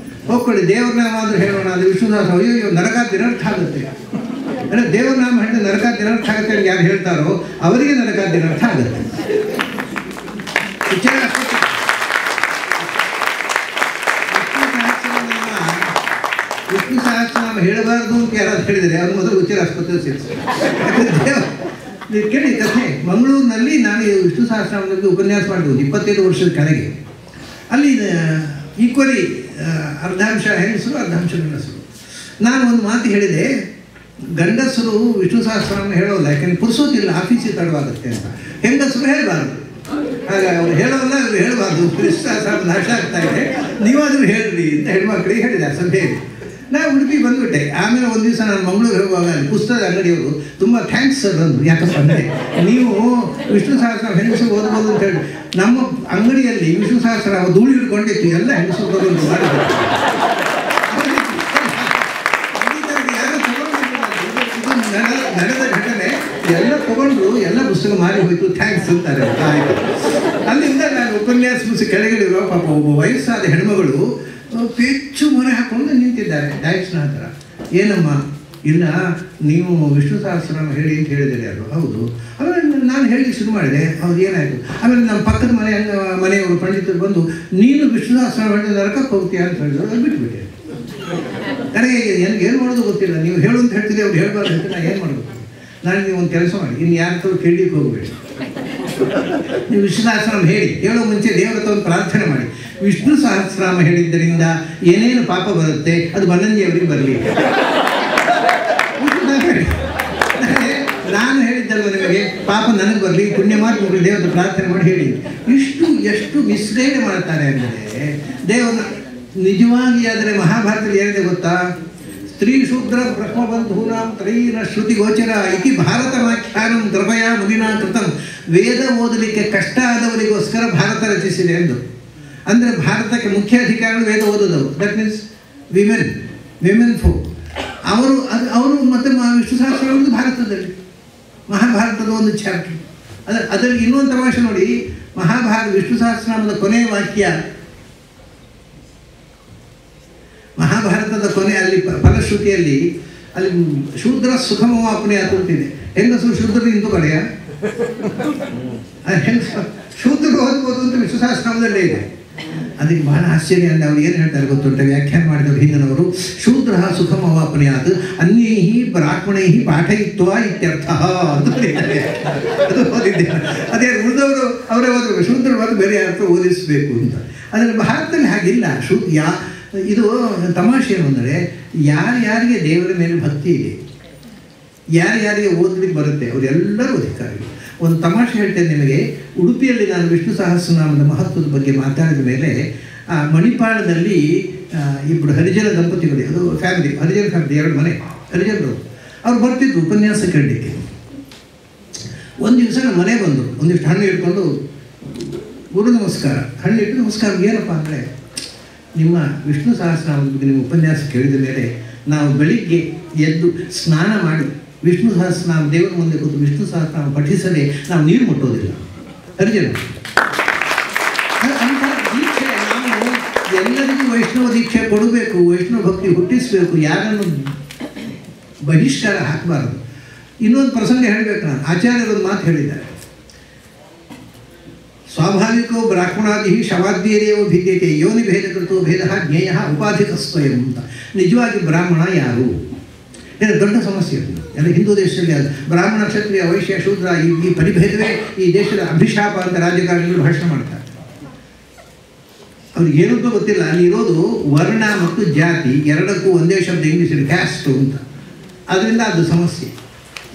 ಹೋಗ್ಕೊಳ್ಳಿ, ದೇವ್ರನಾಮ ಆದರೂ ಹೇಳೋಣ, ಅದು ವಿಷ್ಣುದಾಸ ಅಯ್ಯೋ ನರಕ ದಿನರ್ಥ ಆಗುತ್ತೆ. ಅಂದರೆ ದೇವ್ರನಾಮ ಹೇಳಿದ್ರೆ ನರಕ ದಿನರ್ಥ ಆಗುತ್ತೆ ಅಂತ ಯಾರು ಹೇಳ್ತಾರೋ ಅವರಿಗೆ ನರಕ ದಿನರ್ಥ ಆಗುತ್ತೆ. ವಿಷ್ಣು ಸಹಸ್ರನಾಮ ಹೇಳಬಾರ್ದು ಅಂತ ಯಾರಾದ್ರು ಹೇಳಿದರೆ ಅವ್ರು ಮೊದಲು ಉಚ್ಚಾರ ಆಸ್ಪತ್ರೆ ಸೇರಿಸ್ತಾರೆ. ನೀವು ಕೇಳಿ ಕಥೆ. ಮಂಗಳೂರಿನಲ್ಲಿ ನಾನು ವಿಷ್ಣು ಸಹಸ್ರನಾಮದಲ್ಲಿ ಉಪನ್ಯಾಸ ಮಾಡಿದ್ದು 25 ವರ್ಷದ ಕೆಳಗೆ. ಅಲ್ಲಿ ಈಕ್ವಲಿ ಅರ್ಧಾಂಶ ಹೆಂಗಸರು ಅರ್ಧಾಂಶ ಗಂಡಸರು. ನಾನು ಒಂದು ಮಾತು ಹೇಳಿದೆ, ಗಂಡಸರು ವಿಷ್ಣು ಸಹಸ್ರನಾಮ ಹೇಳೋಲ್ಲ, ಯಾಕೆಂದ್ರೆ ಪುರುಸೋದಿಲ್ಲ, ಆಫೀಸಿಗೆ ತಡವಾಗುತ್ತೆ ಅಂತ. ಹೆಂಗಸರು ಹೇಳಬಾರ್ದು. ಹಾಗೆ ಅವ್ರು ಹೇಳೋಲ್ಲ, ಇವರು ಹೇಳಬಾರ್ದು, ವಿಷ್ಣು ಸಹಸ್ರನಾಮ ನಾಶ ಆಗ್ತಾ ಇದೆ, ನೀವಾದರೂ ಹೇಳ್ರಿ ಅಂತ ಹೆಣ್ಮಕ್ಳಿಗೆ ಹೇಳಿದೆ ಆ ಸಭೆಯಲ್ಲಿ. ನಾನು ಉಡುಪಿ ಬಂದುಬಿಟ್ಟೆ. ಆಮೇಲೆ ಒಂದು ದಿವಸ ನಾನು ಮಂಗಳೂರು ಹೋಗುವಾಗ ಅಲ್ಲಿ ಪುಸ್ತಕದ ಅಂಗಡಿಯವರು ತುಂಬ ಥ್ಯಾಂಕ್ಸ್ ಸರ್ ಅಂದರು. ಯಾಕಪ್ಪ ಅಂದರೆ ನೀವು ವಿಷ್ಣು ಸಹಸ್ರ ಹೆಂಗಸರು ಓದ್ಬೋದು ಅಂತ ಹೇಳಿ ನಮ್ಮ ಅಂಗಡಿಯಲ್ಲಿ ವಿಷ್ಣು ಸಹಸ್ರ ಧೂಳು ಹಿಡ್ಕೊಂಡಿತ್ತು, ಎಲ್ಲ ಹೆಂಗಸರು ಓದೋದು ಮಾಡಿದ್ರು. ನಡೆದ ಘಟನೆ ಎಲ್ಲ ತಗೊಂಡ್ರು, ಎಲ್ಲ ಪುಸ್ತಕ ಮಾರಿ ಹೋಯ್ತು, ಥ್ಯಾಂಕ್ಸ್ ಅಂತಾರೆ. ಆಯಿತು. ಅಲ್ಲಿಂದ ನಾನು ಉಪನ್ಯಾಸ ಮುಗಿಸಿ ಕೆಳಗಡೆ ಇರುವ ಪಾಪ ಒಬ್ಬ ವಯಸ್ಸಾದ ಹೆಣ್ಮಗಳು ಪೆಚ್ಚು ಮೊರೆ ಹಾಕೊಂಡು ನಿಂತಿದ್ದಾರೆ ಡೈರೆಕ್ಷನ್ ಹತ್ರ. ಏನಮ್ಮ, ಇಲ್ಲ ನೀವು ವಿಷ್ಣು ಸಹಸ್ರನಾಮ ಹೇಳಿ ಅಂತ ಹೇಳಿದರೆ ಅದು ಹೌದು. ಆಮೇಲೆ ನಾನು ಹೇಳಿ ಶುರು ಮಾಡಿದೆ. ಅವ್ರು ಏನಾಯಿತು, ಆಮೇಲೆ ನಮ್ಮ ಪಕ್ಕದ ಮನೆಯವರು ಪಂಡಿತರು ಬಂದು ನೀನು ವಿಷ್ಣು ಸಹಸ್ರನಾಮ ಹೇಳಿದ್ರೆ ನರಕಕ್ಕೆ ಹೋಗ್ತೀಯ ಅಂತ ಹೇಳಿದ್ರು. ಅದು ಬಿಟ್ಬಿಟ್ಟೆ. ನನಗೆ ನನಗೆ ಏನು ಮಾಡೋದು ಗೊತ್ತಿಲ್ಲ. ನೀವು ಹೇಳು ಅಂತ ಹೇಳ್ತಿದ್ದೆ, ಅವ್ರು ಹೇಳ್ಬಾರ್ದು ಅಂತ ನಾನು ಏನು ಮಾಡಬೇಕು. ನಾನು ನೀವು ಒಂದು ಕೆಲಸ ಮಾಡಿ, ಇನ್ನು ಯಾರ ಹತ್ರ ಕೇಳಲಿಕ್ಕೆ ಹೋಗಬೇಡಿ. ನೀವು ವಿಷ್ಣು ಸಹಸ್ರನಾಮ ಹೇಳೋ ಮುಂಚೆ ದೇವರ ಹತ್ರ ಒಂದು ಪ್ರಾರ್ಥನೆ ಮಾಡಿ, ವಿಷ್ಣು ಸಹಸ್ರನಾಮ ಹೇಳಿದ್ದರಿಂದ ಏನೇನು ಪಾಪ ಬರುತ್ತೆ ಅದು ಬನ್ನಂಜಿಯವರಿಗೆ ಬರಲಿ. ನಾನು ಹೇಳಿದ್ದಲ್ವ ನಿಮಗೆ, ಪಾಪ ನನಗೆ ಬರಲಿ, ಪುಣ್ಯ ಮಾಡಿ ದೇವರ ಪ್ರಾರ್ಥನೆ ಮಾಡಿ ಹೇಳಿ. ಎಷ್ಟು ಮಿಸ್ಗೈಡ್ ಮಾಡ್ತಾರೆ ಅಂದರೆ ದೇವರನ್ನ ನಿಜವಾಗಿ ಆದರೆ ಮಹಾಭಾರತದಲ್ಲಿ ಏನಿದೆ ಗೊತ್ತಾ? ಸ್ತ್ರೀ ಶೂದ್ರ ಬ್ರಹ್ಮಬಂಧೂನಾಂ ತ್ರಯೀನ ಶ್ರುತಿ ಗೋಚರ ಇತಿ ಭಾರತಮಾಖ್ಯಾನಂ ಕೃಪಯಾ ಮುನಿನಾ ಕೃತಂ. ವೇದ ಓದಲಿಕ್ಕೆ ಕಷ್ಟ ಆದವರಿಗೋಸ್ಕರ ಭಾರತ ರಚಿಸಿದೆ ಎಂದು. ಅಂದರೆ ಭಾರತಕ್ಕೆ ಮುಖ್ಯ ಅಧಿಕಾರಿಗಳು ವೇದ ಓದೋದವರು, ದಟ್ ಮೀನ್ಸ್ ವಿಮೆನ್ ಫೋಕ್. ಅವರು ಮತ್ತು ವಿಷ್ಣು ಸಹಸ್ರನಾಮದ ಭಾರತದಲ್ಲಿ ಮಹಾಭಾರತದ ಒಂದು ಚಾಪ್ಟರ್. ಅದರಲ್ಲಿ ಇನ್ನೊಂದು ತಮಾಷೆ ನೋಡಿ, ವಿಷ್ಣು ಸಹಸ್ರನಾಮದ ಕೊನೆಯ ವಾಕ್ಯ, ಮಹಾಭಾರತದ ಕೊನೆ ಅಲ್ಲಿ ಫಲಶ್ರುತಿಯಲ್ಲಿ ಅಲ್ಲಿ ಶೂದ್ರ ಸುಖಮವಾಪನೆ ಅಂತಿದೆ. ಹೆಂಗಸರು ಶೂದ್ರರು ಇಂದು ಕಡೆಯ ಶೂದ್ರರು ಓದ್ಬೋದು ಅಂತ ವಿಷ್ಣು ಸಹಸ್ರನಾಮದಲ್ಲೇ ಇದೆ. ಅದಕ್ಕೆ ಬಹಳ ಆಶ್ಚರ್ಯ ಅಂದರೆ ಅವ್ರು ಏನು ಹೇಳ್ತಾರೆ ಗೊತ್ತುಂಟ, ವ್ಯಾಖ್ಯಾನ ಮಾಡಿದವರು ಹಿಂದಿನವರು, ಶೂದ್ರ ಸುಖಮವಾಪನೆಯಾದ ಅನ್ಯೈಹಿ ಬ್ರಾಹ್ಮಣೈಹಿ ಪಾಠಯಿತ್ವ ಇತ್ಯರ್ಥ ಅಂತ ಅದು ಓದಿದ್ದೆ. ಅದೇ ಉಳಿದವರು ಅವರೇ ಓದಬೇಕು, ಶೂದ್ರ ಬಂದು ಬೇರೆ ಅರ್ಥ ಓದಿಸಬೇಕು ಅಂತ. ಆದರೆ ಭಾರತದಲ್ಲಿ ಹಾಗಿಲ್ಲ. ಇದು ತಮಾಷೆ ಏನು ಅಂದರೆ, ಯಾರ್ಯಾರಿಗೆ ದೇವರ ಮೇಲೆ ಭಕ್ತಿ ಇದೆ, ಯಾರ್ಯಾರಿಗೆ ಓದಲಿಕ್ಕೆ ಬರುತ್ತೆ ಅವರೆಲ್ಲರೂ ಅಧಿಕಾರಿಗಳು. ಒಂದು ತಮಾಷೆ ಹೇಳ್ತೇನೆ ನಿಮಗೆ. ಉಡುಪಿಯಲ್ಲಿ ನಾನು ವಿಷ್ಣು ಸಹಸ್ರನಾಮದ ಮಹತ್ವದ ಬಗ್ಗೆ ಮಾತಾಡಿದ ಮೇಲೆ ಮಣಿಪಾಲದಲ್ಲಿ ಇಬ್ಬರು ಹರಿಜನ ದಂಪತಿಗಳು, ಅದು ಫ್ಯಾಮಿಲಿ, ಹರಿಜನ ಫ್ಯಾಮಿಲಿ, 2 ಮನೆ ಹರಿಜನರು, ಅವ್ರು ಬರ್ತಿದ್ರು ಉಪನ್ಯಾಸ ಕೇಳಲಿಕ್ಕೆ. ಒಂದು ದಿವಸ ನಮ್ಮ ಮನೆ ಬಂದರು, ಒಂದಿಷ್ಟು ಹಣ್ಣು ಇಟ್ಕೊಂಡು, ಗುರು ನಮಸ್ಕಾರ, ಹಣ್ಣು ಇಟ್ಟು ನಮಸ್ಕಾರ, ಏನಪ್ಪ ಅಂದರೆ ನಿಮ್ಮ ವಿಷ್ಣು ಸಹಸ್ರನಾಮದ ಬಗ್ಗೆ ನಿಮ್ಮ ಉಪನ್ಯಾಸ ಕೇಳಿದ ಮೇಲೆ ನಾವು ಬೆಳಿಗ್ಗೆ ಎದ್ದು ಸ್ನಾನ ಮಾಡಿ ವಿಷ್ಣು ಸಹಸ್ರನಾಮ ದೇವರ ಮುಂದೆ ಕೂತು ವಿಷ್ಣು ಸಹಸ್ರನಾಮ ಪಠಿಸದೆ ನಾವು ನೀರು ಮುಟ್ಟೋದಿಲ್ಲ. ಹರಿಜನ ಅಂಥ ದೀಕ್ಷೆ, ನಾವು ಎಲ್ಲರಿಗೂ ವೈಷ್ಣವ ದೀಕ್ಷೆ ಕೊಡಬೇಕು, ವೈಷ್ಣವ ಭಕ್ತಿ ಹುಟ್ಟಿಸಬೇಕು, ಯಾರನ್ನು ಬಹಿಷ್ಕಾರ ಹಾಕಬಾರದು. ಇನ್ನೊಂದು ಪ್ರಸಂಗ ಹೇಳಬೇಕು ನಾನು. ಆಚಾರ್ಯರೊಂದು ಮಾತು ಹೇಳಿದ್ದಾರೆ, ಸ್ವಾಭಾವಿಕೋ ಬ್ರಾಹ್ಮಣಾದಿ ಶವಾದ್ಯೇರೇವ ಭಿದ್ಯತೆ ಯೋನಿ ಭೇದಕೃತೋ ಭೇದ ಜ್ಞೇಯ ಉಪಾಧಿಕ ಸ್ವಯಂ ಅಂತ. ನಿಜವಾಗಿ ಬ್ರಾಹ್ಮಣ ಯಾರು? ಇದು ದೊಡ್ಡ ಸಮಸ್ಯೆ. ಎಲ್ಲ ಹಿಂದೂ ದೇಶದಲ್ಲಿ ಅದು ಬ್ರಾಹ್ಮಣ ಕ್ಷತ್ರಿಯ ವೈಶ್ಯ ಶೂದ್ರ ಈ ಪರಿಭೇದವೇ ಈ ದೇಶದ ಅಭಿಶಾಪ ಅಂತ ರಾಜಕಾರಣಿಗಳು ಭಾಷಣ ಮಾಡ್ತಾರೆ. ಅವ್ರಿಗೆ ಏನಂತೂ ಗೊತ್ತಿಲ್ಲ, ಅಲ್ಲಿ ಇರೋದು ವರ್ಣ ಮತ್ತು ಜಾತಿ ಎರಡಕ್ಕೂ ಒಂದೇ ಶಬ್ದ ಇಂಗ್ಲೀಷಲ್ಲಿ ಕ್ಯಾಸ್ಟು ಅಂತ. ಅದರಿಂದ ಅದು ಸಮಸ್ಯೆ.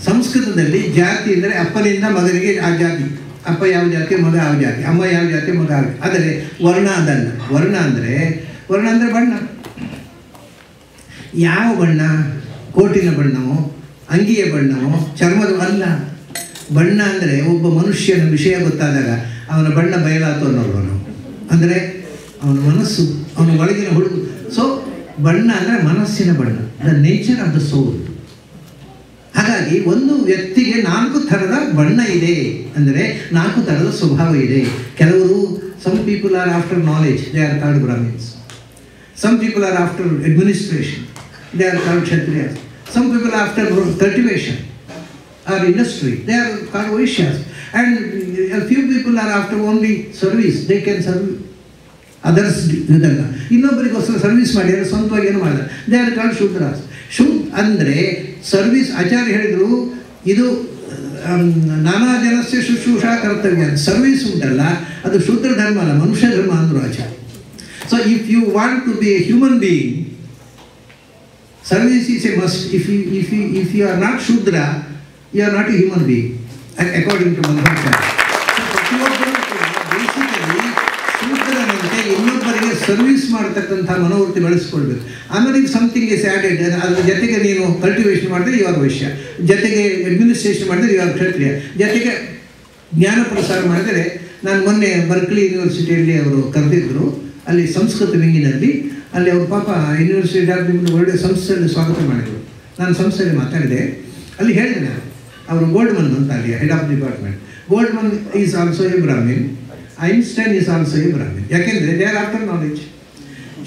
ಸಂಸ್ಕೃತದಲ್ಲಿ ಜಾತಿ ಅಂದರೆ ಅಪ್ಪನಿಂದ ಮಗನಿಗೆ ಆ ಜಾತಿ, ಅಪ್ಪ ಯಾವ ಜಾತಿ ಮಗ ಯಾವ ಜಾತಿ, ಅಮ್ಮ ಯಾವ ಜಾತಿ ಮಗ ಯಾವ. ಆದರೆ ವರ್ಣ ಅದಲ್ಲ. ವರ್ಣ ಅಂದರೆ ಬಣ್ಣ. ಯಾವ ಬಣ್ಣ? ಕೋಟಿನ ಬಣ್ಣವೋ, ಅಂಗಿಯ ಬಣ್ಣವೋ, ಚರ್ಮದ ಅಲ್ಲ. ಬಣ್ಣ ಅಂದರೆ ಒಬ್ಬ ಮನುಷ್ಯನ ವಿಷಯ ಗೊತ್ತಾದಾಗ ಅವನ ಬಣ್ಣ ಬಯಲಾತು ಅನ್ನೋರು ನಾವು. ಅಂದರೆ ಅವನ ಮನಸ್ಸು, ಅವನ ಒಳಗಿನ ಹುಡುಗು. ಸೊ ಬಣ್ಣ ಅಂದರೆ ಮನಸ್ಸಿನ ಬಣ್ಣ, ದ ನೇಚರ್ ಆಫ್ ದ ಸೋಲ್. ಹಾಗಾಗಿ ಒಂದು ವ್ಯಕ್ತಿಗೆ 4 ಥರದ ಬಣ್ಣ ಇದೆ ಅಂದರೆ 4 ಥರದ ಸ್ವಭಾವ ಇದೆ. ಕೆಲವರು, some people are after knowledge, they are called Brahmins. Some people are after administration, they are called Kshatriyas. Some people are after cultivation or industry, they are called Vaishyas. And a few people are after only service, they can serve others. ಇದಲ್ಲ, ಇನ್ನೊಬ್ಬರಿಗೋಸ್ಕರ service ಮಾಡಿ ಸ್ವಂತವಾಗಿ ಏನು ಮಾಡಿದ, they are called ಶೂದ್ರಾಸ್. ಅಂದರೆ service. ಆಚಾರ್ಯ ಹೇಳಿದರು, ಇದು ನಾನಾ ಜನಸ್ಯ ಶುಶ್ರೂಷಾ ಕರ್ತವ್ಯ. ಸರ್ವಿಸ್ ಉಂಟಲ್ಲ, ಅದು ಶೂದ್ರ ಧರ್ಮ ಅಲ್ಲ, ಮನುಷ್ಯ ಧರ್ಮ ಅಂದರು Acharya. So if you want to be a human being, service is a must. If you are not Shudra, you are not a human being according to Madhvacharya. Basically ಶೂದ್ರನಂತೆ ಇನ್ನೊಬ್ಬರಿಗೆ ಸರ್ವಿಸ್ ಮಾಡತಕ್ಕಂಥ ಮನೋವೃತ್ತಿ ಬೆಳೆಸ್ಕೊಳ್ಬೇಕು. ಆಮೇಲೆ ಈಗ ಸಮಥಿಂಗ್ ಇಸ್ ಆ್ಯಡೆಡ್. ಅದ್ರ ಜೊತೆಗೆ ನೀನು ಕಲ್ಟಿವೇಷನ್ ಮಾಡಿದ್ರೆ you are ವೈಶ್ಯ, ಜೊತೆಗೆ ಅಡ್ಮಿನಿಸ್ಟ್ರೇಷನ್ ಮಾಡಿದ್ರೆ ಯು ಆರ್ ಕ್ಷತ್ರಿಯ, ಜೊತೆಗೆ ಜ್ಞಾನ ಪ್ರಸಾರ ಮಾಡಿದರೆ. ನಾನು ಮೊನ್ನೆ ಬರ್ಕ್ಲಿ ಯೂನಿವರ್ಸಿಟಿಯಲ್ಲಿ ಅವರು ಕರೆದಿದ್ದರು, ಅಲ್ಲಿ ಸಂಸ್ಕೃತ ವಿಂಗಿನಲ್ಲಿ. ಅಲ್ಲಿ ಅವ್ರ ಪಾಪ ಯೂನಿವರ್ಸಿಟಿ ನಿಮ್ಮದು ಒಳ್ಳೆಯ ಸಂಸ್ಥೆಯಲ್ಲಿ ಸ್ವಾಗತ ಮಾಡಿದರು. ನಾನು ಸಂಸ್ಥೆಯಲ್ಲಿ ಮಾತಾಡಿದೆ. ಅಲ್ಲಿ ಹೇಳಿದೆ ನಾನು, ಅವರು ಗೋಲ್ಡ್ಮನ್ ಅಂತ ಅಲ್ಲಿ head of department. Goldman is also A Brahmin, Einstein is also A Brahmin. ಯಾಕೆಂದರೆ ದೇ ಆರ್ ಆಫ್ಟರ್ ನಾಲೆಜ್.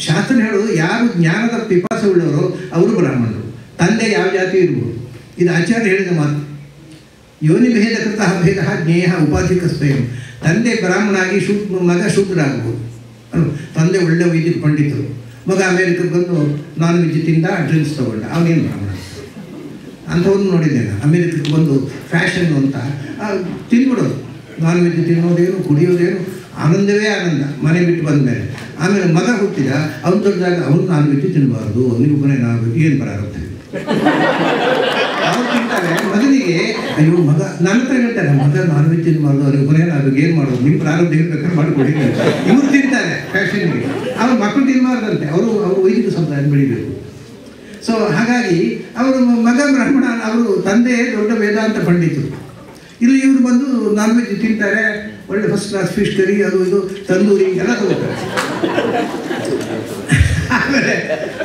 ಶಾಸ್ತ್ರ ಹೇಳೋದು, ಯಾರು ಜ್ಞಾನದ ಪಿಪಾಸ ಉಳ್ಳವರು ಅವರು ಬ್ರಾಹ್ಮಣರು, ತಂದೆ ಯಾವ ಜಾತಿ ಇರ್ಬೋದು. ಇದು ಆಚಾರ್ಯ ಹೇಳಿದ ಮಾತು. ಯೋನಿ ಭೇದ ಕೃತ ಭೇದ ಜ್ಞೇಯ ಉಪಾಧಿಕ ಸ್ವಯಂ. ತಂದೆ ಬ್ರಾಹ್ಮಣ ಆಗಿ ಮಗ ಶೂದ್ರ ಆಗ್ಬೋದು. ತಂದೆ ಒಳ್ಳೆ ವೈದ್ಯ ಪಂಡಿತರು, ಮಗ ಅಮೇರಿಕಕ್ಕೆ ಬಂದು ನಾನ್ ವೆಜ್ ತಿಂದ, ಡ್ರಿಂಕ್ಸ್ ತೊಗೊಂಡ, ಅವನೇನು ಬ್ರಾಹ್ಮಣ ಅಂಥವನ್ನು ನೋಡಿದ್ದೇನೆ. ಅಮೇರಿಕಕ್ಕೆ ಬಂದು ಫ್ಯಾಷನ್ ಅಂತ ತಿನ್ಬಿಡೋದು, ನಾನ್ ವೆಜ್ ತಿನ್ನೋದೇನು ಕುಡಿಯೋದೇನು ಆನಂದವೇ ಆನಂದ ಮನೆ ಬಿಟ್ಟು ಬಂದ ಮೇಲೆ. ಆಮೇಲೆ ಮಗ ಹುಟ್ಟಿದ, ಅವ್ನು ದೊಡ್ಡದಾಗ ಅವನು ನಾನ್ ವೆಜ್ ತಿನ್ನಬಾರ್ದು, ನೀವು ಮನೆ ನಾನ್ ವೆಜ್ ಏನು ಬರಾರುತ್ತೆ. ಅವ್ರು ತಿಂತಾರೆ, ಮಗನಿಗೆ ಅಯ್ಯೋ ಮಗ ನನ್ನ ಹತ್ರ ಹೇಳ್ತಾರೆ, ಮಗ ನಾನ್ ವೆಜ್ ತಿನ್ನಬಾರ್ದು, ಅವ್ರಿಗೆ ಮನೆ ನಾನ್ ಏನು ಮಾಡೋದು, ನಿಮ್ಮ ಪ್ರಾರಂಭ ಏನು ಬೇಕಾದ್ರೆ ಮಾಡಿಕೊಡಿ. ಇವ್ರು ತಿಂತಾರೆ, ಫ್ಯಾಷನ್ಗೆ. ಅವ್ರು ಮಕ್ಕಳು ತಿನ್ನಬಾರ್ದಂತೆ, ಅವರು ವೈದಿಕ ಸಂಪ್ರದಾಯ ಬೆಳಿಬೇಕು. ಸೊ ಹಾಗಾಗಿ ಅವರು ಮಗ ಬ್ರಾಹ್ಮಣ, ಅವರು ತಂದೆ ದೊಡ್ಡ ವೇದಾಂತ ಪಂಡಿತರು. ಇಲ್ಲಿ ಇವರು ಬಂದು ನಾನ್ ವೆಜ್ ತಿಂತಾರೆ, ಒಳ್ಳೆ ಫಸ್ಟ್ ಕ್ಲಾಸ್ ಫಿಶ್ ಕರಿ, ಅದು ಇದು ತಂದೂರಿ ಎಲ್ಲ ತಗೋತಾರೆ. ಆಮೇಲೆ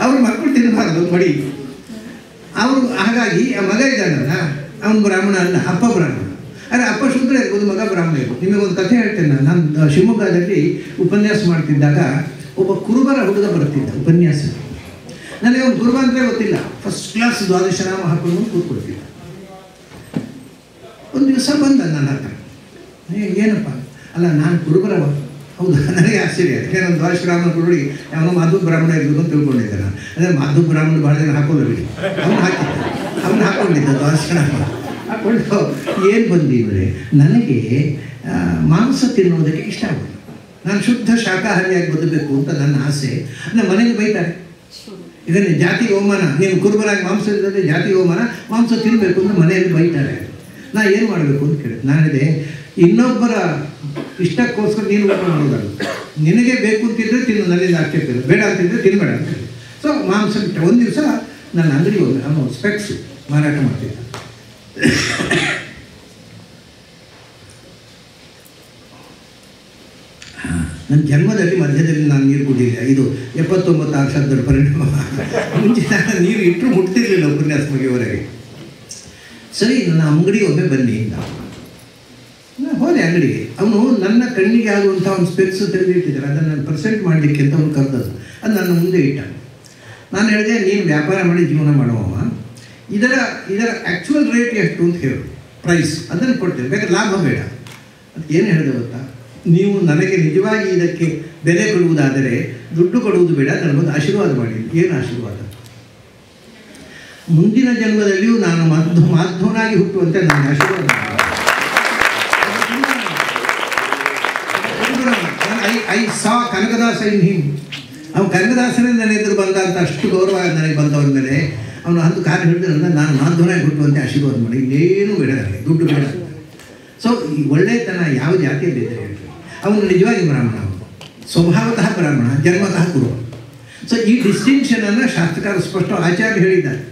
ಅವ್ರ ಮಕ್ಕಳು ತಿನ್ನಬಾರ್ದು ಮಡಿ. ಅವರು ಹಾಗಾಗಿ ಆ ಮಗ ಇದ್ದಾನಲ್ಲ, ಅವನು ಬ್ರಾಹ್ಮಣ ಅಲ್ಲ, ಅಪ್ಪ ಬ್ರಾಹ್ಮಣ. ಆದರೆ ಅಪ್ಪ ಶೂದ್ರ ಇರ್ಬೋದು, ಮಗ ಬ್ರಾಹ್ಮಣ ಇರ್ಬೋದು. ನಿಮಗೊಂದು ಕಥೆ ಹೇಳ್ತೇನೆ. ನಾನು ಶಿವಮೊಗ್ಗದಲ್ಲಿ ಉಪನ್ಯಾಸ ಮಾಡ್ತಿದ್ದಾಗ ಒಬ್ಬ ಕುರುಬರ ಹುಡುಗ ಬರ್ತಿದ್ದ ಉಪನ್ಯಾಸ. ನನಗೆ ಒಂದು ಕುರುಬ ಅಂದರೆ ಗೊತ್ತಿಲ್ಲ. ಫಸ್ಟ್ ಕ್ಲಾಸ್ ದ್ವಾದಶನಾಮ ಹಾಕೊಂಡು ಕೂತ್ಕೊಳ್ತಿದ್ದ. ಒಂದು ದಿವಸ ಬಂದ ನನ್ನ ಹತ್ರ, ಏನಪ್ಪ, ಅಲ್ಲ ನಾನು ಕುರುಬರವ. ಹೌದು, ನನಗೆ ಆಶ್ಚರ್ಯ. ಅದಕ್ಕೆ ನಾನು ದ್ವಾದಶನಾಮ ಕುರುಡಿ ಅವನು ಮಾಧವ ಬ್ರಾಹ್ಮಣ ಇರ್ಬೇಕು ಅಂತ ತಿಳ್ಕೊಂಡಿದ್ದೆ ನಾನು. ಅಂದರೆ ಮಾಧವ ಬ್ರಾಹ್ಮಣ ಭಾಳ ಜನ ಹಾಕೊಳ್ಳಿ, ಅವನು ಹಾಕ್ಕೊಂಡಿದ್ದ ದ್ವಾದಶನಾಮ ಹಾಕೊಂಡು. ಏನು ಬಂದಿವ್ರೆ, ನನಗೆ ಮಾಂಸ ತಿನ್ನೋದಕ್ಕೆ ಇಷ್ಟ ಆಗೋದು. ನಾನು ಶುದ್ಧ ಶಾಕಾಹಾರಿಯಾಗಿ ಬದುಕಬೇಕು ಅಂತ ನನ್ನ ಆಸೆ. ನಮ್ಮ ಮನೇಲಿ ಬೈತಾರೆ, ಇದನ್ನೇ ಜಾತಿ ಅವಮಾನ, ನೀನು ಕುರುಬರಾಗಿ ಮಾಂಸ ಇಲ್ಲದೆ ಜಾತಿ ಅವಮಾನ, ಮಾಂಸ ತಿನ್ನಬೇಕು ಅಂತ ಮನೆಯಲ್ಲಿ ಬೈತಾರೆ. ನಾ ಏನು ಮಾಡಬೇಕು ಅಂತ ಕೇಳಿದೆ. ನಾನಿದೆ, ಇನ್ನೊಬ್ಬರ ಇಷ್ಟಕ್ಕೋಸ್ಕರ ನೀನು ಊಟ ಮಾಡೋದಲ್ಲ, ನಿನಗೆ ಬೇಕು ಅಂತಿದ್ರೆ ತಿನ್ನು, ನನ್ನಿಂದ ಆಕ್ಷೇಪ ಇಲ್ಲ, ಬೇಡ ಅಂತಿದ್ರೆ ತಿನ್ನಬೇಡ ಅಂತ ಹೇಳಿ. ಸೊ ಮಾಂಸ ಬಿಟ್ಟೆ. ಒಂದು ದಿವಸ ನನ್ನ ಅಂಗಡಿ ಹೋಗಿ ಅವನು ಸ್ಪೆಕ್ಸ್ ಮಾರಾಟ ಮಾಡ್ತಿದ್ದ. ನನ್ನ ಜನ್ಮದಲ್ಲಿ ಮಧ್ಯದಲ್ಲಿ ನಾನು ನೀರು ಕುಡಿಯಿಲ್ಲ. ಇದು 79 ವರ್ಷದ ಪರಿಣಾಮ. ಮುಂಚೆ ನಾನು ನೀರು ಇಟ್ಟರು ಮುಟ್ತಿರ್ಲಿಲ್ಲ ಉಪನ್ಯಾಸ ಮುಗಿಯವರೆಗೆ. ಸರಿ, ನನ್ನ ಅಂಗಡಿಗೆ ಒಮ್ಮೆ ಬನ್ನಿ ಇಂದ ಹೋದೆ ಅಂಗಡಿಗೆ. ಅವನು ನನ್ನ ಕಣ್ಣಿಗೆ ಆಗುವಂಥ ಒಂದು ಸ್ಪೆಕ್ಸ್ ತೆಗೆದಿಟ್ಟಿದ್ದಾರೆ, ಅದನ್ನು ನಾನು ಪ್ರೆಸೆಂಟ್ ಮಾಡಲಿಕ್ಕೆ ಅಂತ ಅವನು ಕರೆದದ್ದು. ಅದು ನನ್ನ ಮುಂದೆ ಇಟ್ಟ. ನಾನು ಹೇಳಿದೆ, ನೀನು ವ್ಯಾಪಾರ ಮಾಡಿ ಜೀವನ ಮಾಡುವವ, ಇದರ ಆ್ಯಕ್ಚುಯಲ್ ರೇಟ್ ಎಷ್ಟು ಅಂತ ಹೇಳು, ಪ್ರೈಸ್ ಅದನ್ನು ಕೊಡ್ತೇವೆ, ಬೇಕಾದ್ರೆ ಲಾಭ ಬೇಡ. ಅದು ಏನು ಹೇಳಿದೆ ಗೊತ್ತಾ, ನೀವು ನನಗೆ ನಿಜವಾಗಿ ಇದಕ್ಕೆ ಬೆಲೆ ಕೊಡುವುದಾದರೆ ದುಡ್ಡು ಕೊಡುವುದು ಬೇಡ, ನನಗೊಂದು ಆಶೀರ್ವಾದ ಮಾಡಿ. ಏನು ಆಶೀರ್ವಾದ? ಮುಂದಿನ ಜನ್ಮದಲ್ಲಿಯೂ ನಾನು ಮಾಧವನಾಗಿ ಹುಟ್ಟುವಂತೆ ನನಗೆ ಆಶೀರ್ವಾದ ಮಾಡಿ. I saw Kanakadasa in him. ಅವನು ಕನಕದಾಸನೇ ನನ್ನ ಎದುರು ಬಂದ ಅಂತ ಅಷ್ಟು ಗೌರವ ನನಗೆ ಬಂದವನ ಮೇಲೆ ಅವನು ಅಂದು ಕಾರಣ ಹೇಳಿದ್ರಿಂದ ನಾನು ಮಾಧವನಾಗಿ ಹುಟ್ಟುವಂತೆ ಆಶೀರ್ವಾದ ಮಾಡಿ, ಇನ್ನೇನು ಬೇಡ ನನಗೆ, ದುಡ್ಡು ಬೇಡ. ಸೊ ಈ ಒಳ್ಳೆಯತನ ಯಾವ ಜಾತಿಯಲ್ಲಿ ಇದೆ ಹೇಳಿ? ಅವನು ನಿಜವಾಗಿ ಬ್ರಾಹ್ಮಣ, ಸ್ವಭಾವತಃ ಬ್ರಾಹ್ಮಣ, ಜನ್ಮತಃ ಕುರುಬ. ಸೊ ಈ ಡಿಸ್ಟಿಂಕ್ಷನನ್ನು ಶಾಸ್ತ್ರಕಾರ ಸ್ಪಷ್ಟ ಆಚಾರ್ಯ ಹೇಳಿದ್ದಾರೆ.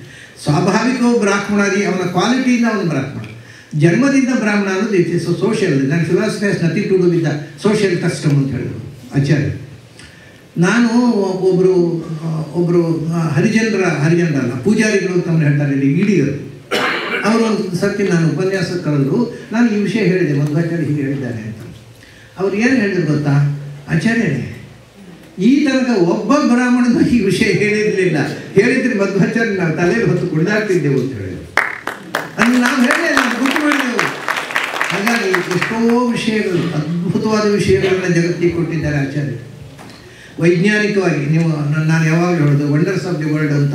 ಸ್ವಾಭಾವಿಕವು ಬ್ರಾಹ್ಮಣಾದಿ, ಅವನ ಕ್ವಾಲಿಟಿಯಿಂದ ಅವನು ಬ್ರಾಹ್ಮಣ. ಜನ್ಮದಿಂದ ಬ್ರಾಹ್ಮಣ ಅನ್ನೋದು ಇಟ್ ಇಸ್ ಸೋಷಿಯಲ್. ನನ್ನ philosophy has nothing to do with the social custom ಅಂತ ಹೇಳಿದರು ಆಚಾರ್ಯ. ನಾನು ಒಬ್ಬರು ಹರಿಜನರ ಅಲ್ಲ, ಪೂಜಾರಿಗಳು ಅಂತ ಅವ್ರು ಹೇಳ್ತಾರೆ, ಇಲ್ಲಿ ಈಡಿಗರು. ಅವರು ಒಂದು ಸರ್ತಿ ನಾನು ಉಪನ್ಯಾಸ ಕರೆದ್ರು. ನಾನು ಈ ವಿಷಯ ಹೇಳಿದೆ, ಮಧ್ವಾಚಾರ್ಯ ಹೀಗೆ ಹೇಳಿದ್ದಾನೆ ಅಂತ. ಅವ್ರು ಏನು ಹೇಳಿದ್ರು ಗೊತ್ತಾ, ಆಚಾರ್ಯನೇ ಈ ತನಕ ಒಬ್ಬ ಬ್ರಾಹ್ಮಣನ ಈ ವಿಷಯ ಹೇಳಿರಲಿಲ್ಲ, ಹೇಳಿದ್ರೆ ಮಧ್ವಾಚಾರ್ಯ ನಾವು ತಲೆಯಲ್ಲಿ ಹೊತ್ತು ಕುಡಿದಾಡ್ತಿದ್ದೆವು ಅಂತ ಹೇಳಿದ್ರು. ಅದನ್ನು ನಾವು ಹೇಳೇ ನಾವು ಗುರುತು ಮಾಡಿದೆವು. ಹಾಗಾಗಿ ಎಷ್ಟೋ ವಿಷಯಗಳು, ಅದ್ಭುತವಾದ ವಿಷಯಗಳನ್ನ ಜಗತ್ತಿಗೆ ಕೊಟ್ಟಿದ್ದಾರೆ ಆಚಾರ್ಯರು. ವೈಜ್ಞಾನಿಕವಾಗಿ ನೀವು ನಾನು ಯಾವಾಗಲೂ ಹೇಳೋದು, ವಂಡರ್ಸ್ ಆಫ್ ದಿ ವರ್ಲ್ಡ್ ಅಂತ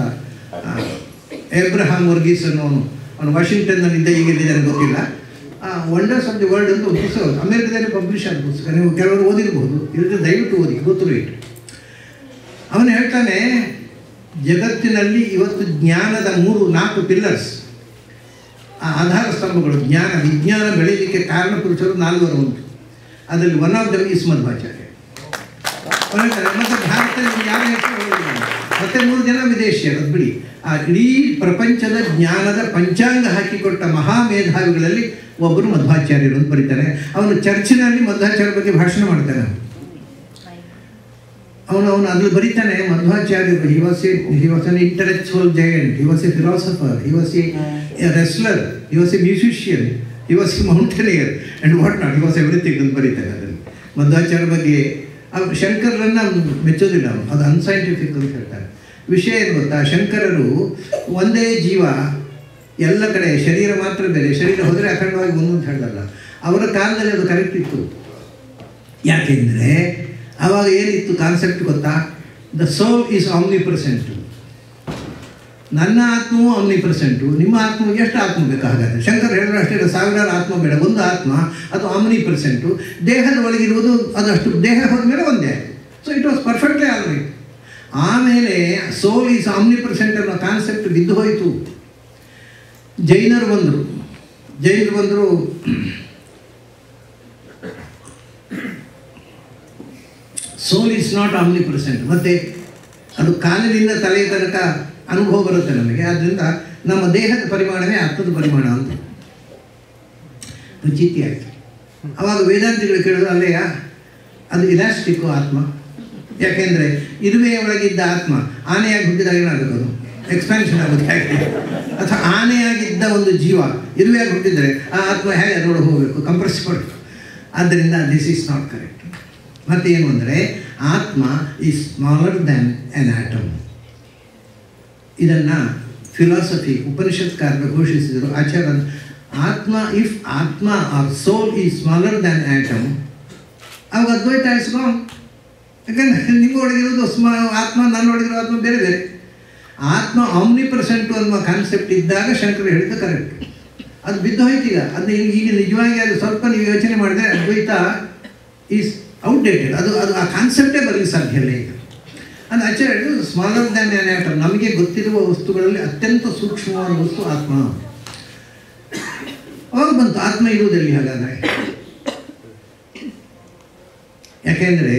ಏಬ್ರಹಾಂ ವರ್ಗೀಸ್ ಅನ್ನೋನು, ಅವನು ವಾಷಿಂಗ್ಟನ್ನಲ್ಲಿದ್ದ, ಈಗಿದ್ದಾರೆ ಗೊತ್ತಿಲ್ಲ. ವಂಡರ್ಸ್ ಆಫ್ ದಿ ವರ್ಲ್ಡ್ ಅಂತ ಒಂದು ಪುಸ್ತಕ, ಅಮೆರಿಕದಲ್ಲಿ ಪಬ್ಲಿಷ್ ಆದ ಪುಸ್ತಕ, ನೀವು ಕೆಲವರು ಓದಿರ್ಬೋದು, ಇಲ್ಲದೆ ದಯವಿಟ್ಟು ಓದಿ, ಗೊತ್ತು ಇಟ್ಟು. ಅವನು ಹೇಳ್ತಾನೆ, ಜಗತ್ತಿನಲ್ಲಿ ಇವತ್ತು ಜ್ಞಾನದ 3-4 ಪಿಲ್ಲರ್ಸ್, ಆಧಾರ ಸ್ತಂಭಗಳು, ವಿಜ್ಞಾನ ಬೆಳೀಲಿಕ್ಕೆ ಕಾರಣ ಪುರುಷರು 4 ಉಂಟು. ಅದರಲ್ಲಿ one of them is Madhvacharya. ಮತ್ತು ಭಾರತದಲ್ಲಿ ಯಾರು ಮತ್ತೆ 3 ಜನ ವಿದೇಶಿಯರು, ಅದು ಬಿಡಿ. ಆ ಇಡೀ ಪ್ರಪಂಚದ ಜ್ಞಾನದ ಪಂಚಾಂಗ ಹಾಕಿಕೊಟ್ಟ ಮಹಾಮೇಧಾವಿಗಳಲ್ಲಿ ಒಬ್ಬರು ಮಧ್ವಾಚಾರ್ಯರು ಅಂತ ಬರೀತಾನೆ. ಅವನು ಚರ್ಚಿನಲ್ಲಿ ಮಧ್ವಾಚಾರ್ಯ ಬಗ್ಗೆ ಭಾಷಣ ಮಾಡ್ತಾನೆ. ಅವನು ಅದ್ರಲ್ಲಿ ಬರೀತಾನೆ, ಮಧ್ವಾಚಾರ್ಯರು he was an intellectual giant, he was a philosopher, he was a wrestler, he was a musician, he was a mountaineer and what not, he was everything ಅಂತ ಬರೀತಾನೆ ಅದನ್ನು ಮಧ್ವಾಚಾರ್ಯ ಬಗ್ಗೆ. ಅವ್ರು ಶಂಕರರನ್ನು ಮೆಚ್ಚೋದಿಲ್ಲ, ಅವನು ಅದು ಅನ್ಸೈಂಟಿಫಿಕ್ ಅಂತ ಹೇಳ್ತಾರೆ. ವಿಷಯ ಏನು ಗೊತ್ತಾ, ಶಂಕರರು ಒಂದೇ ಜೀವ ಎಲ್ಲ ಕಡೆ, ಶರೀರ ಮಾತ್ರ ಬೇರೆ, ಶರೀರ ಹೋದರೆ ಅಖಂಡವಾಗಿ ಒಂದು ಅಂತ ಹೇಳ್ದಲ್ಲ. ಅವರ ಕಾಲದಲ್ಲಿ ಅದು ಕರೆಕ್ಟ್ ಇತ್ತು. ಯಾಕೆಂದರೆ ಆವಾಗ ಏನಿತ್ತು ಕಾನ್ಸೆಪ್ಟ್ ಗೊತ್ತಾ, ದ ಸೋಲ್ ಈಸ್ ಆಮ್ನಿಪ್ರೆಸೆಂಟು. ನನ್ನ ಆತ್ಮವು ಆಮ್ನಿಪ್ರೆಸೆಂಟು, ನಿಮ್ಮ ಆತ್ಮವಿಗೆ ಎಷ್ಟು ಆತ್ಮ ಬೇಕು? ಹಾಗಾದರೆ ಶಂಕರ್ ಹೇಳಿದ್ರು ಅಷ್ಟೇ, 1000 ಆತ್ಮ ಬೇಡ, ಒಂದು ಆತ್ಮ, ಅದು ಆಮ್ನಿಪ್ರೆಸೆಂಟು. ದೇಹದ ಒಳಗಿರುವುದು ಅದಷ್ಟು, ದೇಹ ಹೋದ್ಮೇಲೆ ಒಂದೇ. So it was perfectly all right. ಆಮೇಲೆ ಸೋಲ್ ಈಸ್ ಆಮ್ನಿಪ್ರೆಸೆಂಟ್ ಅನ್ನೋ ಕಾನ್ಸೆಪ್ಟ್ ಬಿದ್ದು ಹೋಯಿತು. ಜೈನರು ಬಂದರು. Soul is not omnipresent. ಮತ್ತು ಅದು ಕಾಲಿನಿಂದ ತಲೆಯ ತನಕ ಅನುಭವ ಬರುತ್ತೆ ನಮಗೆ. ಆದ್ದರಿಂದ ನಮ್ಮ ದೇಹದ ಪರಿಮಾಣವೇ ಆತ್ಮದ ಪರಿಮಾಣ ಅಂತ ಪ್ರತೀತಿ ಆಯಿತು. ಆವಾಗ ವೇದಾಂತಿಗಳು ಕೇಳಿದ್ರು, ಅಲ್ಲೆಯ ಅದು ಇಲಾಸ್ಟಿಕ್ಕು ಆತ್ಮ. ಯಾಕೆಂದರೆ ಇರುವೆಯ ಒಳಗಿದ್ದ ಆತ್ಮ ಆನೆಯಾಗಿ ಹುಟ್ಟಿದಾಗ ಏನಾಗಬೇಕು, ಅದು ಎಕ್ಸ್ಪ್ಯಾನ್ಷನ್ ಆಗೋದು ಹೇಗೆ? ಅಥವಾ ಆನೆಯಾಗಿದ್ದ ಒಂದು ಜೀವ ಇರುವೆಯಾಗಿ ಹುಟ್ಟಿದರೆ ಆ ಆತ್ಮ ಹೇಗೆ ಅದರೊಳಗೆ ಹೋಗಬೇಕು, ಕಂಪ್ರೆಸ್ ಮಾಡಬೇಕು. ಆದ್ದರಿಂದ ದಿಸ್ ಈಸ್ ನಾಟ್ ಕರೆಕ್ಟ್. ಮತ್ತೇನು ಅಂದರೆ atma is smaller than an atom. ಇದನ್ನು ಫಿಲಾಸಫಿ ಉಪನಿಷತ್ಕಾರರು ಘೋಷಿಸಿದರು. Acharya atma, if atma or soul is smaller than atom, ಅವಾಗ ಅದ್ವೈತ ಇಸ್ ರಾಂಗ್. ಯಾಕಂದರೆ ನಿಮ್ಮೊಳಗಿರೋದು ಆತ್ಮ, ನನ್ನೊಳಗಿರೋ ಆತ್ಮ ಬೇರೆ ಬೇರೆ. ಆತ್ಮ ಆಮ್ನಿಪ್ರೆಸೆಂಟು ಅನ್ನುವ ಕಾನ್ಸೆಪ್ಟ್ ಇದ್ದಾಗ ಶಂಕರು ಹೇಳಿದ್ದು ಕರೆಕ್ಟ್. ಅದು ಬಿದ್ದು ಹೋಯ್ತೀಗ. ಅದು ಈಗ ನಿಜವಾಗಿ ಅದು ಸ್ವಲ್ಪ ನೀವು ಯೋಚನೆ ಮಾಡಿದ್ರೆ ಅದ್ವೈತ ಈಸ್ ಔಟ್ಡೇಟೆಡ್. ಅದು ಆ ಕಾನ್ಸೆಪ್ಟೇ ಬರಲಿಕ್ಕೆ ಸಾಧ್ಯ ಇಲ್ಲ ಈಗ. ಅದು ಆಚಾರ್ಯ ಹೇಳಿದ್ರು ಸ್ಮಾಲರ್ ದ್ಯಾನ್ ಆ್ಯನ್ ಆಟಮ್. ನಮಗೆ ಗೊತ್ತಿರುವ ವಸ್ತುಗಳಲ್ಲಿ ಅತ್ಯಂತ ಸೂಕ್ಷ್ಮವಾದ ವಸ್ತು ಆತ್ಮ. ಅವಾಗ ಬಂತು ಆತ್ಮ ಇರುವುದಲ್ಲಿ ಹಾಗಾದರೆ. ಯಾಕೆಂದರೆ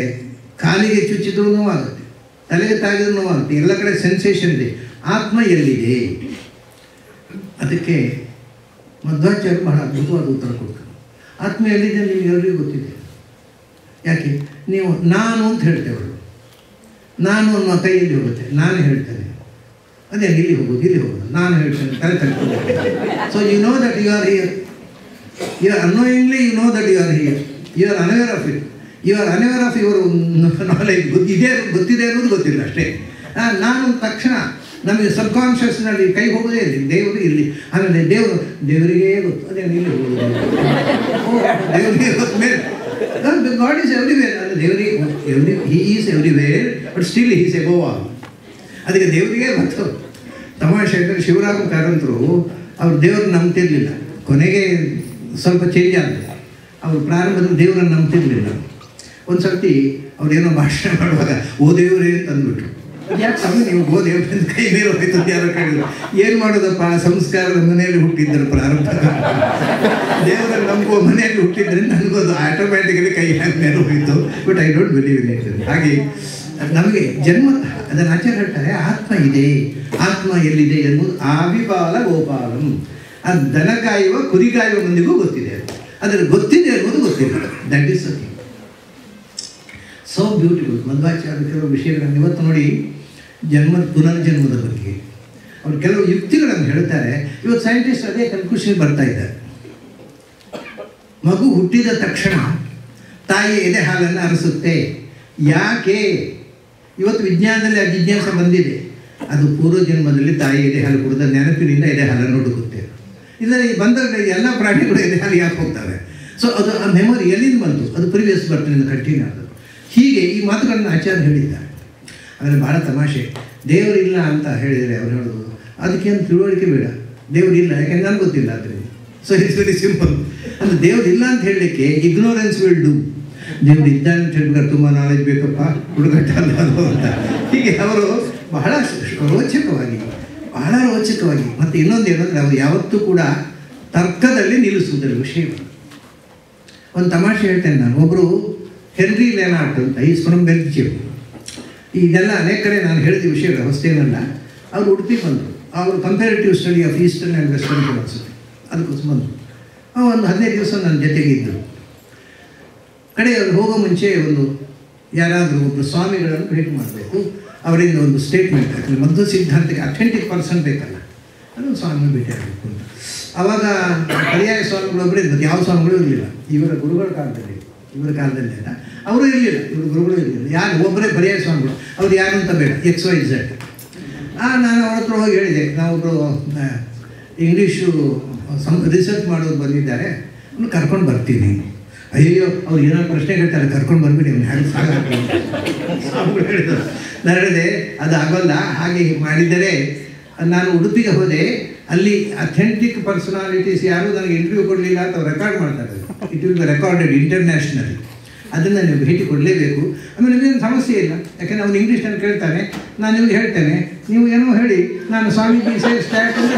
ಕಾಲಿಗೆ ಚುಚ್ಚಿದ್ರೂ ನೋವಾಗುತ್ತೆ, ತಲೆಗೆ ತಾಗಿದ್ರೂ ನೋವಾಗುತ್ತೆ, ಎಲ್ಲ ಕಡೆ ಸೆನ್ಸೇಷನ್ ಇದೆ. ಆತ್ಮ ಎಲ್ಲಿದೆ? ಅದಕ್ಕೆ ಮಧ್ವಾಚಾರ್ಯರು ಬಹಳ ಅದ್ಭುತವಾದ ಉತ್ತರ ಕೊಡ್ತಾರೆ. ಆತ್ಮ ಎಲ್ಲಿದೆ ನಿಮಗೆ ಎಲ್ಲರಿಗೂ ಗೊತ್ತಿದೆ. ಯಾಕೆ? ನೀವು ನಾನು ಅಂತ ಹೇಳ್ತೇವೆ. ನಾನು ಅನ್ನೋ ಕೈಯಲ್ಲಿ ಹೋಗುತ್ತೆ, ನಾನು ಹೇಳ್ತೇನೆ. ಅದೇ ಇಲ್ಲಿ ಹೋಗೋದು, ಇಲ್ಲಿ ಹೋಗೋದು, ನಾನು ಹೇಳ್ತೇನೆ, ತಲೆ ತಳ್ಕೊಂಡು. So you know that you are here. You are annoyingly you know that you are here. You are unaware of it. You are unaware of your knowledge. ಗೊತ್ತಿದೆ ಅನ್ನೋದು ಗೊತ್ತಿಲ್ಲ ಅಷ್ಟೇ. ನಾನು ತಕ್ಷಣ ನಮಗೆ ಸಬ್ಕಾನ್ಷಿಯಸ್ನಲ್ಲಿ ಕೈ ಹೋಗೋದೇ ಇಲ್ಲಿ, ದೇವರು ಇಲ್ಲಿ. ಆಮೇಲೆ ದೇವರಿಗೆ ಗೊತ್ತು, ಅದೇ ಇಲ್ಲಿ ಹೋಗೋದು, ದೇವರಿಗೆ ಗೊತ್ತ ಮೇಲೆ ಗಾಡ್ ಈಸ್ ಎವ್ರಿವೇರ್. ಅಂದರೆ ದೇವರಿಗೆ he is everywhere, but still he is above all. ಅದಕ್ಕೆ ದೇವರಿಗೆ ಗೊತ್ತು. ತಮಾಷೆ ಅಂದರೆ ಶಿವರಾಮ ಕಾರಂತರು ಅವರು ದೇವ್ರನ್ನ ನಂಬ್ತಿರ್ಲಿಲ್ಲ. ಕೊನೆಗೆ ಸ್ವಲ್ಪ ಚೇಂಜ್ ಆಗಿದೆ. ಅವರು ಪ್ರಾರಂಭದಲ್ಲಿ ದೇವರನ್ನು ನಂಬ್ತಿರ್ಲಿಲ್ಲ. ಒಂದು ಸರ್ತಿ ಅವ್ರೇನೋ ಭಾಷಣ ಮಾಡುವಾಗ ಓ ದೇವರೇ ಅಂತ ಅಂದ್ಬಿಟ್ರು. ಯಾಕೆ ಸ್ವಾಮಿ ನೀವು ಓ ದೇವ್ರ ಕೈ ಮೇಲೆ ಹೋಯ್ತು ಅಂತ ಯಾರೋ ಕೇಳಿದ್ರು. ಏನು ಮಾಡೋದಪ್ಪ, ಸಂಸ್ಕಾರದ ಮನೆಯಲ್ಲಿ ಹುಟ್ಟಿದ್ದರು ಪ್ರಾರಂಭ. ದೇವರನ್ನು ನಂಬುವ ಮನೆಯಲ್ಲಿ ಹುಟ್ಟಿದ್ರೆ ನನಗೋದು ಆಟೋಮ್ಯಾಟಿಕಲಿ ಕೈ ಮೇಲೆ ಹೋಯಿತು. But I don't believe in it. ಹಾಗೆ ನಮಗೆ ಜನ್ಮ ಅದನ್ನು ಆಚಾರ್ಯ ಹೇಳ್ತಾರೆ, ಆತ್ಮ ಇದೆ. ಆತ್ಮ ಎಲ್ಲಿದೆ ಎನ್ನುವುದು ಆವಿಪಾಲ ಗೋಪಾಲಂ. ಅದು ದನ ಕಾಯುವ ಕುರಿ ಕಾಯುವ ಮಂದಿಗೂ ಗೊತ್ತಿದೆ. ಅದರ ಗೊತ್ತಿದೆ ಅನ್ನೋದು ಗೊತ್ತಿಲ್ಲ. That is the thing. So beautiful. Madhvacharya ಕೆಲವು ವಿಷಯಗಳನ್ನು ಇವತ್ತು ನೋಡಿ, ಪುನರ್ಜನ್ಮದ ಬಗ್ಗೆ ಅವರು ಕೆಲವು ಯುಕ್ತಿಗಳನ್ನು ಹೇಳ್ತಾರೆ. ಇವತ್ತು ಸೈಂಟಿಸ್ಟ್ ಅದೇ ಕನ್ಕ್ಲೂಷನ್ ಬರ್ತಾ ಇದ್ದಾರೆ. ಮಗು ಹುಟ್ಟಿದ ತಕ್ಷಣ ತಾಯಿ ಎದೆ ಹಾಲನ್ನು ಅರಸುತ್ತೆ. ಯಾಕೆ? ಇವತ್ತು ವಿಜ್ಞಾನದಲ್ಲಿ ಆ ಜಿಜ್ಞಾಸೆ ಬಂದಿದೆ. ಅದು ಪೂರ್ವಜನ್ಮದಲ್ಲಿ ತಾಯಿ ಎದೆ ಹಾಲು ಕುಡಿದ ನೆನಪಿನಿಂದ ಎದೆ ಹಾಲನ್ನು ಹುಡುಕುತ್ತೆ. ಇದರಲ್ಲಿ ಬಂದಾಗ ಎಲ್ಲ ಪ್ರಾಣಿಗಳು ಎದೆ ಹಾಲು ಯಾಕೆ ಹೋಗ್ತವೆ? ಸೊ ಅದು ಆ ಮೆಮೊರಿ ಎಲ್ಲಿಂದ ಬಂತು? ಅದು ಪ್ರಿವಿಯಸ್ ಬರ್ತಿನಿಂದ ಕಂಟಿನ್ಯೂ ಆದದ್ದು. ಹೀಗೆ ಈ ಮಾತುಗಳನ್ನು ಆಚಾರ್ಯ ಹೇಳಿದ್ದಾರೆ. ಆದರೆ ಭಾಳ ತಮಾಷೆ, ದೇವರಿಲ್ಲ ಅಂತ ಹೇಳಿದರೆ ಅವ್ರು ಹೇಳೋದು ಅದಕ್ಕೇನು ತಿಳುವಳಿಕೆ ಬೇಡ. ದೇವರಿಲ್ಲ ಯಾಕೆಂದ್ರೆ ನನಗೆ ಗೊತ್ತಿಲ್ಲ. ಅದರಿಂದ ಸೊ ಇಟ್ಸ್ ವೆರಿ ಸಿಂಪಲ್. ಅಂದರೆ ದೇವರಿಲ್ಲ ಅಂತ ಹೇಳಲಿಕ್ಕೆ ಇಗ್ನೋರೆನ್ಸ್ ವಿಲ್ ಡೂ. ದೇವ್ರು ಇದ್ದಾನೆ ಅಂತ ಹೇಳ್ಬೇಕಾದ್ರೆ ತುಂಬ ನಾಲೆಜ್ ಬೇಕಪ್ಪ, ಹುಡುಗಟ್ಟ ಅಲ್ಲ ಅದು ಅಂತ. ಹೀಗೆ ಅವರು ಬಹಳ ರೋಚಕವಾಗಿ ಮತ್ತು ಇನ್ನೊಂದು ಏನಂದರೆ ಅವರು ಯಾವತ್ತೂ ಕೂಡ ತರ್ಕದಲ್ಲಿ ನಿಲ್ಲಿಸುವುದಿಲ್ಲ ವಿಷಯವನ್ನು. ಒಂದು ತಮಾಷೆ ಹೇಳ್ತೇನೆ ನಾನು. ಒಬ್ಬರು ಹೆನ್ರಿ ಲೆನಾರ್ಟ್ ಅಂತ, ಈಸ್ ಫ್ರಮ್ ಬೆಲ್ಜಿಯಂ. ಇದೆಲ್ಲ ಅನೇಕ ಕಡೆ ನಾನು ಹೇಳಿದ ವಿಷಯಗಳು ಹೊಸತೇನಲ್ಲ. ಅವರು ಉಡುಪಿಗೆ ಬಂದರು. ಅವರು comparative study of eastern and western philosophy ಅದಕ್ಕೋಸ್ಕರ ಬಂದರು. ಒಂದು 15 ದಿವಸ ನನ್ನ ಜೊತೆಗಿದ್ದರು. ಕಡೆಯವರು ಹೋಗೋ ಮುಂಚೆ ಯಾರಾದರೂ ಒಬ್ಬರು ಸ್ವಾಮಿಗಳನ್ನು ಭೇಟಿ ಮಾಡಬೇಕು. ಅವರಿಂದ ಒಂದು ಸ್ಟೇಟ್ಮೆಂಟ್, ಯಾಕಂದರೆ ಮಧ್ವ ಸಿದ್ಧಾಂತಕ್ಕೆ ಅಥೆಂಟಿಕ್ ಪರ್ಸನ್ ಬೇಕಲ್ಲ, ಅದೊಂದು ಸ್ವಾಮಿ ಭೇಟಿ ಆಗಬೇಕು ಅಂತ. ಆವಾಗ ಪರ್ಯಾಯ ಸ್ವಾಮಿಗಳೊಬ್ಬರೇ ಇರ್ಬೋದು, ಯಾವ ಸ್ವಾಮಿಗಳು ಇರಲಿಲ್ಲ. ಇವರ ಗುರುಗಳ ಕಾಲದಲ್ಲಿ ಅಲ್ಲ, ಅವರು ಇರಲಿಲ್ಲ, ಇವರು ಗುರುಗಳು ಇರಲಿಲ್ಲ. ಯಾರು ಒಬ್ಬರೇ ಪರ್ಯಾಯ ಸ್ವಾಮಿಗಳು. ಅವ್ರು ಯಾರು ಅಂತ ಬೇಡ, XYZ. ನಾನು ಅವ್ರ ಹತ್ರ ಹೋಗಿ ಹೇಳಿದೆ, ನಾವೊಬ್ಬರು ಇಂಗ್ಲೀಷು ರಿಸರ್ಚ್ ಮಾಡೋದು ಬಂದಿದ್ದಾರೆ, ಅವ್ನು ಕರ್ಕೊಂಡು ಬರ್ತೀನಿ. ಅಯ್ಯೋ ಅವ್ರು ಏನೋ ಪ್ರಶ್ನೆ ಕೇಳ್ತಾರೆ, ಕರ್ಕೊಂಡು ಬಂದ್ಬಿಡಿ ಅವ್ನು ಹೇಗೆ ಸ್ವಾಮಿಗಳು ಹೇಳಿದರು. ನಾನು ಹೇಳಿದೆ ಅದು ಆಗೋಲ್ಲ. ಹಾಗೆ ಮಾಡಿದರೆ ನಾನು ಉಡುಪಿಗೆ ಹೋದೆ. ಅಲ್ಲಿ ಅಥೆಂಟಿಕ್ ಪರ್ಸನಾಲಿಟೀಸ್ ಯಾರೂ ನನಗೆ ಇಂಟರ್ವ್ಯೂ ಕೊಡಲಿಲ್ಲ ಅಂತ ಅವ್ರು ರೆಕಾರ್ಡ್ ಮಾಡ್ತಾರೆ. It will be recorded internationally. ಅದನ್ನು ನೀವು ಭೇಟಿ ಕೊಡಲೇಬೇಕು. ಆಮೇಲೆ ನಿಮಗೇನು ಸಮಸ್ಯೆ ಇಲ್ಲ, ಯಾಕೆಂದರೆ ಅವ್ನು ಇಂಗ್ಲೀಷ್ನಲ್ಲಿ ಕೇಳ್ತಾನೆ, ನಾನು ನಿಮ್ಗೆ ಹೇಳ್ತೇನೆ, ನೀವು ಏನೋ ಹೇಳಿ, ನಾನು ಸ್ವಾಮೀಜಿ ಸೇರಿ ಸ್ಟ್ಯಾಟ್ ಅಂತ.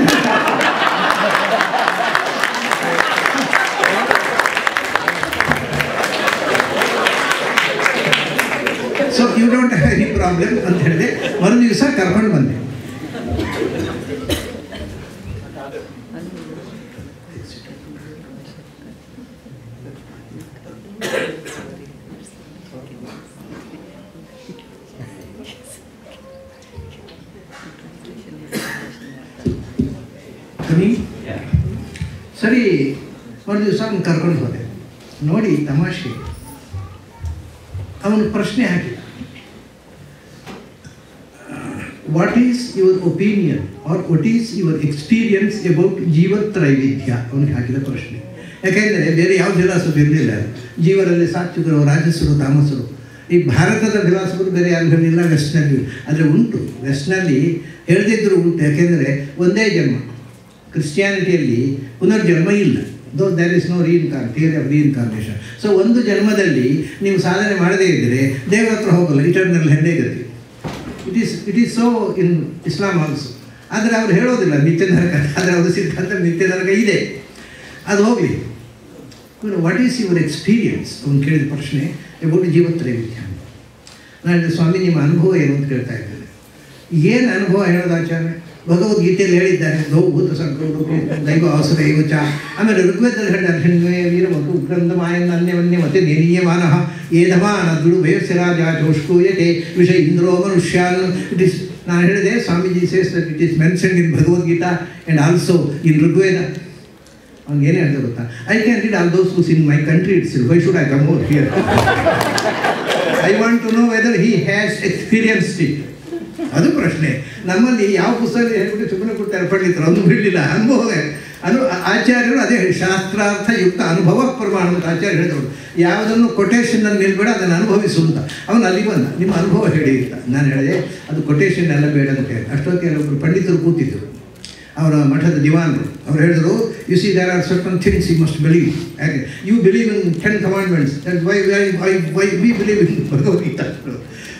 So you don't have any problem ಅಂತ ಹೇಳಿದೆ. ಒಂದು ದಿವಸ ಕರ್ಕೊಂಡು ಬಂದೆ. ಸರಿ, ಒಂದು ದಿವಸ ಅವ್ನು ಕರ್ಕೊಂಡು ಹೋದೆ. ನೋಡಿ ತಮಾಷೆ, ಅವನು ಪ್ರಶ್ನೆ ಹಾಕಿದ, what is your opinion or what is your experience about ಜೀವತ್ರೈವಿಧ್ಯ ಅವನಿಗೆ ಹಾಕಿದ ಪ್ರಶ್ನೆ. ಯಾಕೆಂದರೆ ಬೇರೆ ಯಾವ ಫಿಲಾಸಫಿ ಇರಲಿಲ್ಲ. ಜೀವರಲ್ಲಿ ಸಾತ್ವಿಕರು, ರಾಜಸರು, ತಾಮಸರು. ಈ ಭಾರತದ ಫಿಲಾಸಫರು ಬೇರೆ ಯಾರು ಹೇಳಿಲ್ಲ, ವೆಸ್ಟ್ನಲ್ಲಿ. ಆದರೆ ಉಂಟು, ವೆಸ್ಟ್ನಲ್ಲಿ ಹೇಳದಿದ್ದರೂ ಉಂಟು. ಯಾಕೆಂದರೆ ಒಂದೇ ಜನ್ಮ. ಕ್ರಿಶ್ಚಿಯಾನಿಟಿಯಲ್ಲಿ ಪುನರ್ಜನ್ಮ ಇಲ್ಲ. Though there is no theory of reincarnation. So ಒಂದು ಜನ್ಮದಲ್ಲಿ ನೀವು ಸಾಧನೆ ಮಾಡದೇ ಇದ್ದರೆ ದೇವರ ಹತ್ರ ಹೋಗಲ್ಲ, ಇಟರ್ನಲ್ ಹೆಂಡೇ ಗತಿ. It is so in Islam also. ಆದರೆ ಅವ್ರು ಹೇಳೋದಿಲ್ಲ ನಿತ್ಯ ನರಕ. ಆದರೆ ಅವರು ಸಿದ್ಧಾಂತ ನಿತ್ಯ ನರಕ ಇದೆ. ಅದು ಹೋಗಲಿ. ವಾಟ್ ಈಸ್ ಯುವರ್ ಎಕ್ಸ್ಪೀರಿಯನ್ಸ್ ಅವನು ಕೇಳಿದ ಪ್ರಶ್ನೆ ಅಬೌಟ್ ಜೀವತ್ರೈವಿಧ್ಯ. ನಾನು ಸ್ವಾಮಿ ನಿಮ್ಮ ಅನುಭವ ಏನು ಅಂತ ಕೇಳ್ತಾ ಇದ್ದೇನೆ. ಏನು ಅನುಭವ ಹೇಳೋದು ಆಚಾರ್ಯ? ಭಗವದ್ಗೀತೆಯಲ್ಲಿ ಹೇಳಿದ್ದಾರೆ, ಭೂತ ಸಂಕಲ್ಪ ದೈವ ಅವಸರ ಇವಚ. ಆಮೇಲೆ ಋಗ್ವೇದದಲ್ಲಿ ಹೇಳಿದ್ದಾರೆ, ವೀರಮತು ಉಗ್ರಂದ ಮಾಯನ್ನ ಅನ್ಯವನ್ಯ ಮತ್ತೆ ನಿರ್ಯಮಾನ ಏಧಮಾನ ದುಡು ಭಯಸ್ಯರಾಜ ಚೋಷ್ಕೂಯತೆ ವಿಷಯ ಇಂದ್ರೋ ಮನುಷ್ಯಾನ್. ಇಟ್ ಇಸ್, ನಾನು ಹೇಳಿದೆ, Swamiji says that it is mentioned in Bhagavad Gita and also in Rigveda. ಅವ್ನಿಗೆ ಏನು ಹೇಳಿದೆ ಗೊತ್ತಾ? I can read all those books in my country its. Why should I come over here? I want to know whether he has experienced it. ಅದು ಪ್ರಶ್ನೆ. ನಮ್ಮಲ್ಲಿ ಯಾವ ಪುಸ್ತಕ ಹೇಳ್ಬಿಟ್ಟು ಸುಮ್ಮನೆ ಕೊಡ್ತಾರೆ ಪಂಡಿತರು, ಒಂದು ಬಿಡಲಿಲ್ಲ. ಅನುಭವವೇ ಆಚಾರ್ಯರು ಅದೇ ಹೇಳಿ, ಶಾಸ್ತ್ರಾರ್ಥ ಯುಕ್ತ ಅನುಭವ ಪ್ರಮಾಣ ಅಂತ ಆಚಾರ್ಯ ಹೇಳಿದವರು. ಯಾವುದನ್ನು ಕೊಟೇಶನ್ನಲ್ಲಿ ನಿಲ್ಬೇಡ, ಅದನ್ನು ಅನುಭವಿಸು ಅಂತ. ಅವನು ಅಲ್ಲಿ ಬಂದ, ನಿಮ್ಮ ಅನುಭವ ಹೇಳಿ ಅಂತ. ನಾನು ಹೇಳಿದೆ, ಅದು ಕೊಟೇಶನ್ ಎಲ್ಲ ಬೇಡ ಅಂತ ಹೇಳಿ. ಅಷ್ಟೊತ್ತಿಗೆ ಒಬ್ಬರು ಪಂಡಿತರು ಕೂತಿದ್ದರು, ಅವರ ಮಠದ ದಿವಾನರು. ಅವ್ರು ಹೇಳಿದ್ರು, U C there are certain things you must believe. ಯಾಕೆ you believe in 10 commandments, that why we believe in Bhagavad Gita.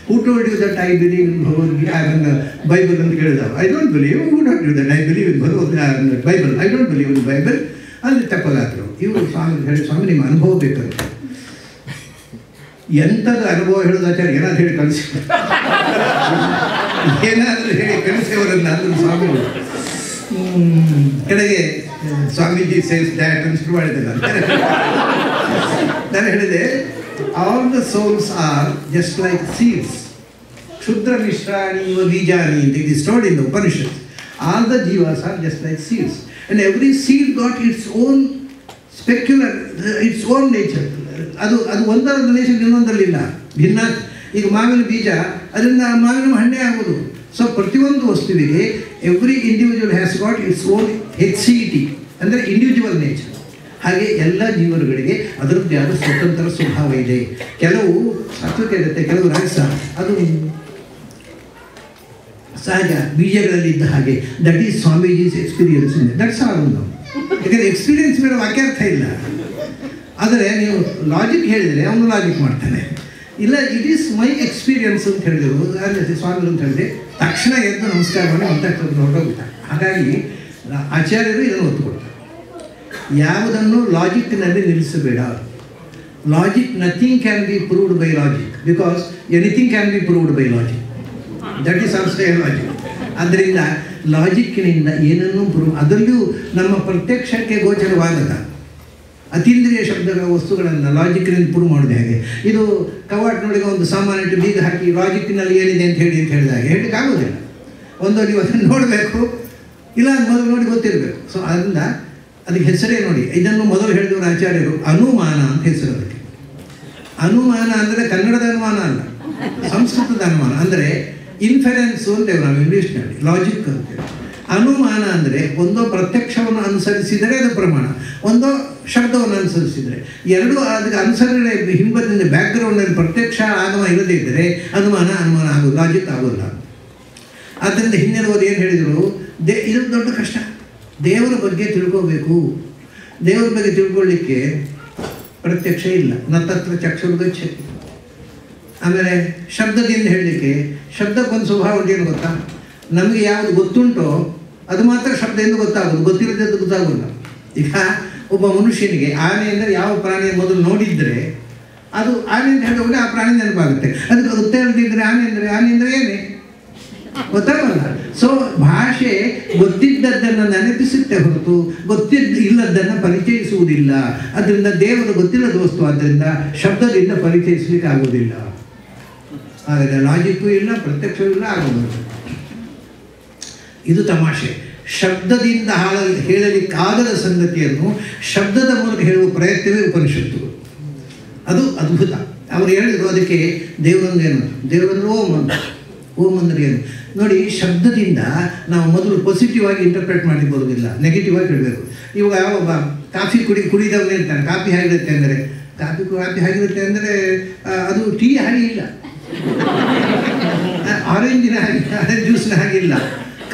Who told you that I believe in Bhagavad-gita, I mean Bible ಅಂತ ಕೇಳಿದ. I don't believe. Who told you that I believe in Bible? I don't believe in Bible. ಅಲ್ಲಿ ತಪ್ಪಲಾದರು. ಇವರು ಸ್ವಾಮಿ ಹೇಳಿ, ಸ್ವಾಮಿ ನಿಮ್ಮ ಅನುಭವ ಬೇಕಂತ. ಎಂಥದ್ದು ಅನುಭವ ಹೇಳೋದು ಆಚಾರ್ಯ? ಏನಾದ್ರು ಹೇಳಿ ಕಳಿಸಿ, ಏನಾದರೂ ಹೇಳಿ ಕಳಿಸಿಯವರನ್ನ. ಅಂದರು ಸ್ವಾಮಿಗಳು ಕಡೆಗೆ ಸ್ವಾಮೀಜಿ ಸೇಸ್ ದ್ಯಾಟ್ ಅಂತ ಶುರು ಮಾಡಿದ್ದಲ್ಲ. ನಾನು ಹೇಳಿದೆ, all the souls are just like seeds. Kshudra Mishrani wa Bijani, it is told in the Upanishads. All the jivas are just like seeds. And every seed got its own specular, its own nature. ಅದು ಒಂದರ nature ಇನ್ನೊಂದರಲ್ಲಿಲ್ಲ, ಭಿನ್ನ. ಈಗ ಮಾವಿನ ಬೀಜ, ಅದರಿಂದ ಮಾವಿನ ಹಣ್ಣೆ ಆಗೋದು. So ಪ್ರತಿಯೊಂದು ವಸ್ತುವಿಗೆ every individual has got its own HCT, ಅಂದರೆ ಇಂಡಿವಿಜುವಲ್ ನೇಚರ್. ಹಾಗೆ ಎಲ್ಲ ಜೀವನಗಳಿಗೆ ಅದರದ್ದೇ ಆದ ಸ್ವತಂತ್ರ ಸ್ವಭಾವ ಇದೆ. ಕೆಲವು ಸಾತ್ವಿಕ ಇರುತ್ತೆ, ಕೆಲವು ರಾಜಸ. ಅದು ಸಹಜ, ಬೀಜಗಳಲ್ಲಿ ಇದ್ದ ಹಾಗೆ. That is swamijis experience. That's all. ನಾವು ಯಾಕಂದರೆ ಎಕ್ಸ್ಪೀರಿಯನ್ಸ್ ಮೇಲೆ ವಾಕ್ಯಾರ್ಥ ಇಲ್ಲ. ಆದರೆ ನೀವು ಲಾಜಿಕ್ ಹೇಳಿದರೆ ಅವನು ಲಾಜಿಕ್ ಮಾಡ್ತಾನೆ. ಇಲ್ಲ, ಇಟ್ ಈಸ್ ಮೈ ಎಕ್ಸ್ಪೀರಿಯನ್ಸ್ ಅಂತ ಹೇಳಿದರು ಸ್ವಾಮಿಗಳು ಅಂತ ಹೇಳಿದೆ. ತಕ್ಷಣ ಎದ್ದು ನಮಸ್ಕಾರ ಮಾಡಿ ಅಂತ ಹೊರಟೋಗ್ಬಿಟ್ಟ. ಹಾಗಾಗಿ ಆಚಾರ್ಯರು ಇದನ್ನು ಒತ್ತು ಕೊಡ್ತಾರೆ, ಯಾವುದನ್ನು ಲಾಜಿಕ್ನಲ್ಲಿ ನಿಲ್ಲಿಸಬೇಡ. Logic, nothing can be proved by logic, because anything can be proved by logic. That is also a logic. ಆದ್ದರಿಂದ ಲಾಜಿಕ್ಕಿನಿಂದ ಏನನ್ನೂ ಪ್ರೂವ್, ಅದರಲ್ಲೂ ನಮ್ಮ ಪ್ರತ್ಯಕ್ಷಕ್ಕೆ ಗೋಚರವಾಗದ ಅತೀಂದ್ರಿಯ ಶಬ್ದಗಳ ವಸ್ತುಗಳನ್ನು ಲಾಜಿಕ್ಕಿನಿಂದ ಪ್ರೂವ್ ಮಾಡೋದು ಹೇಗೆ? ಇದು ಕವಾಟಿನೊಳಗೆ ಒಂದು ಸಾಮಾನ್ಯ ಇಟ್ಟು ಬೀಗ ಹಾಕಿ ಲಾಜಿಕ್ಕಿನಲ್ಲಿ ಏನಿದೆ ಅಂತ ಹೇಳಿದಾಗ ಹೇಳಲಿಕ್ಕಾಗೋದಿಲ್ಲ. ಒಂದು ನೀವು ಅದನ್ನು ನೋಡಬೇಕು, ಇಲ್ಲ ಮೊದಲು ನೋಡಿ ಗೊತ್ತಿರಬೇಕು. ಸೊ ಅದರಿಂದ ಅದಕ್ಕೆ ಹೆಸರೇ ನೋಡಿ, ಇದನ್ನು ಮೊದಲು ಹೇಳಿದವರು ಆಚಾರ್ಯರು ಅನುಮಾನ ಅಂತ ಹೆಸರು. ಅದಕ್ಕೆ ಅನುಮಾನ ಅಂದರೆ ಕನ್ನಡದ ಅನುಮಾನ ಅಲ್ಲ, ಸಂಸ್ಕೃತದ ಅನುಮಾನ. ಅಂದರೆ ಇನ್ಫರೆನ್ಸು ಅಂತೇವೆ ನಾವು ಇಂಗ್ಲೀಷ್ನಲ್ಲಿ, ಲಾಜಿಕ್ ಅಂತೇವೆ. ಅನುಮಾನ ಅಂದರೆ ಒಂದೋ ಪ್ರತ್ಯಕ್ಷವನ್ನು ಅನುಸರಿಸಿದರೆ ಅದು ಪ್ರಮಾಣ, ಒಂದೋ ಶಬ್ದವನ್ನು ಅನುಸರಿಸಿದರೆ. ಎರಡೂ ಅದಕ್ಕೆ ಅನುಸರಣೆ ಹಿಂಬದಿನ ಬ್ಯಾಕ್ಗ್ರೌಂಡಲ್ಲಿ ಪ್ರತ್ಯಕ್ಷ ಆಗಮ ಇಲ್ಲದೇ ಇದ್ದರೆ ಅನುಮಾನ ಆಗೋದು, ಲಾಜಿಕ್ ಆಗೋಲ್ಲ. ಆದ್ದರಿಂದ ಹಿಂದಿನವರು ಏನು ಹೇಳಿದರು, ಇದು ದೊಡ್ಡ ಕಷ್ಟ. ದೇವರ ಬಗ್ಗೆ ತಿಳ್ಕೋಬೇಕು. ದೇವರ ಬಗ್ಗೆ ತಿಳ್ಕೊಳ್ಳಿಕ್ಕೆ ಪ್ರತ್ಯಕ್ಷ ಇಲ್ಲ, ನತ್ತತ್ರ ಚಕ್ಷುರ್ಗಚ್ಚತಿ. ಆಮೇಲೆ ಶಬ್ದದಿಂದ ಹೇಳಲಿಕ್ಕೆ, ಶಬ್ದಕ್ಕೊಂದು ಸ್ವಭಾವ ಏನು ಗೊತ್ತಾ? ನಮಗೆ ಯಾವುದು ಗೊತ್ತುಂಟೋ ಅದು ಮಾತ್ರ ಶಬ್ದದಿಂದ ಗೊತ್ತಾಗೋದು, ಗೊತ್ತಿರೋದು ಗೊತ್ತಾಗೋಲ್ಲ. ಈಗ ಒಬ್ಬ ಮನುಷ್ಯನಿಗೆ ಆನೆ ಅಂದರೆ ಯಾವ ಪ್ರಾಣಿಯ ಮೊದಲು ನೋಡಿದರೆ ಅದು ಆನೆ ಅಂತ ಹೇಳಿದ್ರೆ ಆ ಪ್ರಾಣಿ ನೆನಪಾಗುತ್ತೆ. ಅದಕ್ಕೆ ಗೊತ್ತೇ ಗೊತ್ತಾಗಲ್ಲ. ಸೊ ಭಾಷೆ ಗೊತ್ತಿದ್ದದ್ದನ್ನು ನೆನಪಿಸುತ್ತೆ ಹೊರತು ಇಲ್ಲದನ್ನು ಪರಿಚಯಿಸುವುದಿಲ್ಲ. ಅದರಿಂದ ದೇವರು ಗೊತ್ತಿಲ್ಲದ ವಸ್ತು, ಆದ್ದರಿಂದ ಶಬ್ದದಿಂದ ಪರಿಚಯಿಸಲಿಕ್ಕೆ ಆಗುವುದಿಲ್ಲ. ಆದರೆ ಲಾಜಿಕ್ಕೂ ಇಲ್ಲ, ಪ್ರತ್ಯಕ್ಷವೂ ಇಲ್ಲ, ಆಗೋದು. ಇದು ತಮಾಷೆ. ಶಬ್ದದಿಂದ ಹೇಳಲಿಕ್ಕಾಗದ ಸಂಗತಿಯನ್ನು ಶಬ್ದದ ಮೂಲಕ ಹೇಳುವ ಪ್ರಯತ್ನವೇ ಉಪನಿಷತ್ತುಗಳು. ಅದು ಅದ್ಭುತ. ಅವರು ಹೇಳಿದರು ಅದಕ್ಕೆ ದೇವರೊಂದು ಏನು, ದೇವರಂದ್ರೆ ಓಂ ಅಂತ. ಓಂ ಅಂದರೆ ಏನು ನೋಡಿ. ಶಬ್ದದಿಂದ ನಾವು ಮೊದಲು ಪಾಸಿಟಿವ್ ಆಗಿ ಇಂಟರ್ಪ್ರೇಟ್ ಮಾಡಲಿಕ್ಕೆ ಬರೋದಿಲ್ಲ, ನೆಗೆಟಿವ್ ಆಗಿ ಹೇಳಬೇಕು. ಇವಾಗ ಒಬ್ಬ ಕಾಫಿ ಕುಡಿದವನು ಹೇಳ್ತಾನೆ ಕಾಫಿ ಹೇಗಿರುತ್ತೆ ಅಂದರೆ, ಕಾಫಿ ಹೇಗಿರುತ್ತೆ ಅಂದರೆ ಅದು ಟೀ ಹಾಗೆ ಇಲ್ಲ, ಆರೆಂಜಿನ ಹಾಗೆ, ಆರೆಂಜ್ ಜ್ಯೂಸ್ನ ಹಾಗಿಲ್ಲ,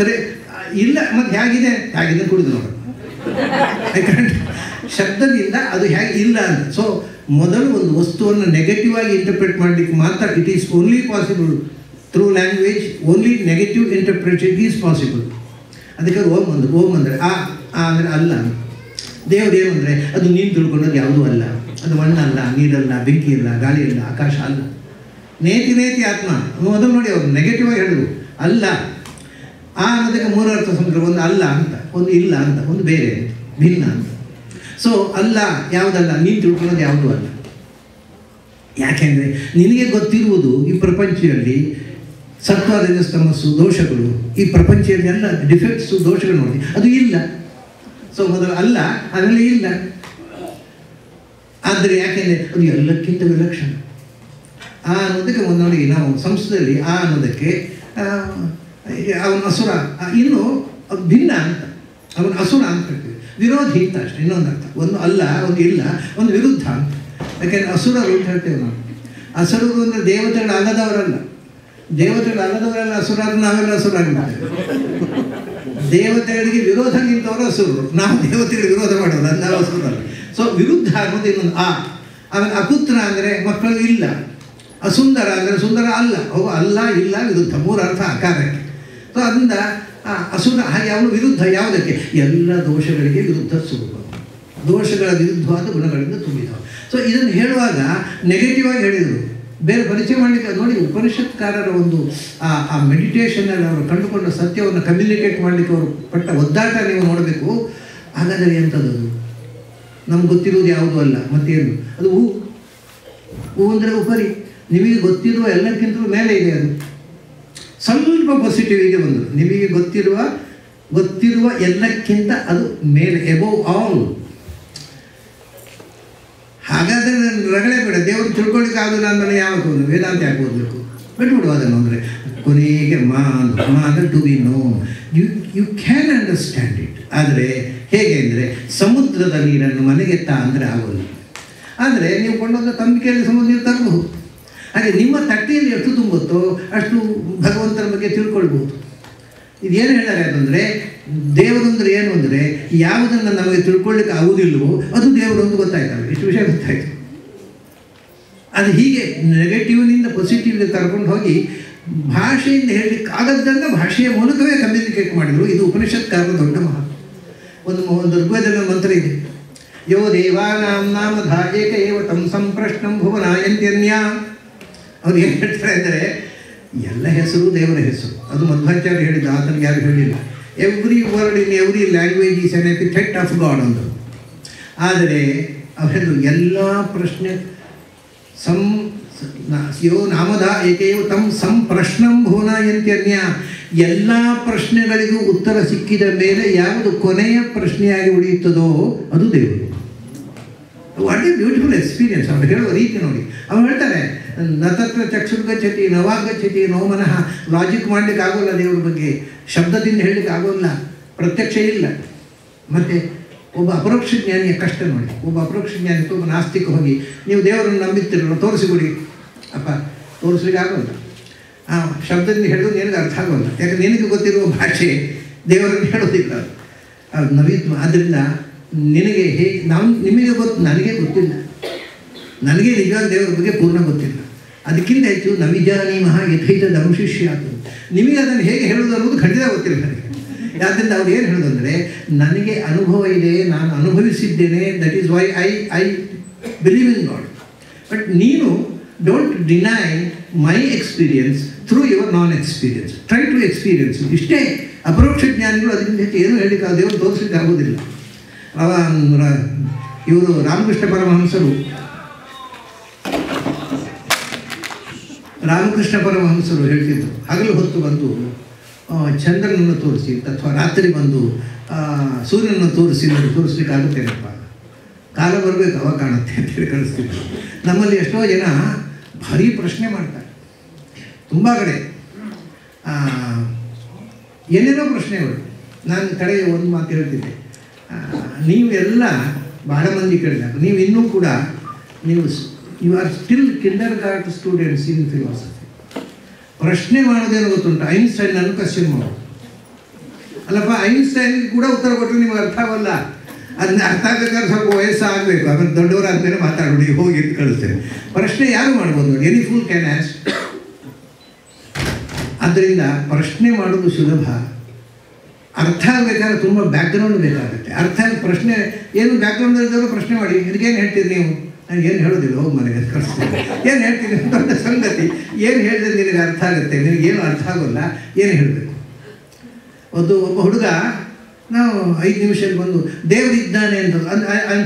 ಕರೆ ಇಲ್ಲ. ಮತ್ತು ಹೇಗಿದೆ ಕುಡಿದು ನೋಡು. ಯಾಕಂದ್ರೆ ಶಬ್ದದಿಂದ ಅದು ಹೇಗೆ ಇಲ್ಲ ಅಂತ. ಸೊ ಮೊದಲು ಒಂದು ವಸ್ತುವನ್ನು ನೆಗೆಟಿವ್ ಆಗಿ ಇಂಟರ್ಪ್ರೇಟ್ ಮಾಡಲಿಕ್ಕೆ ಮಾತ್ರ it is only possible through language. Only negative interpretation is possible. ಅದಕ್ಕೆ ಓಂ ಅಂದರೆ ಆ ಅಂದರೆ ಅಲ್ಲ. ದೇವರು ಏನು ಅಂದರೆ ಅದು ನೀನು ತಿಳ್ಕೊಳ್ಳೋದು ಯಾವುದೂ ಅಲ್ಲ, ಅದು ಮಣ್ಣಲ್ಲ, ನೀರಲ್ಲ, ಬೆಂಕಿ ಇಲ್ಲ, ಗಾಳಿ ಇಲ್ಲ, ಆಕಾಶ ಅಲ್ಲ. ನೇತಿ ಆತ್ಮ. ಮೊದಲು ನೋಡಿ ಅವರು ನೆಗೆಟಿವ್ ಆಗಿ ಹೇಳಿದ್ರು ಅಲ್ಲ. ಆ ಅನ್ನೋದಕ್ಕೆ ಮೂರು ಅರ್ಥ ಸಮುದ್ರ. ಒಂದು ಅಲ್ಲ ಅಂತ, ಒಂದು ಇಲ್ಲ ಅಂತ, ಒಂದು ಬೇರೆ ಅಂತ, ಭಿನ್ನ ಅಂತ. ಸೊ ಅಲ್ಲ ಯಾವುದಲ್ಲ, ನೀನು ತಿಳ್ಕೊಳ್ಳೋದು ಯಾವುದೂ ಅಲ್ಲ. ಯಾಕೆಂದರೆ ನಿನಗೆ ಗೊತ್ತಿರುವುದು ಈ ಪ್ರಪಂಚದಲ್ಲಿ ಸತ್ವ ರಜಸ್ ತಮಸ್ಸು ದೋಷಗಳು, ಈ ಪ್ರಪಂಚದಲ್ಲಿ ಎಲ್ಲ ಡಿಫೆಕ್ಟ್ಸು ದೋಷಗಳು ನೋಡಿ, ಅದು ಇಲ್ಲ. ಸೊ ಮೊದಲು ಅಲ್ಲ, ಆಮೇಲೆ ಇಲ್ಲ. ಆದರೆ ಯಾಕೆಂದರೆ ಅದು ಎಲ್ಲಕ್ಕಿಂತ ವಿಲಕ್ಷಣ. ಆ ಅನ್ನೋದಕ್ಕೆ ಒಂದು ನೋಡಿ, ನಾವು ಸಂಸ್ಕೃತದಲ್ಲಿ ಆ ಅನ್ನೋದಕ್ಕೆ ಅವನ ಅಸುರ, ಇನ್ನು ಭಿನ್ನ ಅಂತ, ಅವನ ಅಸುರ ಅಂತ ಹೇಳ್ತೀವಿ. ವಿರೋಧಿ ಅಂತ ಅಷ್ಟೇ, ಇನ್ನೊಂದು ಅರ್ಥ. ಒಂದು ಅಲ್ಲ, ಒಂದು ಇಲ್ಲ, ಒಂದು ವಿರುದ್ಧ ಅಂತ. ಯಾಕೆಂದರೆ ಅಸುರರು ಅಂತ ಹೇಳ್ತೇವೆ ನಾವು. ಅಸುರರು ಅಂದರೆ ದೇವತೆಗಳಲ್ಲದವರಲ್ಲ. ದೇವತೆಗಳಲ್ಲದವರೆಲ್ಲ ಅಸುರರು, ನಾವೆಲ್ಲ ಅಸುರಾಗಿರ್ತೇವೆ. ದೇವತೆಗಳಿಗೆ ವಿರೋಧ ನಿಂತವರು ಅಸುರರು, ನಾವು ದೇವತೆಗಳಿಗೆ ವಿರೋಧ ಮಾಡೋರು, ಅದು ನಾವು ಅಸುರಲ್ಲ. ಸೊ ವಿರುದ್ಧ ಅನ್ನೋದು ಇನ್ನೊಂದು ಆ. ಆಮೇಲೆ ಅಪುತ್ರ ಅಂದರೆ ಮಕ್ಕಳು ಇಲ್ಲ. ಅಸುಂದರ ಅಂದರೆ ಸುಂದರ ಅಲ್ಲ. ಅಲ್ಲ, ಇಲ್ಲ, ವಿರುದ್ಧ, ಮೂರು ಅರ್ಥ ಆಕಾರಕ್ಕೆ. ಸೊ ಅದರಿಂದ ಅಸುರ ಹಾಗೆ ಅವನು ವಿರುದ್ಧ ಯಾವುದಕ್ಕೆ? ಎಲ್ಲ ದೋಷಗಳಿಗೆ ವಿರುದ್ಧ ಸ್ವರೂಪ, ದೋಷಗಳ ವಿರುದ್ಧವಾದ ಗುಣಗಳಿಂದ ತುಂಬಿದವು. ಸೊ ಇದನ್ನು ಹೇಳುವಾಗ ನೆಗೆಟಿವ್ ಆಗಿ ಹೇಳಿದರು. ಬೇರೆ ಪರಿಚಯ ಮಾಡಲಿಕ್ಕೆ ನೋಡಿ, ಉಪನಿಷತ್ಕಾರರ ಒಂದು ಆ ಮೆಡಿಟೇಷನಲ್ಲಿ ಅವರು ಕಂಡುಕೊಂಡ ಸತ್ಯವನ್ನು ಕಮ್ಯುನಿಕೇಟ್ ಮಾಡಲಿಕ್ಕೆ ಅವರು ಪಟ್ಟ ಒದ್ದಾಟ ನೀವು ನೋಡಬೇಕು. ಹಾಗಾದರೆ ಎಂಥದ್ದು? ನಮ್ಗೆ ಗೊತ್ತಿರುವುದು ಯಾವುದೂ ಅಲ್ಲ, ಮತ್ತೇನು ಅದು? ಹೂ ಅಂದರೆ ಉಪರಿ, ನಿಮಗೆ ಗೊತ್ತಿರುವ ಎಲ್ಲಕ್ಕಿಂತಲೂ ಮೇಲೆ ಇದೆ. ಅದು ಸ್ವಲ್ಪ ಪಾಸಿಟಿವಿಗೆ ಬಂದರು. ನಿಮಗೆ ಗೊತ್ತಿರುವ ಎಲ್ಲಕ್ಕಿಂತ ಅದು ಮೇಲೆ, ಎಬೋವ್ ಆಲ್. ಹಾಗಾದರೆ ನಾನು ರಗಳೆ ಬೇಡ, ದೇವರು ತಿಳ್ಕೊಳ್ಳಿಕ್ಕೆ ಆಗೋಲ್ಲ ಅಂದರೆ ಯಾವಾಗ ವೇದಾಂತ ಯಾಕೆ ಓದಬೇಕು? ಬಿಟ್ಬಿಡುವ ಅದನ್ನು. ಅಂದರೆ ಕೊನೆಗೆ ಮಾದ to be no, you can understand it. ಆದರೆ ಹೇಗೆ ಅಂದರೆ ಸಮುದ್ರದ ನೀರನ್ನು ಮನೆಗೆತ್ತ ಅಂದರೆ ಆಗೋಲ್ಲ. ಆದರೆ ನೀವು ಕೊಂಡೋದ ತಂಬಿಕೆಯಲ್ಲಿ ಸಮುದ್ರ ನೀರು ತರಬಹುದು. ಹಾಗೆ ನಿಮ್ಮ ತಟ್ಟೆಯಲ್ಲಿ ಎಷ್ಟು ತುಂಬುತ್ತೋ ಅಷ್ಟು ಭಗವಂತನ ಬಗ್ಗೆ ತಿಳ್ಕೊಳ್ಬೋದು. ಇದೇನು ಹೇಳ್ತಾರೆ ಅಂತಂದರೆ, ದೇವರಂದ್ರೆ ಏನು ಅಂದರೆ ಯಾವುದನ್ನು ನಮಗೆ ತಿಳ್ಕೊಳ್ಳಿಕ್ಕೆ ಆಗುವುದಿಲ್ಲವೋ ಅದು ದೇವರೊಂದು ಗೊತ್ತಾಯ್ತಲ್ಲ. ಇಷ್ಟು ವಿಷಯ ಗೊತ್ತಾಯಿತು. ಅದು ಹೀಗೆ ನೆಗೆಟಿವ್ನಿಂದ ಪಾಸಿಟಿವ್ಗೆ ಕರ್ಕೊಂಡು ಹೋಗಿ ಭಾಷೆಯಿಂದ ಹೇಳಲಿಕ್ಕಾಗದ್ದನ್ನು ಭಾಷೆಯ ಮೂಲಕವೇ ಕಮ್ಯುನಿಕೇಟ್ ಮಾಡಿದರು. ಇದು ಉಪನಿಷತ್ಕಾರರ ದೊಡ್ಡ ಮಹಾ. ಒಂದು ಋಗ್ವೇದದ ಮಂತ್ರ ಇದೆ, ಯೋ ದೇವಾನಾಂ ನಾಮಧ ಏಕ ಏವ ತಂ ಸಂಪ್ರಶ್ನಂ ಭುವನಾಯಂತ್ಯನ್ಯ. ಅವ್ರು ಏನು ಹೇಳ್ತಾರೆ ಅಂದರೆ, ಎಲ್ಲ ಹೆಸರು ದೇವರ ಹೆಸರು. ಅದು ಮಧ್ವಾಚಾರ್ಯ ಹೇಳಿದ, ಆತನಿಗೆ ಯಾರು ಹೇಳಿಲ್ಲ. Every word in every language is N epithet of god ಅಂದರು. ಆದರೆ ಅವ್ರು ಹೇಳಿದ್ರು ಎಲ್ಲ ಪ್ರಶ್ನೆ ಯೋ ನಾಮಧ ಏಕೇವ ತಂ ಸಂಪ್ರಶ್ನಂ ಭುವನಾಯಂತ್ಯನ್ಯ. ಎಲ್ಲ ಪ್ರಶ್ನೆಗಳಿಗೂ ಉತ್ತರ ಸಿಕ್ಕಿದ ಮೇಲೆ ಯಾವುದು ಕೊನೆಯ ಪ್ರಶ್ನೆಯಾಗಿ ಉಳಿಯುತ್ತದೋ ಅದು ದೇವರು. What A beautiful experience. ಅವ್ರು ಹೇಳುವ ರೀತಿ ನೋಡಿ. ಅವ್ರು ಹೇಳ್ತಾರೆ, ನತತ್ರ ಚಕ್ಷುರ್ಗಚ್ಚತಿ ನವಾಗಚ್ಚತಿ ನೋ ಮನಃ. ಲಾಜಿಕ್ ಮಾಡಲಿಕ್ಕೆ ಆಗೋಲ್ಲ ದೇವ್ರ ಬಗ್ಗೆ, ಶಬ್ದದಿಂದ ಹೇಳಲಿಕ್ಕೆ ಆಗೋಲ್ಲ, ಪ್ರತ್ಯಕ್ಷ ಇಲ್ಲ. ಮತ್ತು ಒಬ್ಬ ಅಪರೋಕ್ಷ ಜ್ಞಾನಿಯ ಕಷ್ಟ ನೋಡಿ. ಒಬ್ಬ ಅಪರೋಕ್ಷ ಜ್ಞಾನಿ ಒಬ್ಬ ನಾಸ್ತಿಕ ಹೋಗಿ ನೀವು ದೇವರನ್ನು ನಂಬಿರ್ತಿರಲ್ಲ, ತೋರಿಸಿಕೊಡಿ. ಅಪ್ಪ ತೋರಿಸ್ಲಿಕ್ಕೆ ಆಗೋಲ್ಲ. ಆ ಶಬ್ದದಿಂದ ಹೇಳಿದ್ರು ನಿನಗೆ ಅರ್ಥ ಆಗೋಲ್ಲ. ಯಾಕಂದ್ರೆ ನಿನಗೆ ಗೊತ್ತಿರುವ ಭಾಷೆ ದೇವರನ್ನು ಹೇಳೋದಿಲ್ಲ. ಅದು ನವೀತ್ಮ. ಆದ್ದರಿಂದ ನಿನಗೆ ಹೇಗೆ ನಿಮಗೆ ನನಗೆ ಗೊತ್ತಿಲ್ಲ, ನನಗೆ ನಿಜವಾದ ದೇವರ ಬಗ್ಗೆ ಪೂರ್ಣ ಗೊತ್ತಿಲ್ಲ. ಅದಕ್ಕಿಂತ ಹೆಚ್ಚು ನವಿಜಾನೀಮಃ ಯಥೈತ ದಂಶಿಷ್ಯಾತು. ನಿಮಗೆ ಅದನ್ನು ಹೇಗೆ ಹೇಳೋದು ಅನ್ನೋದು ಖಂಡಿತ ಗೊತ್ತಿಲ್ಲ ನನಗೆ. ಆದ್ದರಿಂದ ಅವ್ರು ಏನು ಹೇಳೋದಂದರೆ, ನನಗೆ ಅನುಭವ ಇದೆ, ನಾನು ಅನುಭವಿಸಿದ್ದೇನೆ, that is why I believe in God. But ನೀನು don't deny my experience through your non experience, try to experience. ಇಷ್ಟೇ ಅಪರೋಕ್ಷ ಜ್ಞಾನಿಗಳು, ಅದರಿಂದ ಹೆಚ್ಚು ಏನು ಹೇಳಲಿಕ್ಕೆ ದೇವರು ತೋರಿಸಲಿಕ್ಕೆ ಆಗೋದಿಲ್ಲ. ಇವರು ರಾಮಕೃಷ್ಣ ಪರಮಹಂಸರು ಹೇಳ್ತಿದ್ರು, ಹಗಲು ಹೊತ್ತು ಬಂದು ಚಂದ್ರನನ್ನು ತೋರಿಸಿ ಅಥವಾ ರಾತ್ರಿ ಬಂದು ಸೂರ್ಯನನ್ನು ತೋರಿಸ್ಲಿಕ್ಕೆ ಆಗುತ್ತೇನಪ್ಪ, ಕಾಲ ಬರಬೇಕು ಅವಾಗ ಕಾಣುತ್ತೆ ಅಂತೇಳಿ ಕಳಿಸ್ತಿದ್ರು. ನಮ್ಮಲ್ಲಿ ಎಷ್ಟೋ ಜನ ಭಾರಿ ಪ್ರಶ್ನೆ ಮಾಡ್ತಾರೆ, ತುಂಬ ಕಡೆ ಏನೇನೋ ಪ್ರಶ್ನೆಗಳು. ನಾನು ಕಡೆ ಒಂದು ಮಾತು ಹೇಳ್ತಿದ್ದೆ, ನೀವು ಎಲ್ಲ ಬಹಳ ಮಂದಿ ಕೇಳಿದಾಗ ನೀವು ಇನ್ನೂ ಕೂಡ you are still kindergarten students in philosophy. ಪ್ರಶ್ನೆ ಮಾಡೋದೇನೋ ಗೊತ್ತುಂಟು, ಐನ್ಸ್ಟೈನನ್ನು ಕ್ವಶ್ಚನ್ ಮಾಡೋದು. ಅಲ್ಲಪ್ಪ, ಐನ್ಸ್ಟೈನ್ಗೆ ಕೂಡ ಉತ್ತರ ಕೊಟ್ಟರೆ ನಿಮಗೆ ಅರ್ಥ ಆಗಲ್ಲ. ಅದನ್ನ ಅರ್ಥ ಆಗಬೇಕಾದ್ರೆ ಸ್ವಲ್ಪ ವಯಸ್ಸಾಗಬೇಕು, ಆಮೇಲೆ ದೊಡ್ಡವರಾದ್ಮೇಲೆ ಮಾತಾಡೋಣ, ಹೋಗಿ ಅಂತ ಕಳಿಸ್ತೇನೆ. ಪ್ರಶ್ನೆ ಯಾರು ಮಾಡ್ಬೋದು ನೋಡಿ, ಎನಿ ಫೂಲ್ ಕ್ಯಾನ್ ಆಸ್ಕ್. ಆದ್ದರಿಂದ ಪ್ರಶ್ನೆ ಮಾಡೋದು ಸುಲಭ, ಅರ್ಥ ಆಗಬೇಕಾದ್ರೆ ತುಂಬ ಬ್ಯಾಕ್ಗ್ರೌಂಡ್ ಬೇಕಾಗುತ್ತೆ. ಪ್ರಶ್ನೆ ಏನು ಬ್ಯಾಕ್ಗ್ರೌಂಡ್ ಇದ್ದವರು ಪ್ರಶ್ನೆ ಮಾಡಿ, ಇದಕ್ಕೇನು ಹೇಳ್ತೀರಿ ನೀವು? ನನಗೇನು ಹೇಳೋದಿಲ್ಲ, ಹೋಗಿ ಮನೆಗೆ ಕಳಿಸ್ತೀನಿ. ಏನು ಹೇಳ್ತೀನಿ ದೊಡ್ಡ ಸಂಗತಿ, ಏನು ಹೇಳಿದ್ರೆ ನಿನಗೆ ಅರ್ಥ ಆಗುತ್ತೆ, ನಿನಗೇನು ಅರ್ಥ ಆಗೋಲ್ಲ, ಏನು ಹೇಳಬೇಕು? ಒಬ್ಬ ಹುಡುಗ ನಾವು 5 ನಿಮಿಷದಲ್ಲಿ ಬಂದು ದೇವರಿದ್ದಾನೆ ಅಂತ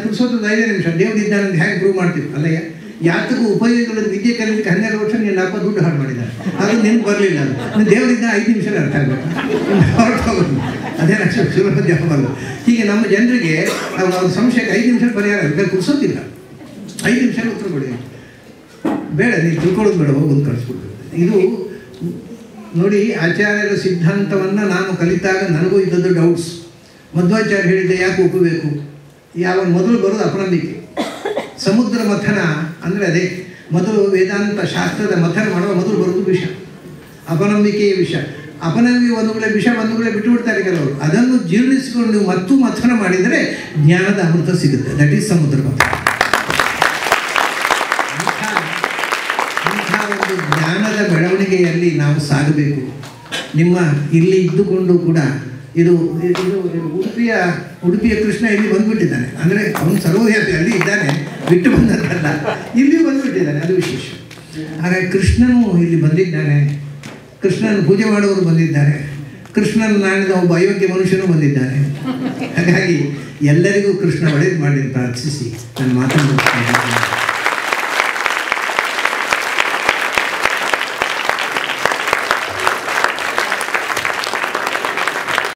ಕುಡಿಸೋದು 5 ನಿಮಿಷ ದೇವರಿದ್ದಾನೆ ಅಂತ ಹೇಗೆ ಪ್ರೂವ್ ಮಾಡ್ತೀವಿ? ಅಲ್ಲಯ್ಯ, ಯಾತಕ್ಕೂ ಉಪಯೋಗಗಳನ್ನು ವಿದ್ಯೆ ಕಲಿಯಲಿಕ್ಕೆ 12 ವರ್ಷ ನಿನ್ನ ಅಪ್ಪ ದುಡ್ಡು ಹಾಳು ಮಾಡಿದ್ದಾರೆ, ಅದು ನಿನ್ಗೆ ಬರಲಿಲ್ಲ. ನೀನು ದೇವರಿಂದ 5 ನಿಮಿಷದಲ್ಲಿ ಅರ್ಥ ಆಗಬೇಕು, ಹೊರಟೋಗೋದು. ಅದೇನು ಸುಲಭ ಜಾಬಲ್ಲ. ಹೀಗೆ ನಮ್ಮ ಜನರಿಗೆ ಅವ್ರ ಸಂಶಯಕ್ಕೆ 5 ನಿಮಿಷ ಪರಿಹಾರ ಆಗುತ್ತೆ, ಕುಡಿಸೋದಿಲ್ಲ. 5 ನಿಮಿಷ ಉತ್ತರ ಕೊಡಿ, ಬೇಡ ನೀವು ತಿಳ್ಕೊಳ್ಳೋದು ಬೇಡ, ಹೋಗೋದು ಕಳಿಸ್ಬಿಡ್ಬೇಕು. ಇದು ನೋಡಿ, ಆಚಾರ್ಯರ ಸಿದ್ಧಾಂತವನ್ನು ನಾನು ಕಲಿತಾಗ ನನಗೂ ಇದ್ದದ್ದು ಡೌಟ್ಸ್. ಮಧ್ವಾಚಾರ್ಯ ಹೇಳಿದ್ದೆ ಯಾಕೆ ಒಪ್ಪಬೇಕು? ಮೊದಲು ಬರೋದು ಅಪನಂಬಿಕೆ. ಸಮುದ್ರ ಮಥನ ಅಂದರೆ ಅದೇ ಮೊದಲು ವೇದಾಂತ ಶಾಸ್ತ್ರದ ಮಥನ ಮಾಡುವ ಮೊದಲು ಬರೋದು ವಿಷ, ಅಪನಂಬಿಕೆಯ ವಿಷ. ಅಪನಂಬಿಕೆ ಒಂದುಗಳೇ ವಿಷ, ಒಂದುಗಳೇ ಬಿಟ್ಟು ಬಿಡ್ತಾರೆ ಕೆಲವರು. ಅದನ್ನು ಜೀರ್ಣಿಸಿಕೊಂಡು ನೀವು ಮತ್ತು ಮಥನ ಮಾಡಿದರೆ ಜ್ಞಾನದ ಅಮೃತ ಸಿಗುತ್ತೆ. ದಟ್ ಈಸ್ ಸಮುದ್ರ ಮಥನ. ಅಂಥ ಒಂದು ಜ್ಞಾನದ ಬೆಳವಣಿಗೆಯಲ್ಲಿ ನಾವು ಸಾಗಬೇಕು. ನಿಮ್ಮ ಇಲ್ಲಿ ಇದ್ದುಕೊಂಡು ಕೂಡ ಇದು ಉಡುಪಿಯ ಕೃಷ್ಣ ಇಲ್ಲಿ ಬಂದುಬಿಟ್ಟಿದ್ದಾನೆ, ಅಂದರೆ ಅವನು ಸರ್ವವ್ಯಾಪಿ, ಅಲ್ಲಿ ಇದ್ದಾನೆ, ಬಿಟ್ಟು ಬಂದದ್ದಲ್ಲ, ಇಲ್ಲಿ ಬಂದುಬಿಟ್ಟಿದ್ದಾನೆ, ಅದು ವಿಶೇಷ. ಹಾಗಾಗಿ ಕೃಷ್ಣನು ಇಲ್ಲಿ ಬಂದಿದ್ದಾನೆ, ಕೃಷ್ಣನ ಪೂಜೆ ಮಾಡುವವರು ಬಂದಿದ್ದಾರೆ, ಕೃಷ್ಣನ ನಾಡಿದ ಒಬ್ಬ ಅಯೋಗ್ಯ ಮನುಷ್ಯನೂ ಬಂದಿದ್ದಾನೆ. ಹಾಗಾಗಿ ಎಲ್ಲರಿಗೂ ಕೃಷ್ಣ ಒಳ್ಳೇದು ಮಾಡಿ ಪ್ರಾರ್ಥಿಸಿ ನಾನು ಮಾತನಾಡುತ್ತೇನೆ.